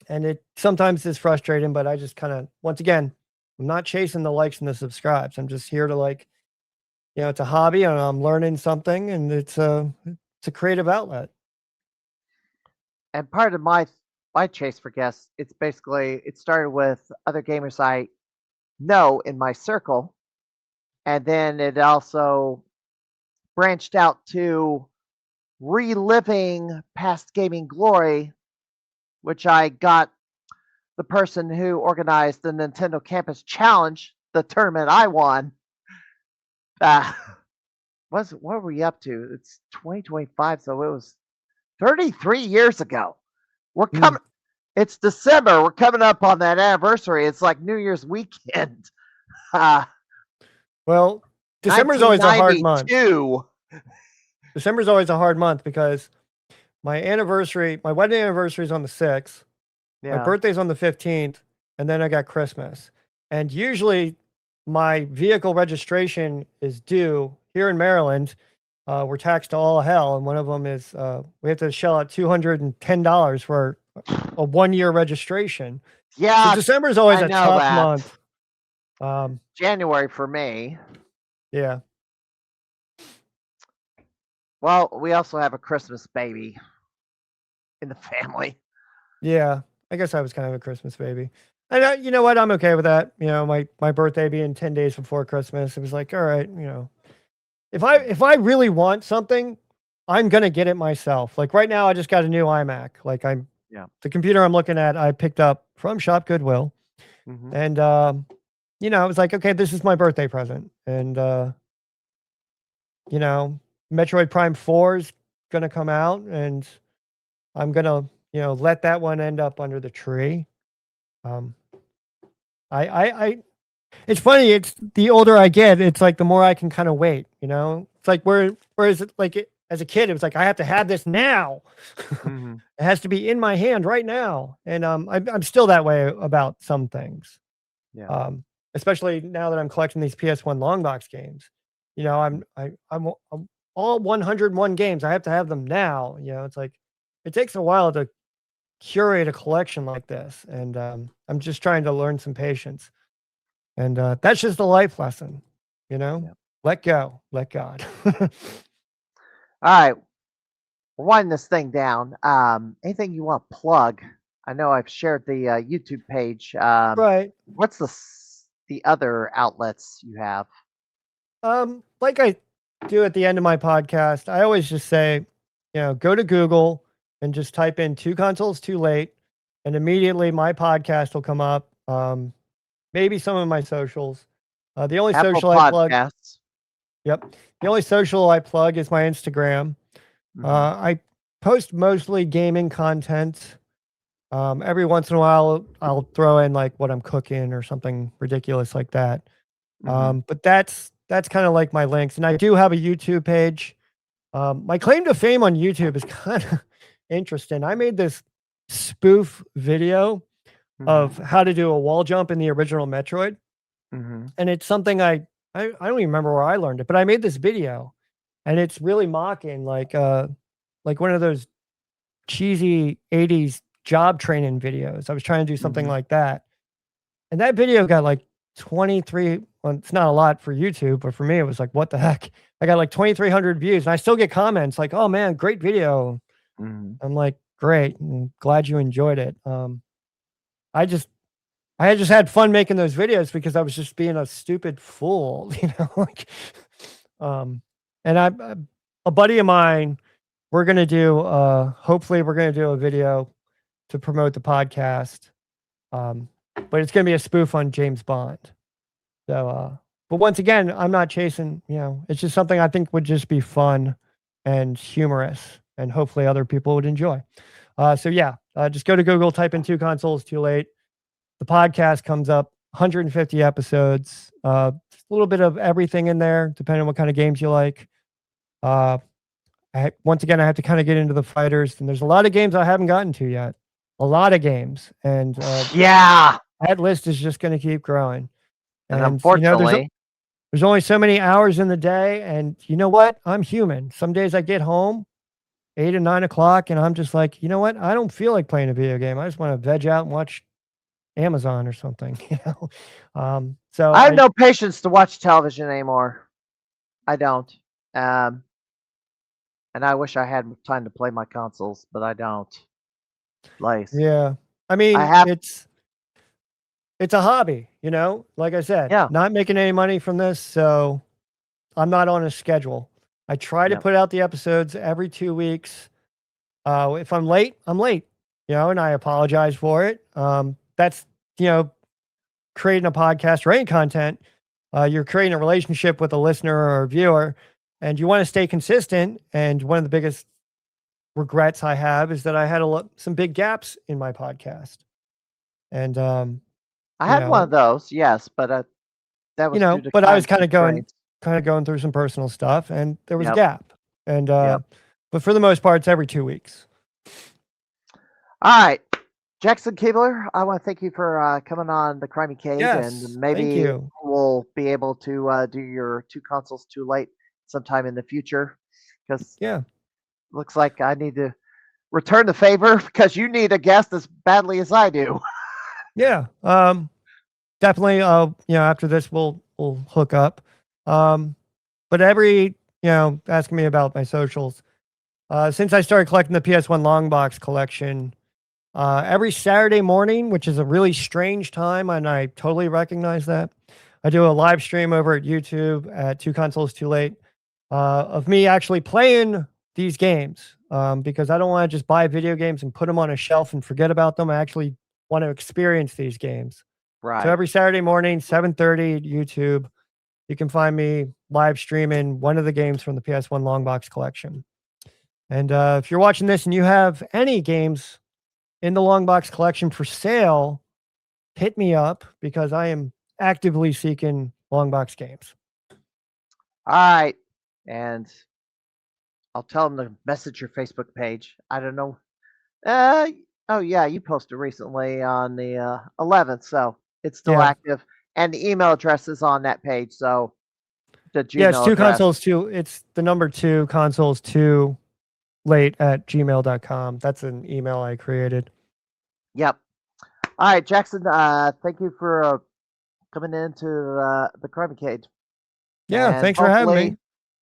and it sometimes is frustrating, but I just kind of, once again, I'm not chasing the likes and the subscribes. I'm just here to it's a hobby and I'm learning something and it's a creative outlet. And part of my chase for guests, it started with other gamers I know in my circle, and then it also branched out to reliving past gaming glory, which I got the person who organized the Nintendo Campus Challenge, the tournament I won. Uh, what were we up to? It's 2025, so it was 33 years ago. We're Mm. coming. It's December. We're coming up on that anniversary. It's like New Year's weekend. Uh, Well, December is always a hard month. 1992. December is always a hard month because my wedding anniversary is on the 6th. My Yeah. birthday's on the 15th, and then I got Christmas. And usually my vehicle registration is due here in Maryland. We're taxed to all hell, and one of them is we have to shell out $210 for a 1-year registration. So Yeah, December is always I a know tough that. month. January for me. Yeah. Well, we also have a Christmas baby in the family. Yeah, I guess I was kind of a Christmas baby. And you know what? I'm okay with that. My birthday being 10 days before Christmas, it was like, all right, if I really want something, I'm gonna get it myself. Like right now, I just got a new iMac. Like Yeah. the computer I'm looking at, I picked up from Shop Goodwill, Hmm. and I was like, okay, this is my birthday present, and Metroid Prime 4 is gonna come out, and I'm gonna let that one end up under the tree. Um, I it's funny. It's the older I get, it's like the more I can kind of wait. It's like whereas as a kid, it was like I have to have this now. Hmm. It has to be in my hand right now, and I'm still that way about some things. Yeah. Especially now that I'm collecting these PS1 long box games. I'm all 101 games. I have to have them now. It's like it takes a while to curate a collection like this, and I'm just trying to learn some patience. And that's just a life lesson, Yeah. let go, let God. All right. We're winding this thing down. Anything you want to plug? I know I've shared the YouTube page. Right. What's the the other outlets you have? Like I do at the end of my podcast, I always just say, go to Google and just type in Two Consoles Too Late, and immediately my podcast will come up. Maybe some of my socials. The only Apple social I plug, Podcasts. yep. The only social I plug is my Instagram. Mhm. I post mostly gaming content. Every once in a while, I'll throw in like what I'm cooking or something ridiculous like that. Mhm. But that's kind of like my links, and I do have a YouTube page. My claim to fame on YouTube is kind of interesting. I made this spoof video of Mhm. how to do a wall jump in the original Metroid, Mhm. and it's something I don't even remember where I learned it, but I made this video, and it's really mocking like one of those cheesy 80s job training videos. I was trying to do something Mhm. like that. And that video got like 23, well, it's not a lot for YouTube, but for me, it was like, what the heck? I got like 2,300 views, and I still get comments like, oh man, great video. Mhm. I'm like, great. I'm glad you enjoyed it. I just, I had just had fun making those videos because I was just being a stupid fool, like, um, and a buddy of mine, we're going to do, hopefully we're going to do a video to promote the podcast. But it's going to be a spoof on James Bond. So, but once again, I'm not chasing, it's just something I think would just be fun and humorous, and hopefully other people would enjoy. So yeah, just go to Google, type in Two Consoles Too Late. The podcast comes up, 150 episodes, a little bit of everything in there, depending on what kind of games you like. Uh, once again, I have to kind of get into the fighters, and there's a lot of games I haven't gotten to yet. A lot of games, and Yeah, that list is just going to keep growing. and And unfortunately, there's only so many hours in the day, and you know what? I'm human. Some days I get home 8 or 9 o'clock, and I'm just like, you know what? I don't feel like playing a video game. I just want to veg out and watch Amazon or something. So I have no patience to watch television anymore. I don't. Um, and I wish I had time to play my consoles, but I don't. Like, yeah. I I mean, have. it's a hobby, like I said, Yeah. not making any money from this, so I'm not on a schedule. I try to Yep. put out the episodes every 2 weeks. If I'm late, I'm late, and I apologize for it. That's, creating a podcast or any content. You're creating a relationship with a listener or a viewer, and you want to stay consistent. And one of the biggest regrets I have is that I had some big gaps in my podcast. And, I you had one know, of those, yes, but that was due to but I was time kind of constraints. going through some personal stuff, and there was a Yep. gap. And, Yep. but for the most part, it's every 2 weeks. All right. Jackson Kuebler, I want to thank you for coming on the Crimeycade, and Yes. Thank maybe you. we'll be able to do your Two Consoles Too Late sometime in the future, because Yeah. looks like I need to return the favor because you need a guest as badly as I do. Yeah. Definitely. After this, we'll hook up. But asking me about my socials. Since I started collecting the PS1 long box collection, every Saturday morning, which is a really strange time, and I totally recognize that, I do a live stream over at YouTube at Two Consoles Too Late, of me actually playing these games, because I don't want to just buy video games and put them on a shelf and forget about them. I actually want to experience these games. So Right. every Saturday morning, 7:30 at YouTube, you can find me live streaming one of the games from the PS1 long box collection. And if you're watching this and you have any games in the long box collection for sale, hit me up because I am actively seeking long box games. All right. And I'll tell them to message your Facebook page. I don't know. Oh yeah, you posted recently on the 11th, so it's still Yeah. active, and the email address is on that page. So the Yeah, it's Gmail Two address. Consoles Too. It's the number 2 Consoles Too Late at gmail.com. That's an email I created. Yep. All right, Jackson. Thank you for coming into the Crimeycade. Yeah, And thanks for having hopefully, me.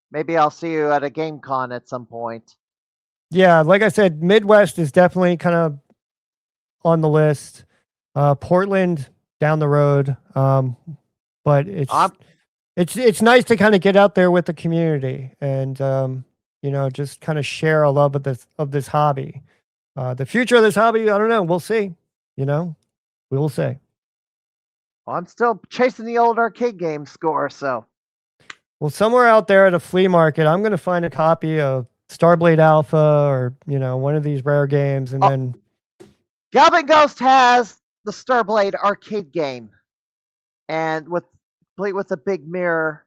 maybe I'll see you at a game con at some point. Yeah, like I said, Midwest is definitely kind of on the list. Portland down the road. but I'm it's nice to kind of get out there with the community and just kind of share a love of this hobby. The future of this hobby, I don't know. We'll see. You know, we will see. I'm still chasing the old arcade game score, so Well, somewhere out there at a flea market, I'm going to find a copy of Starblade Alpha or one of these rare games, and oh, then Goblin Ghost has the Starblade arcade game, and complete with a big mirror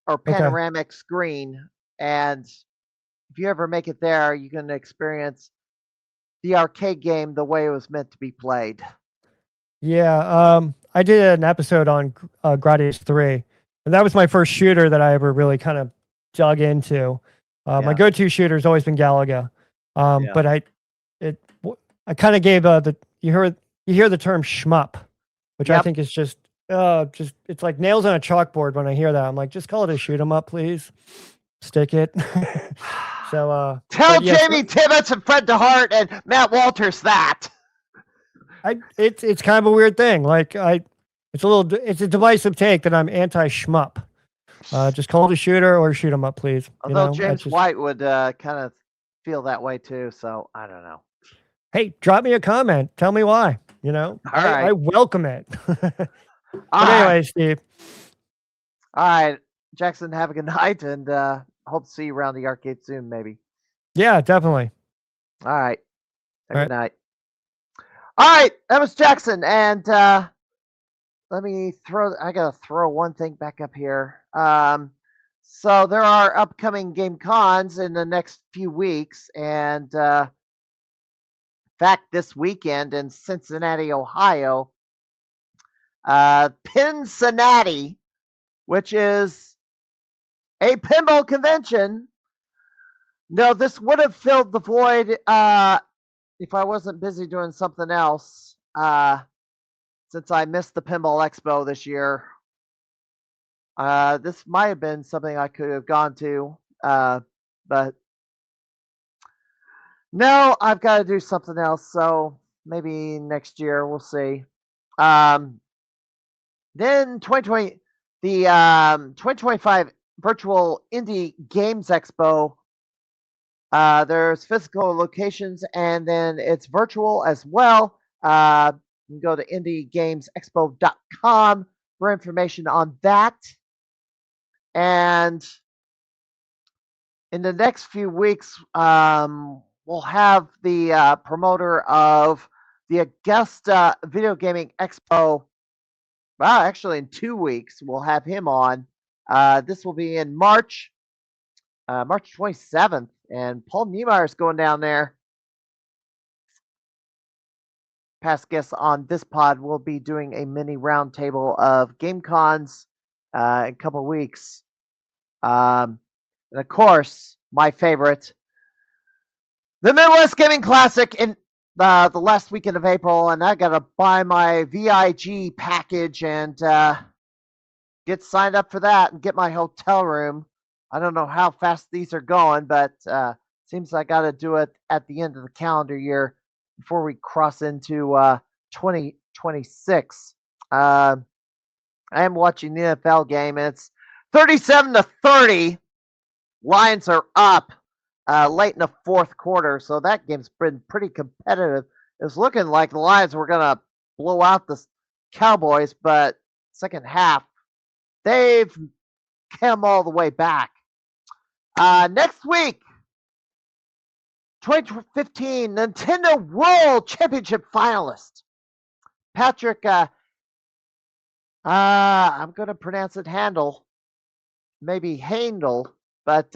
or okay. panoramic screen. And if you ever make it there, you can experience the arcade game the way it was meant to be played. Yeah, I did an episode on Gradius 3, and that was my first shooter that I ever really kind of dug into. My Yeah, go-to shooter has always been Galaga, yeah. but I kind of gave you hear the term shmup, which I Yep. think is just it's like nails on a chalkboard when I hear that. I'm like, just call it a shoot 'em up, please. Stick it. So, Tell but yes, Jamie Tibbetts and Fred DeHart and Matt Walters that. it's kind of a weird thing. Like it's a divisive take that I'm anti shmup. Just call it a shooter or shoot 'em up, please. Although I James just White would kind of feel that way too, so I don't know. hey, drop me a comment. Tell me why. All I right. welcome it. But All right. anyway, Steve. All right. Jackson, have a good night and hope to see you around the arcade soon, maybe. Yeah, definitely. All right. Have All a right. good night. All right. That was Jackson. And let me I got to throw one thing back up here. So there are upcoming game cons in the next few weeks. And in fact, this weekend in Cincinnati, Ohio, Cincinnati, which is a pinball convention. No, this would have filled the void if I wasn't busy doing something else. Since I missed the Pinball Expo this year, this might have been something I could have gone to, but no, I've got to do something else. So maybe next year we'll see. Um, then 2020, the 2025 Virtual Indie Games Expo. There's physical locations and then it's virtual as well. You can go to indiegamesexpo.com for information on that. And in the next few weeks, we'll have the promoter of the Augusta Video Gaming Expo. Well, actually, in 2 weeks, we'll have him on. This will be in March, March 27th, and Paul Niemeyer is going down there. Past guests on this pod will be doing a mini roundtable of game cons in a couple of weeks. And of course, my favorite, the Midwest Gaming Classic in the last weekend of April. And I got to buy my VIG package and get signed up for that and get my hotel room. I don't know how fast these are going, but seems I got to do it at the end of the calendar year before we cross into 2026. I am watching the NFL game, and it's 37-30. Lions are up late in the fourth quarter, so that game's been pretty competitive. It's looking like the Lions were going to blow out the Cowboys, but second half, they've come all the way back. Next week, 2015 Nintendo World Championship finalist Patrick. I'm going to pronounce it Handel, maybe Handel, but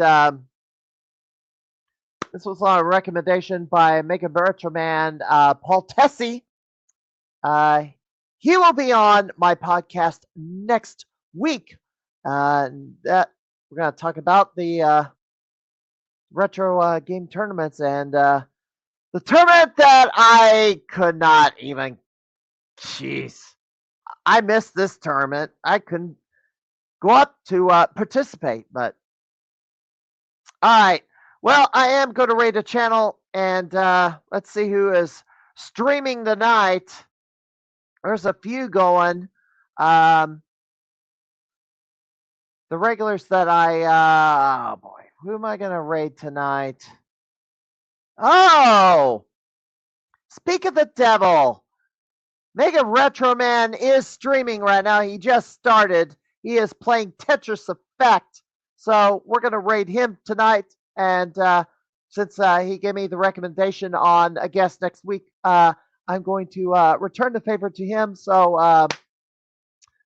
this was on a recommendation by Mega Man Paul Tessie. He will be on my podcast next week. That we're going to talk about the retro game tournaments and the tournament that I could not even. Jeez, I missed this tournament. I couldn't go up to participate, but all right. Well, I am going to rate a channel, and let's see who is streaming tonight. There's a few going. the regulars that oh boy, who am I going to raid tonight? Oh, speak of the devil. Mega Retro Man is streaming right now. He just started. He is playing Tetris Effect. So we're going to raid him tonight. And since he gave me the recommendation on a guest next week, I'm going to return the favor to him. So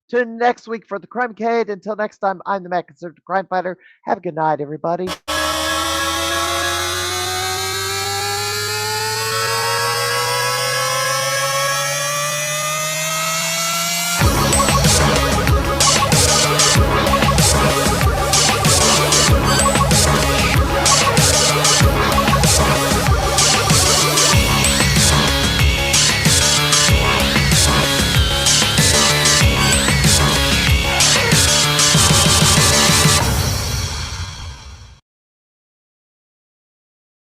tune next week for the Crimeycade. Until next time, I'm the Mad Conservative Crime Fighter. Have a good night, everybody.